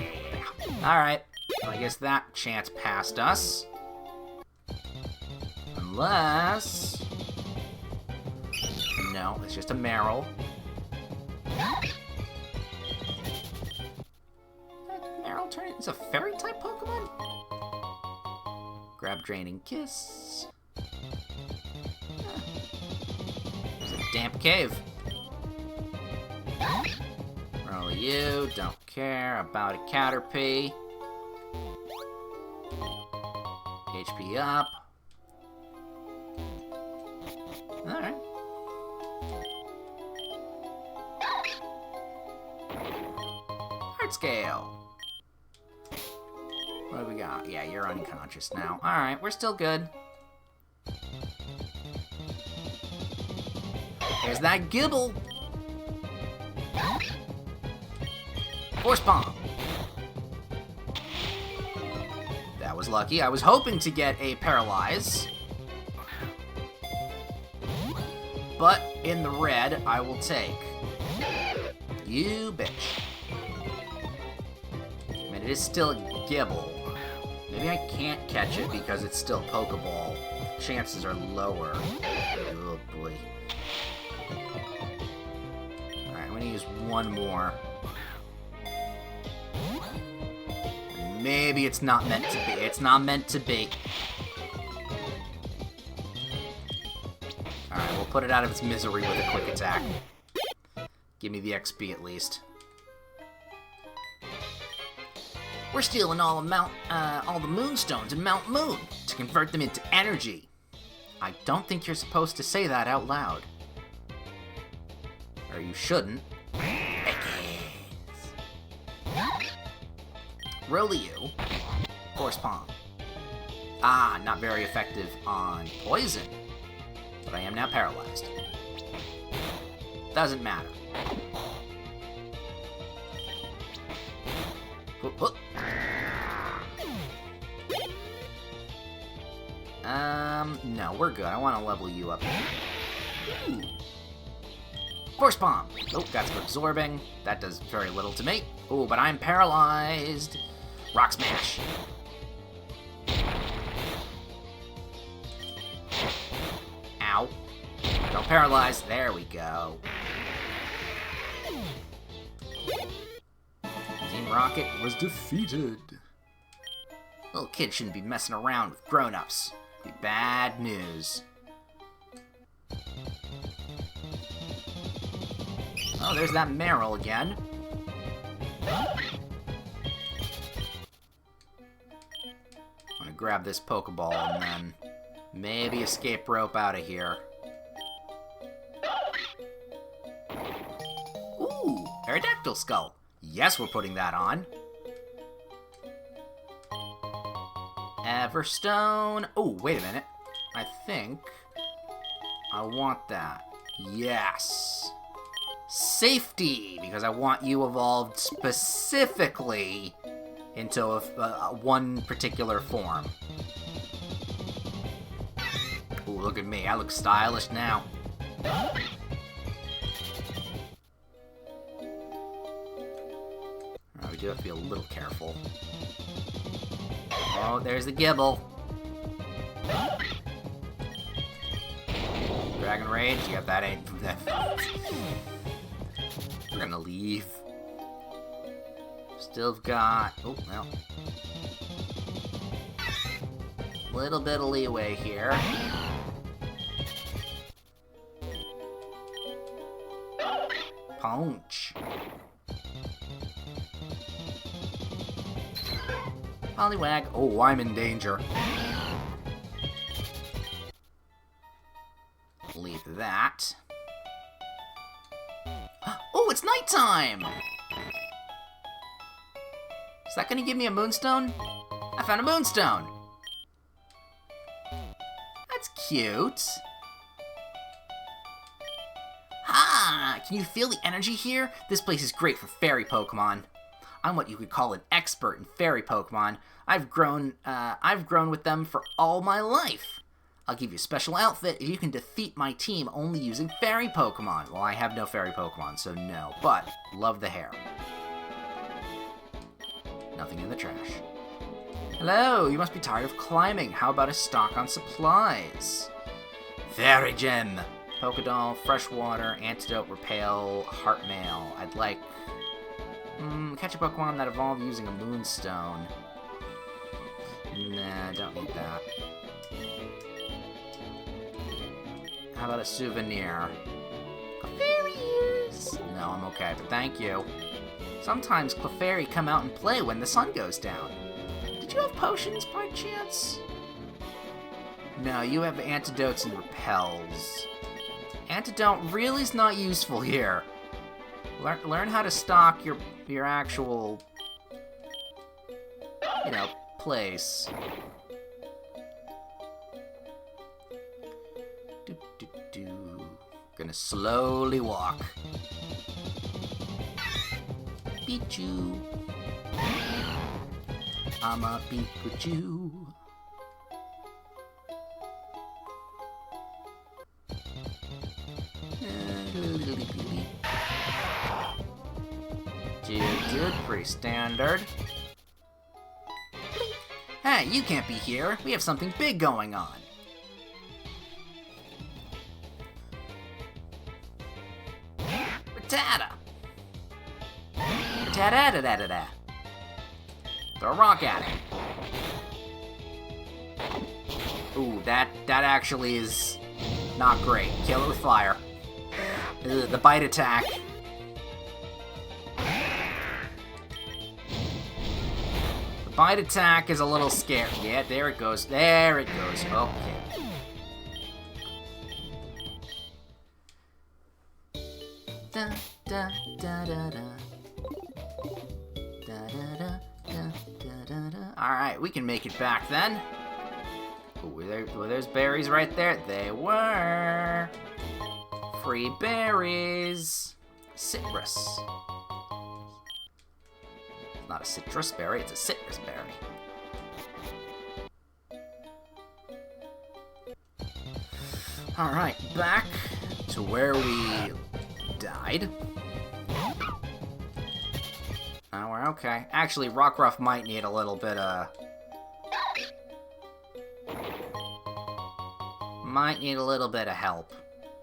Alright. Well, I guess that chance passed us. Unless... No, it's just a Marill. Marill turn it into a fairy-type Pokemon? Grab Draining Kiss. Damp Cave. Roll you, don't care about a Caterpie. HP up. Alright. Heart Scale. What do we got? Yeah, you're unconscious now. Alright, we're still good. There's that Gibble! Force Palm! That was lucky. I was hoping to get a Paralyze. But in the red, I will take. You bitch. I mean, it is still a Gibble. Maybe I can't catch it because it's still Pokeball. Chances are lower. Oh boy. Alright, I'm gonna use one more. Maybe it's not meant to be. It's not meant to be. Alright, we'll put it out of its misery with a quick attack. Give me the XP at least. We're stealing all the Moonstones in Mount Moon to convert them into energy. I don't think you're supposed to say that out loud. Or you shouldn't. Rolio. Force Palm. Ah, not very effective on poison. But I am now paralyzed. Doesn't matter. Whoop, whoop. No, we're good. I want to level you up. Ooh. Force Palm. Oh, got some absorbing. That does very little to me. Oh, but I'm paralyzed. Rock Smash. Ow. Don't paralyze. There we go. Team Rocket was defeated. Little kid shouldn't be messing around with grown-ups. Be bad news. Oh, there's that Marill again. I'm gonna grab this Pokeball and then maybe escape rope out of here. Ooh, Aerodactyl Skull. Yes, we're putting that on. Everstone. Oh, wait a minute. I think I want that. Yes. Safety, because I want you evolved specifically into one particular form. Ooh, look at me. I look stylish now. Oh, we do have to be a little careful. Oh, there's the Gible. Dragon Rage? Yep, that ain't... We're gonna leave. Still got... Oh, well. Little bit of leeway here. Punch. Poliwag. Oh, I'm in danger. Leave that. Oh, it's nighttime! Is that gonna give me a moonstone? I found a moonstone! That's cute. Ah! Can you feel the energy here? This place is great for fairy Pokemon. I'm what you could call an expert in fairy Pokemon. I've grown with them for all my life. I'll give you a special outfit if you can defeat my team only using fairy Pokemon. Well, I have no fairy Pokemon, so no, but love the hair. Nothing in the trash. Hello, you must be tired of climbing. How about a stock on supplies? Fairy Gem. Pokédoll, Freshwater, Antidote, Repel, Heartmail. I'd like... catch a Pokemon that evolved using a Moonstone. Nah, don't need that. How about a souvenir? Clefairy ears! No, I'm okay, but thank you. Sometimes Clefairy come out and play when the sun goes down. Did you have potions by chance? No, you have antidotes and repels. Antidote really is not useful here. Learn how to stock your actual, you know, place. Gonna slowly walk. Pichu. I'm a Pikachu. Dude, pretty standard. Hey, you can't be here. We have something big going on. Rattata! Rattata-da-da-da-da. Throw a rock at it. Ooh, that actually is not great. Kill it with fire. Ugh, the bite attack. The bite attack is a little scary. Yeah, there it goes. There it goes. Okay. Da, da, da, da, da. Da, da, da, da, da, da. Alright, we can make it back then. Ooh, were there's berries right there? They were. Free berries. Citrus. It's not a citrus berry, it's a citrus berry. Alright, back to where we died. Oh, we're okay. Actually, Rockruff might need a little bit of... Might need a little bit of help.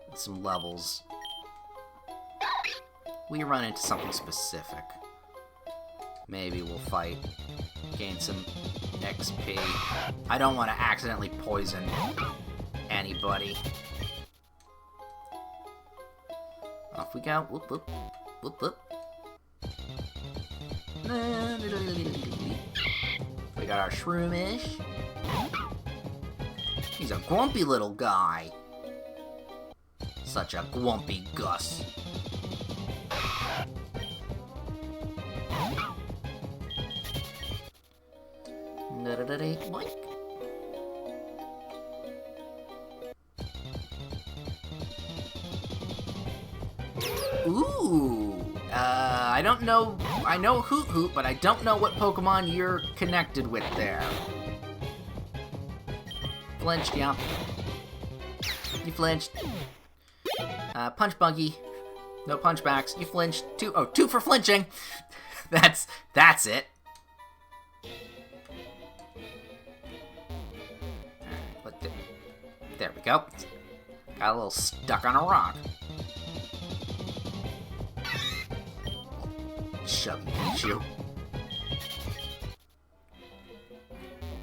With some levels. We run into something specific. Maybe we'll fight. Gain some XP. I don't want to accidentally poison anybody. Off we go. Whoop, whoop. Whoop, whoop. We got our Shroomish. He's a grumpy little guy. Such a grumpy Gus. Boink. Ooh. I don't know. I know Hoot Hoot, but I don't know what Pokemon you're connected with there. Flinched, yeah. You flinched. Punch Buggy. No punchbacks. You flinched. 2. Oh, 2 for flinching. That's it. There we go. Got a little stuck on a rock. Chubby Pichu.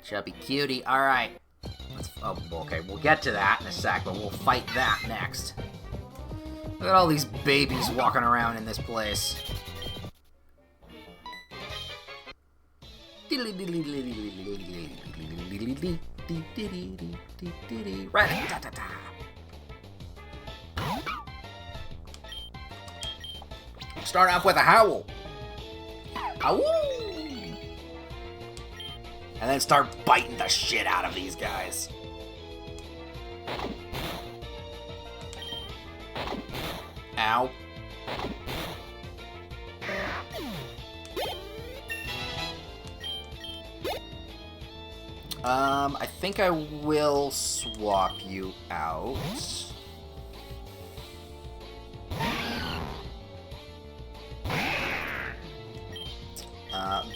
Chubby cutie. Alright. Oh, okay, we'll get to that in a sec, but we'll fight that next. Look at all these babies walking around in this place. Start off with a howl. Ow! And then start biting the shit out of these guys. Ow. I think I will swap you out.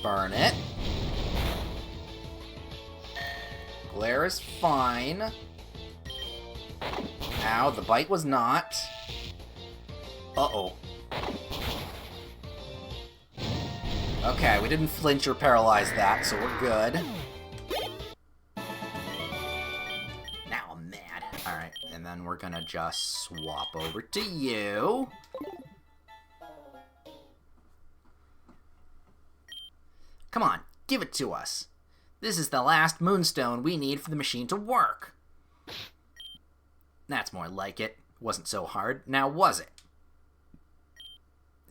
Burn it. Glare is fine. Ow, the bite was not. Uh-oh. Okay, we didn't flinch or paralyze that, so we're good. Now I'm mad. Alright, and then we're gonna just swap over to you. Come on, give it to us. This is the last moonstone we need for the machine to work. That's more like it. Wasn't so hard, now was it?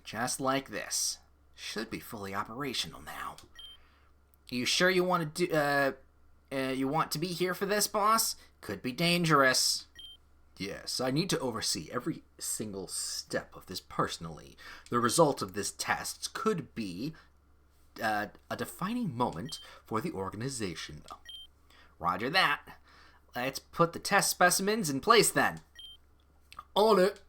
Just like this. Should be fully operational now. Are you sure you want to you want to be here for this, boss? Could be dangerous. Yes, I need to oversee every single step of this personally. The result of this test could be a defining moment for the organization. Roger that. Let's put the test specimens in place then. On it.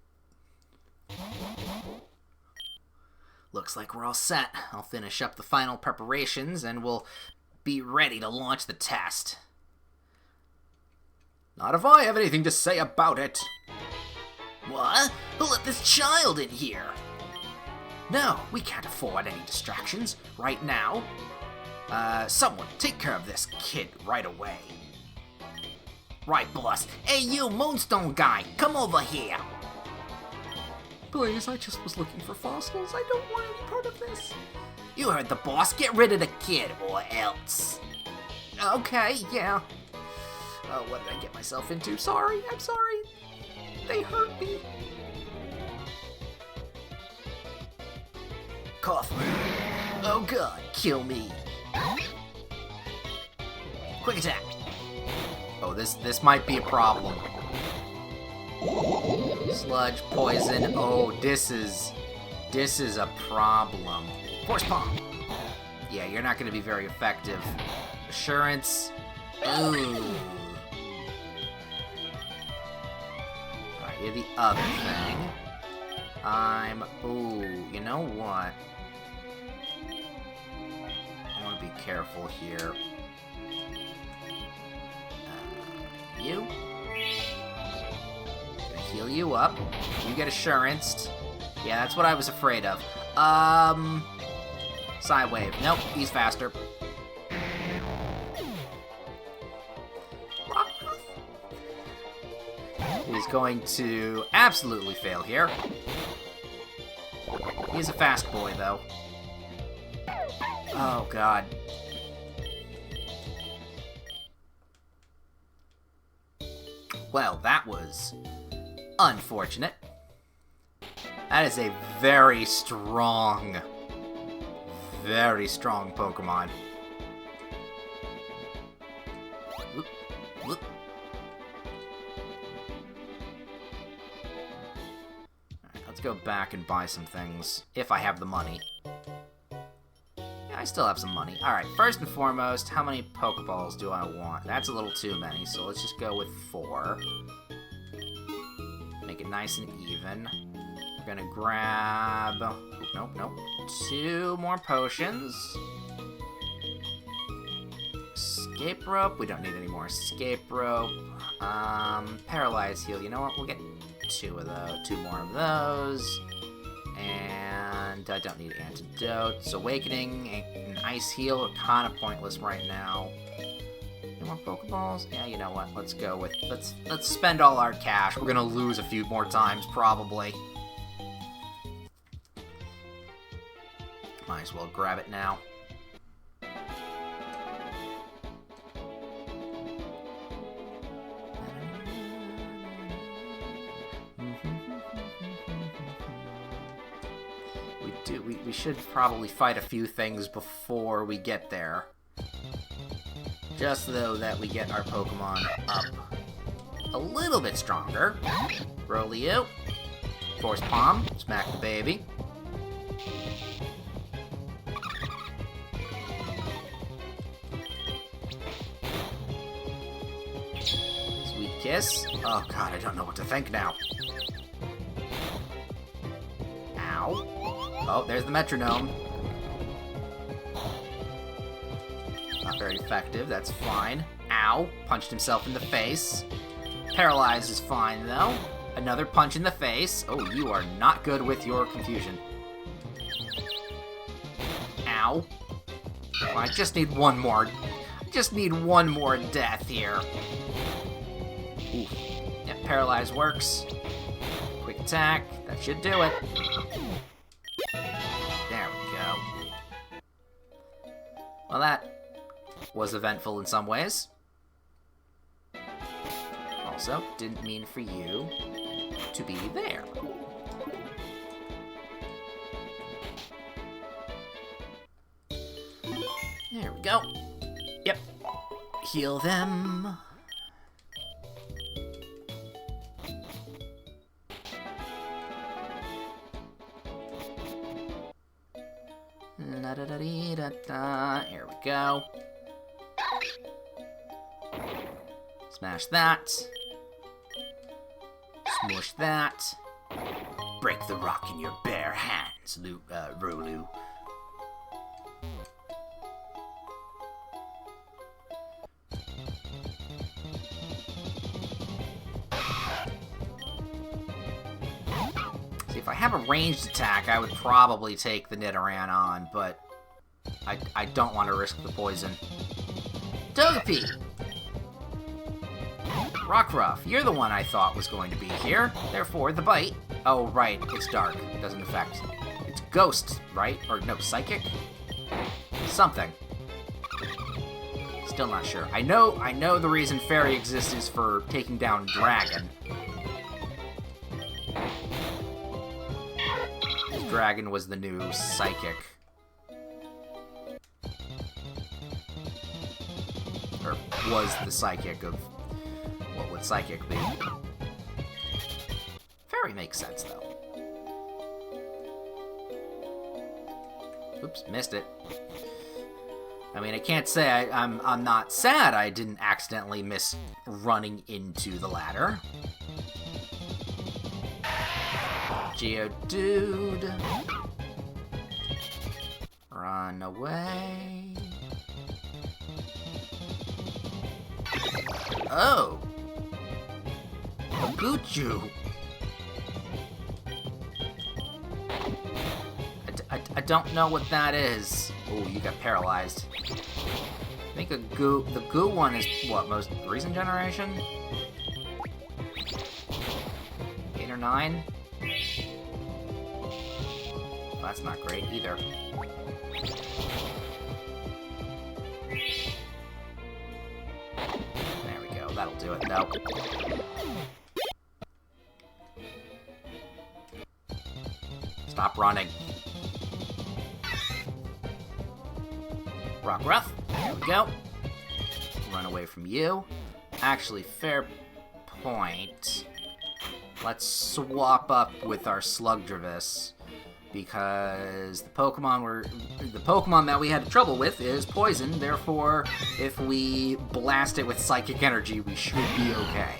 Looks like we're all set. I'll finish up the final preparations and we'll be ready to launch the test. Not if I have anything to say about it. What? Who let this child in here? No, we can't afford any distractions right now. Someone take care of this kid right away. Right, boss. Hey, you Moonstone guy, come over here. Please, I just was looking for fossils. I don't want any part of this. You heard the boss. Get rid of the kid, or else. Okay, yeah. Oh, what did I get myself into? Sorry, I'm sorry. They hurt me. Cough. Oh god, kill me. Quick attack. Oh, this might be a problem. Sludge, poison. Oh, this is a problem. Force palm. Yeah, you're not going to be very effective. Assurance. Ooh. Alright, you're the other thing. Ooh, you know what? I want to be careful here. You? Gonna heal you up. You get assurance. Yeah, that's what I was afraid of. Side wave. Nope, he's faster. He's going to absolutely fail here. He's a fast boy, though. Oh, God. Well, that was unfortunate. That is a very strong Pokemon. Whoop, whoop. Alright, let's go back and buy some things, if I have the money. Yeah, I still have some money. Alright, first and foremost, how many Pokeballs do I want? That's a little too many, so let's just go with 4. nice and even. We're gonna grab... Nope. 2 more potions. Escape rope. We don't need any more escape rope. Paralyze heal. You know what? We'll get 2 of those. 2 more of those. And I don't need antidotes. Awakening and ice heal are kind of pointless right now. You want Pokeballs? Yeah, you know what? Let's go with... Let's spend all our cash. We're gonna lose a few more times, probably. Might as well grab it now. We should probably fight a few things before we get there. Just so that we get our Pokemon up a little bit stronger. Rolio. Force Palm. Smack the baby. Sweet Kiss. Oh god, I don't know what to think now. Ow. Oh, there's the metronome. Not very effective, that's fine. Ow. Punched himself in the face. Paralyzed is fine, though. Another punch in the face. Oh, you are not good with your confusion. Ow. Oh, I just need one more. Just need one more death here. Oof. Yeah, paralyze works. Quick attack. That should do it. There we go. Well, that was eventful in some ways. Also, didn't mean for you to be there. There we go. Yep. Heal them. Da-da-da-dee-da-da. Here we go. Smash that. Smush that. Break the rock in your bare hands, Rolu. See, if I have a ranged attack, I would probably take the Nidoran on, but I don't want to risk the poison. Togepi! Rockruff, you're the one I thought was going to be here. Therefore, the bite. Oh, right, it's dark. Doesn't affect. It's ghost, right? Or no, psychic? Something. Still not sure. I know the reason fairy exists is for taking down dragon. Dragon was the new psychic. Or was the psychic of... What would psychic be? Fairy makes sense, though. Oops, missed it. I mean, I can't say I'm not sad I didn't accidentally miss running into the ladder. Geodude. Run away. Oh! Guchu! I don't know what that is. Oh, you got paralyzed. I think the goo one is, what, most recent generation? 8 or 9? Well, that's not great either. There we go, that'll do it. Nope. Stop running. Rockruff. There we go. Run away from you. Actually, fair point. Let's swap up with our Slugdrevis, because the Pokemon that we had trouble with is poison. Therefore, if we blast it with psychic energy, we should be okay.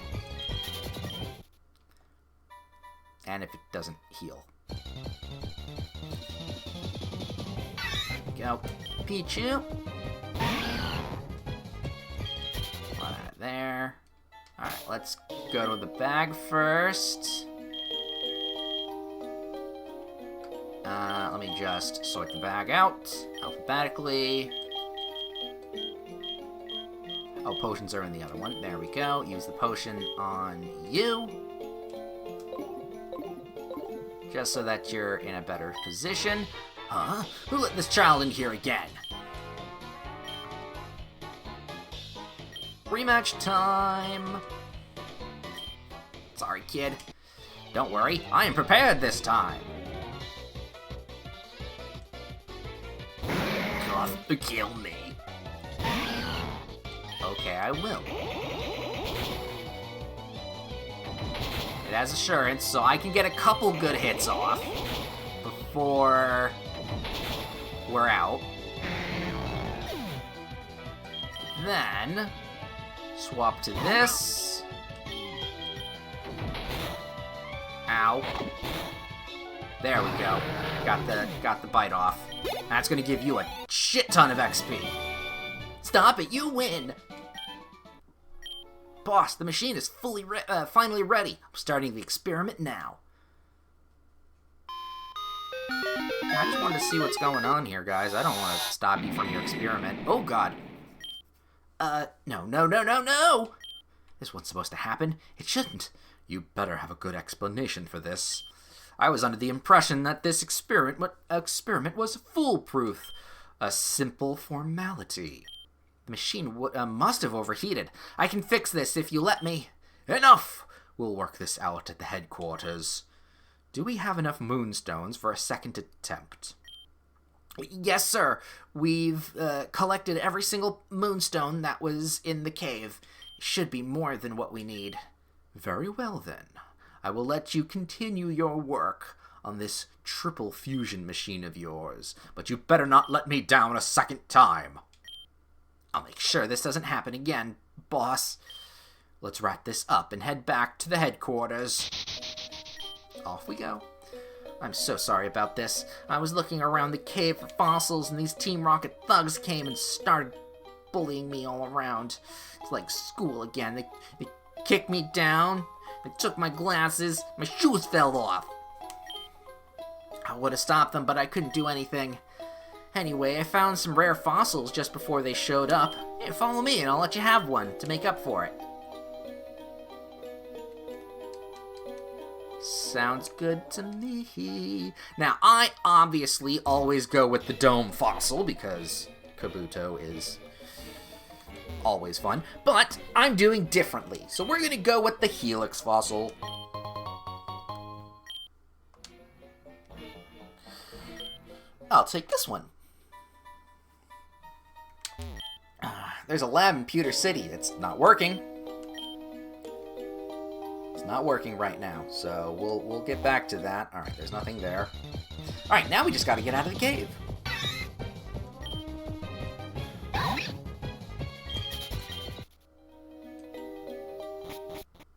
and if it doesn't heal. Go, Pichu. Right there. Alright, let's go to the bag first. Let me just sort the bag out alphabetically. Oh, potions are in the other one. There we go. Use the potion on you. Just so that you're in a better position. Huh? Who let this child in here again? Rematch time. Sorry, kid. Don't worry, I am prepared this time. Kill me. Okay, I will. It has assurance, so I can get a couple good hits off before we're out. Then swap to this. Ow. There we go. Got the bite off. That's gonna give you a shit ton of XP. Stop it, you win! Boss, the machine is finally ready. I'm starting the experiment now. I just wanted to see what's going on here, guys. I don't want to stop you from your experiment. Oh, God. No. This wasn't supposed to happen. It shouldn't. You better have a good explanation for this. I was under the impression that this experiment was foolproof. A simple formality. The machine must have overheated. I can fix this if you let me. Enough! We'll work this out at the headquarters. Do we have enough moonstones for a second attempt? Yes, sir. We've collected every single moonstone that was in the cave. Should be more than what we need. Very well, then. I will let you continue your work on this triple fusion machine of yours, but you better not let me down a second time. I'll make sure this doesn't happen again, boss. Let's wrap this up and head back to the headquarters. Off we go. I'm so sorry about this. I was looking around the cave for fossils, and these Team Rocket thugs came and started bullying me all around. It's like school again. They kicked me down. They took my glasses. My shoes fell off. I would have stopped them, but I couldn't do anything. Anyway, I found some rare fossils just before they showed up. Hey, follow me and I'll let you have one to make up for it. Sounds good to me. Now, I obviously always go with the dome fossil because Kabuto is always fun, but I'm doing differently. So we're gonna go with the Helix fossil. I'll take this one. There's a lab in Pewter City that's not working. It's not working right now, so we'll get back to that. All right, there's nothing there. All right, now we just got to get out of the cave.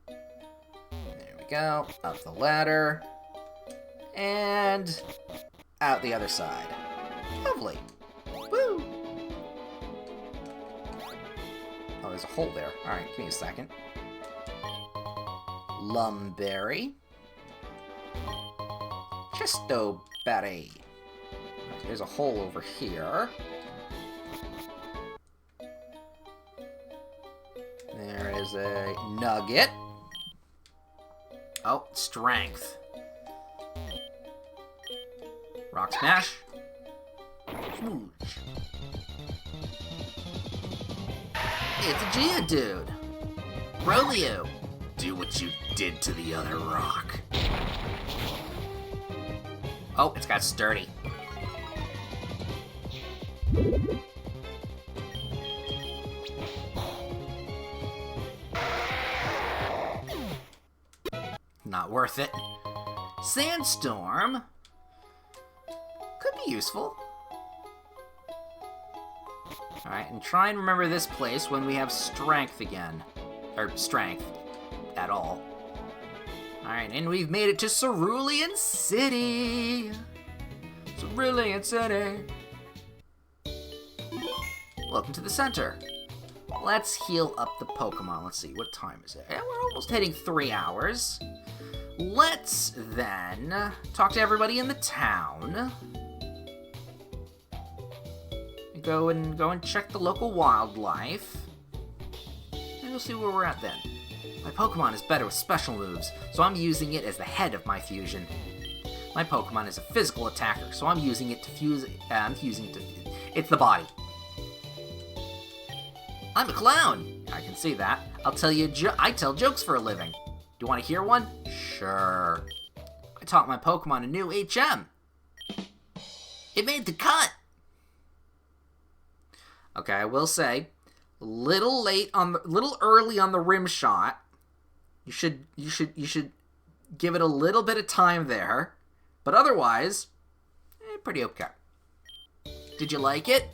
There we go. Up the ladder. And out the other side. Lovely. Woo! Oh, there's a hole there. Alright, give me a second. Lumberry. Chestoberry. There's a hole over here. There is a nugget. Oh, strength. Rock smash. Smooch. It's a Geodude. Rolio. Do what you did to the other rock. Oh, it's got sturdy. Not worth it. Sandstorm. Could be useful. Alright, and try and remember this place when we have strength again. Or strength. At all. Alright, and we've made it to Cerulean City. Cerulean City. Welcome to the center. Let's heal up the Pokemon. Let's see, what time is it? Yeah, we're almost hitting 3 hours. Let's then talk to everybody in the town. Go and check the local wildlife. And we'll see where we're at then. My Pokemon is better with special moves, so I'm using it as the head of my fusion. My Pokemon is a physical attacker, so I'm using it to fuse. It's the body. I'm a clown. I can see that. I'll tell you. I tell jokes for a living. Do you want to hear one? Sure. I taught my Pokemon a new HM. It made the cut. Okay, I will say, little early on the rim shot. You should give it a little bit of time there, but otherwise, pretty okay. Did you like it?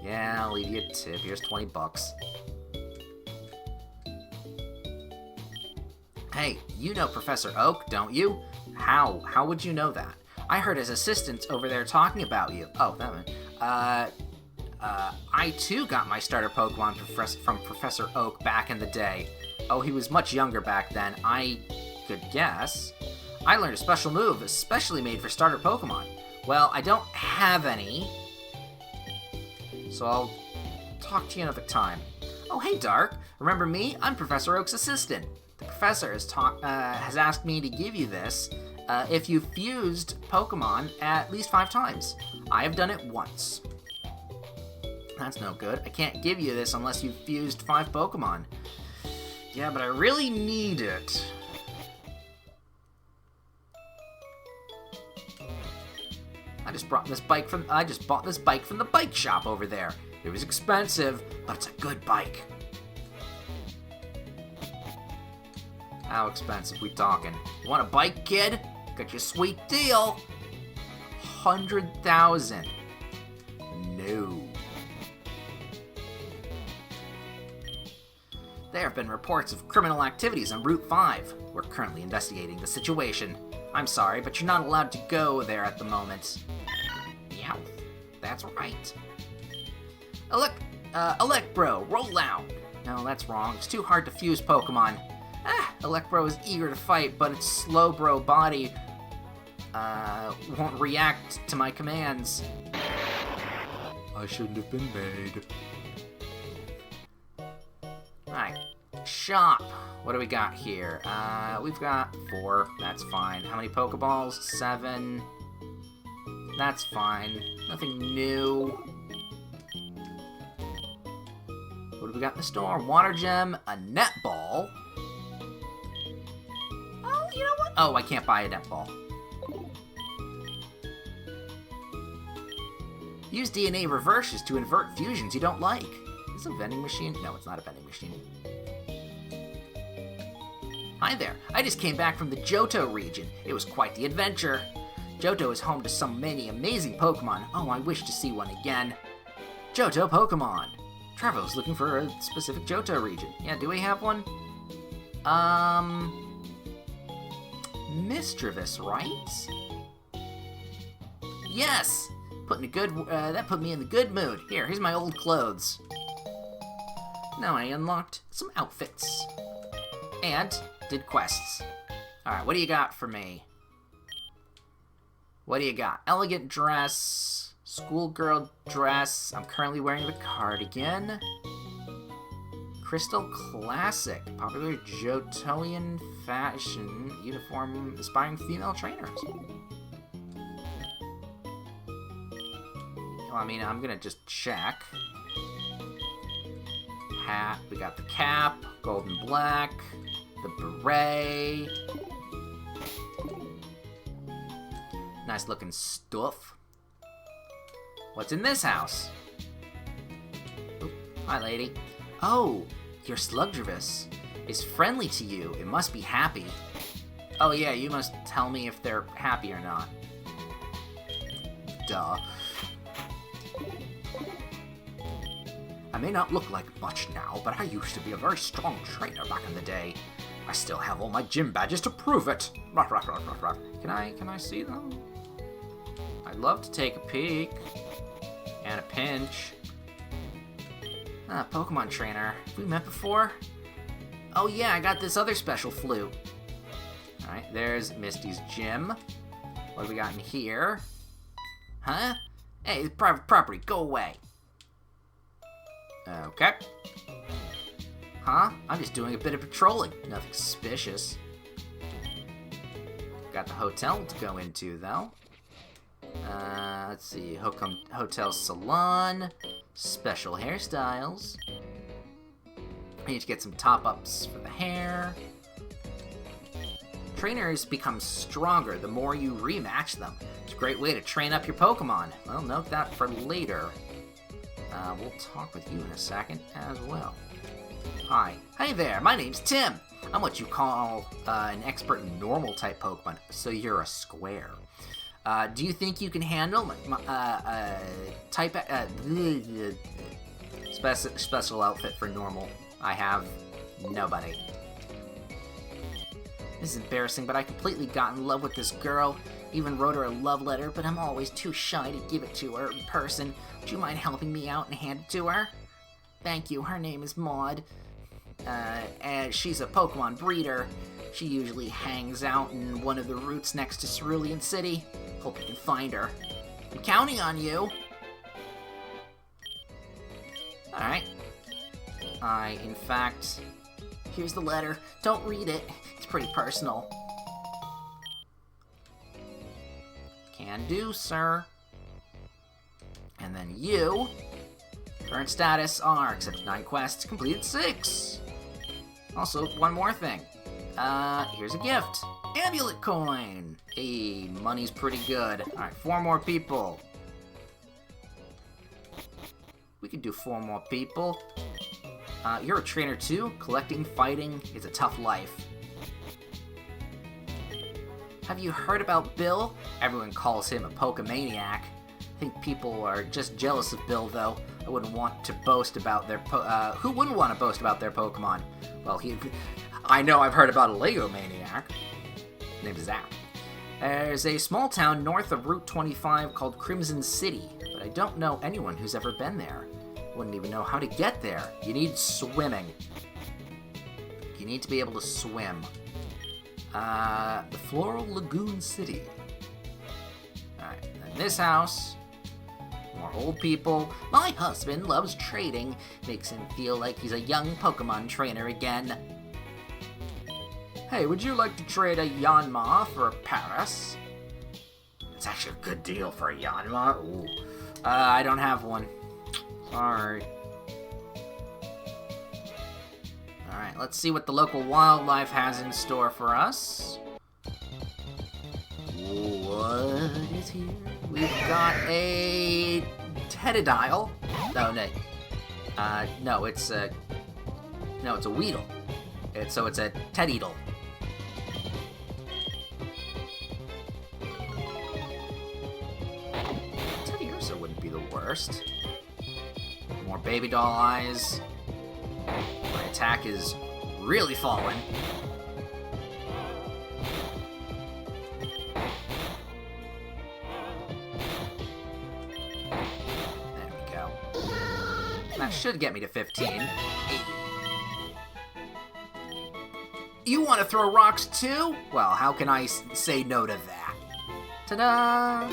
Yeah, I'll leave you a tip. Here's $20. Hey, you know Professor Oak, don't you? How? How would you know that? I heard his assistants over there talking about you. Oh, that one. I too got my starter Pokemon from Professor Oak back in the day. Oh, he was much younger back then, I could guess. I learned a special move, especially made for starter Pokemon. Well, I don't have any, so I'll talk to you another time. Oh, hey, Dark. Remember me? I'm Professor Oak's assistant. The professor has asked me to give you this if you've fused Pokemon at least 5 times. I have done it once. That's no good. I can't give you this unless you've fused 5 Pokemon. Yeah, but I really need it. I just bought this bike from the bike shop over there. It was expensive, but it's a good bike. How expensive we talking? You want a bike, kid? Got your sweet deal. 100,000. No. There have been reports of criminal activities on Route 5. We're currently investigating the situation. I'm sorry, but you're not allowed to go there at the moment. Yeah, that's right. Electbro, roll out. No, that's wrong. It's too hard to fuse Pokemon. Electbro is eager to fight, but its Slowbro body won't react to my commands. I shouldn't have been made. Alright, shop. What do we got here? We've got 4. That's fine. How many Pokeballs? 7. That's fine. Nothing new. What do we got in the store? Water Gem, a netball. Oh, you know what? Oh, I can't buy a netball. Use DNA reverses to invert fusions you don't like. Is this a vending machine? No, it's not a vending machine. Hi there. I just came back from the Johto region. It was quite the adventure. Johto is home to so many amazing Pokemon. Oh, I wish to see one again. Johto Pokemon. Travel's looking for a specific Johto region. Yeah, do we have one? Misdreavus, right? Yes! That put me in the good mood. Here's my old clothes. Now I unlocked some outfits. And did quests. Alright, what do you got for me? What do you got? Elegant dress, schoolgirl dress. I'm currently wearing the cardigan. Crystal Classic, popular Johtoian fashion uniform inspiring female trainers. Well, I mean, I'm gonna just check. Hat, we got the cap, golden black, the beret. Nice looking stuff. What's in this house? Oop, hi, lady. Oh, your Slugdrevis is friendly to you. It must be happy. Oh yeah, you must tell me if they're happy or not. Duh. I may not look like much now, but I used to be a very strong trainer back in the day. I still have all my gym badges to prove it. Can I see them? I'd love to take a peek. And a pinch. Pokemon trainer. Have we met before? Oh yeah, I got this other special flute. Alright, there's Misty's gym. What do we got in here? Huh? Hey, it's private property. Go away. Okay. Huh? I'm just doing a bit of patrolling. Nothing suspicious. Got the hotel to go into, though. Let's see. Hotel Salon. Special hairstyles. I need to get some top-ups for the hair. Trainers become stronger the more you rematch them. It's a great way to train up your Pokemon. Well, note that for later. We'll talk with you in a second as well. Hi. Hey there, my name's Tim. I'm what you call an expert in normal type Pokemon, so you're a square. Do you think you can handle my type special outfit for normal? I have nobody. This is embarrassing, but I completely got in love with this girl. Even wrote her a love letter, but I'm always too shy to give it to her in person. Would you mind helping me out and hand it to her? Thank you. Her name is Maud. And she's a Pokemon breeder. She usually hangs out in one of the routes next to Cerulean City. Hope you can find her. I'm counting on you. Alright. In fact, here's the letter. Don't read it. It's pretty personal. Can do, sir. And then you. Current status are accepted 9 quests, completed 6. Also, one more thing. Here's a gift. Amulet coin. Hey, money's pretty good. Alright, 4 more people. We can do 4 more people. You're a trainer too. Collecting, fighting is a tough life. Have you heard about Bill? Everyone calls him a Pokemaniac. I think people are just jealous of Bill, though. I wouldn't want to boast about their who wouldn't want to boast about their Pokemon? Well, I know I've heard about a Lego Maniac. His name is Zap. There's a small town north of Route 25 called Crimson City, but I don't know anyone who's ever been there. Wouldn't even know how to get there. You need swimming. You need to be able to swim. The Floral Lagoon City. Alright, and this house. More old people. My husband loves trading. Makes him feel like he's a young Pokemon trainer again. Hey, would you like to trade a Yanma for a Paras? It's actually a good deal for a Yanma. Ooh. I don't have one. Sorry. Alright, let's see what the local wildlife has in store for us. What is here? We've got a Teddiedile. Oh, no. No, it's a Weedle. So it's a Teddiedle. Teddiursa wouldn't be the worst. More baby doll eyes. My attack is really falling. There we go. That should get me to 15. 8. You want to throw rocks too? Well, how can I say no to that? Ta-da!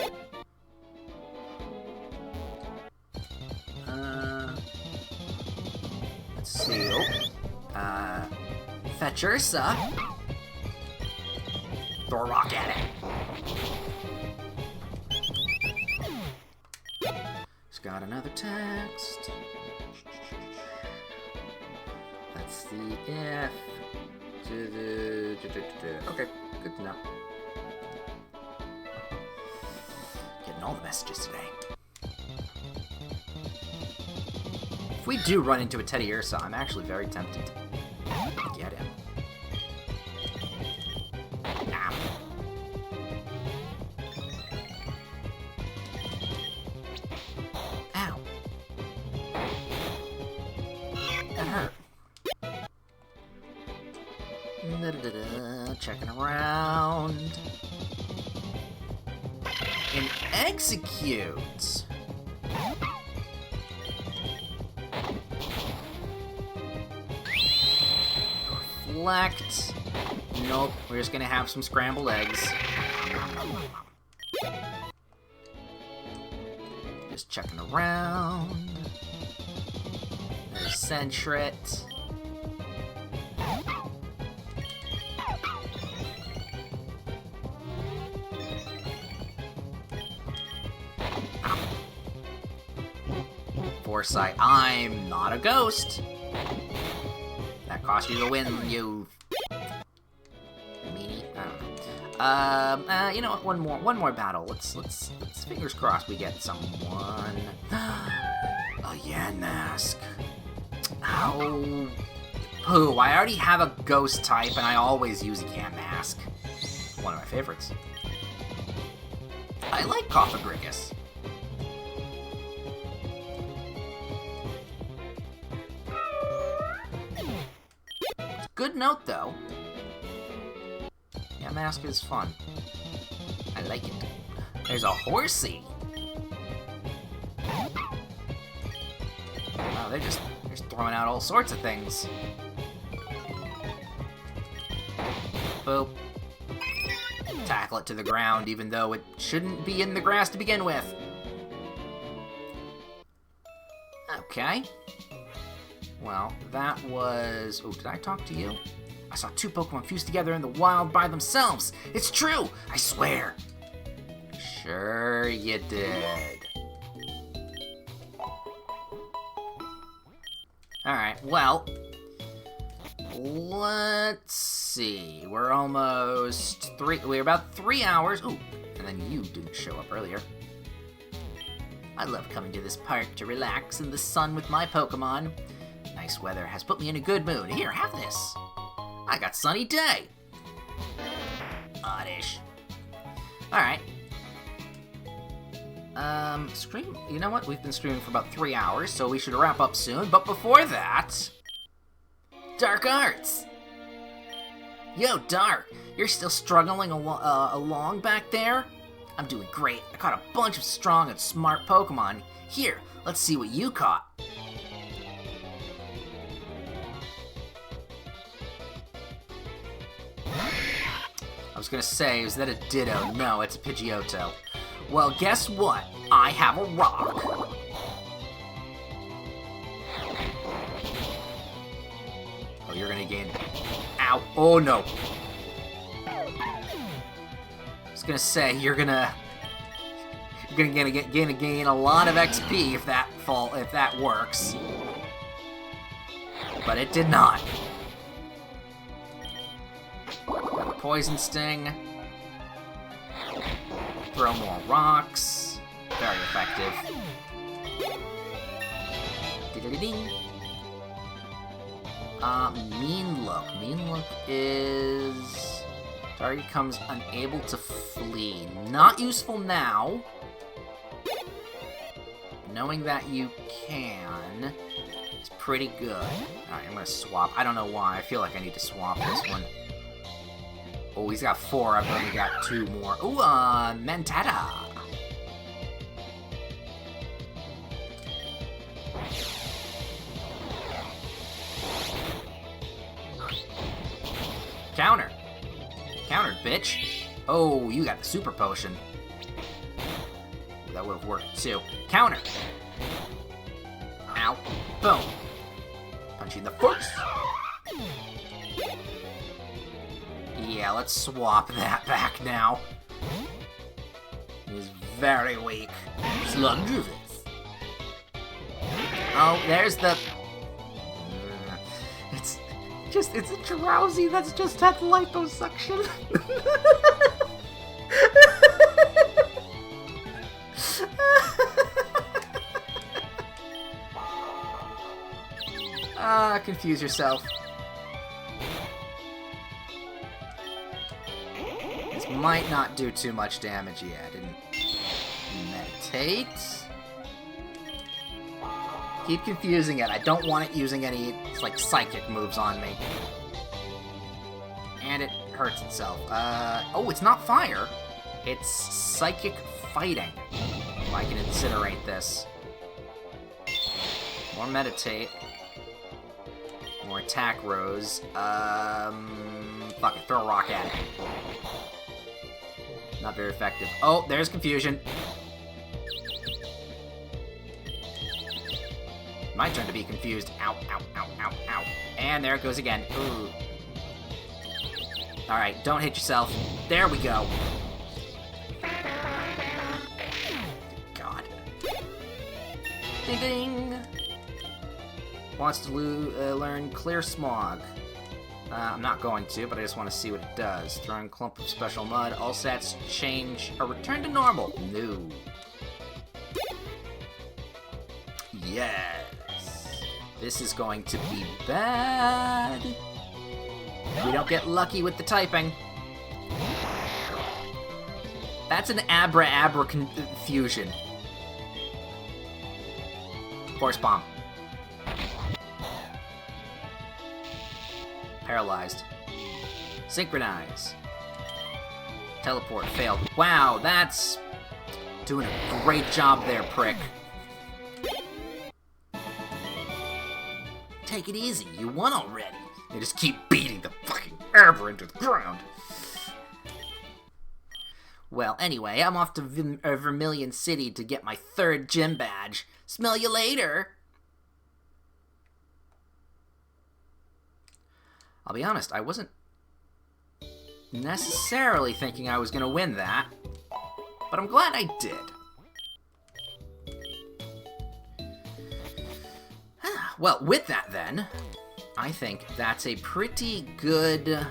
Let's see. Fetchursa. Throw a rock at it. He's got another text. Let's see if... Okay, good to know. Getting all the messages today. If we do run into a Teddiursa, I'm actually very tempted to get him. Ow. Ow. That hurt. and execute. Reflect. Nope, we're just gonna have some scrambled eggs. Just checking around. There's Sentret. Foresight, I'm not a ghost. That cost you the win, you meanie. I don't know. You know what? One more battle. Let's fingers crossed we get someone. A Yamask. Ow. Pooh, I already have a ghost type, and I always use Yamask. One of my favorites. I like Cofagrigus. Good note, though. Yamask is fun. I like it. There's a Horsey. Wow, they're just throwing out all sorts of things. Boop. Tackle it to the ground, even though it shouldn't be in the grass to begin with. Okay. Well, that was... Oh, did I talk to you? I saw two Pokemon fused together in the wild by themselves. It's true! I swear! Sure you did. Alright, well... Let's see. We're almost... We're about 3 hours... Ooh, and then you didn't show up earlier. I love coming to this park to relax in the sun with my Pokemon. Nice weather has put me in a good mood. Here, have this. I got sunny day. Oddish. Alright. Stream... You know what? We've been streaming for about 3 hours, so we should wrap up soon. But before that... Dark Arts! Yo, Dark! You're still struggling along back there? I'm doing great. I caught a bunch of strong and smart Pokemon. Here, let's see what you caught. I was gonna say, is that a Ditto? No, it's a Pidgeotto. Well, guess what? I have a rock. Oh, you're gonna gain... Ow. Oh, no. I was gonna say, you're gonna gain a lot of XP if that works. But it did not. Poison Sting. Throw more rocks. Very effective. Ding. Mean Look. Mean Look is... Target becomes unable to flee. Not useful now. Knowing that you can is pretty good. Alright, I'm gonna swap. I don't know why. I feel like I need to swap this one. Oh, he's got 4. I've only got 2 more. Ooh, Mentata. Counter. Countered, bitch. Oh, you got the super potion. That would have worked, too. Counter. Ow. Boom. Punch you in the face. Yeah, let's swap that back now. He's very weak. Slugdrivis. Oh, there's the... It's a Drowsy that's just had liposuction. Confuse yourself. This might not do too much damage yet. Didn't meditate. Keep confusing it. I don't want it using any, like, psychic moves on me. And it hurts itself. Oh, it's not fire. It's psychic fighting. Well, I can incinerate this. More meditate. More attack rose. Fuck it, throw a rock at it. Not very effective. Oh, there's confusion. My turn to be confused. Ow, ow, ow, ow, ow. And there it goes again. Ooh. Alright, don't hit yourself. There we go. God. Ding ding. Wants to learn Clear Smog. I'm not going to, but I just want to see what it does. Throwing a clump of special mud. All stats change or return to normal. No. Yes. This is going to be bad. We don't get lucky with the typing. That's an abra confusion. Force bomb. Paralyzed. Synchronize. Teleport failed. Wow, that's doing a great job there, prick. Take it easy, you won already. They just keep beating the fucking Abra into the ground. Well, anyway, I'm off to Vermilion City to get my 3rd gym badge. Smell you later. I'll be honest, I wasn't necessarily thinking I was going to win that, but I'm glad I did. Well, with that then, I think that's a pretty good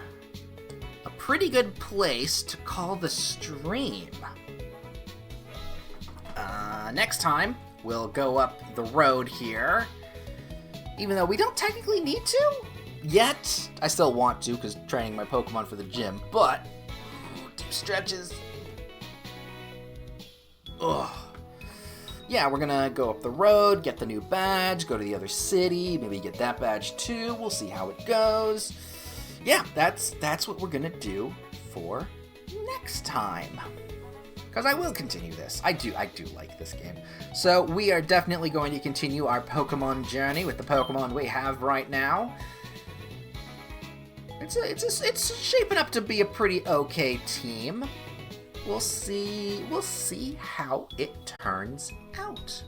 place to call the stream. Next time, we'll go up the road here, even though we don't technically need to. Yet, I still want to, because training my Pokemon for the gym, but deep stretches. Ugh. Yeah, we're gonna go up the road, get the new badge, go to the other city, maybe get that badge too. We'll see how it goes. Yeah, that's what we're gonna do for next time. Because I will continue this. I do like this game. So we are definitely going to continue our Pokemon journey with the Pokemon we have right now. It's shaping up to be a pretty okay team. We'll see how it turns out.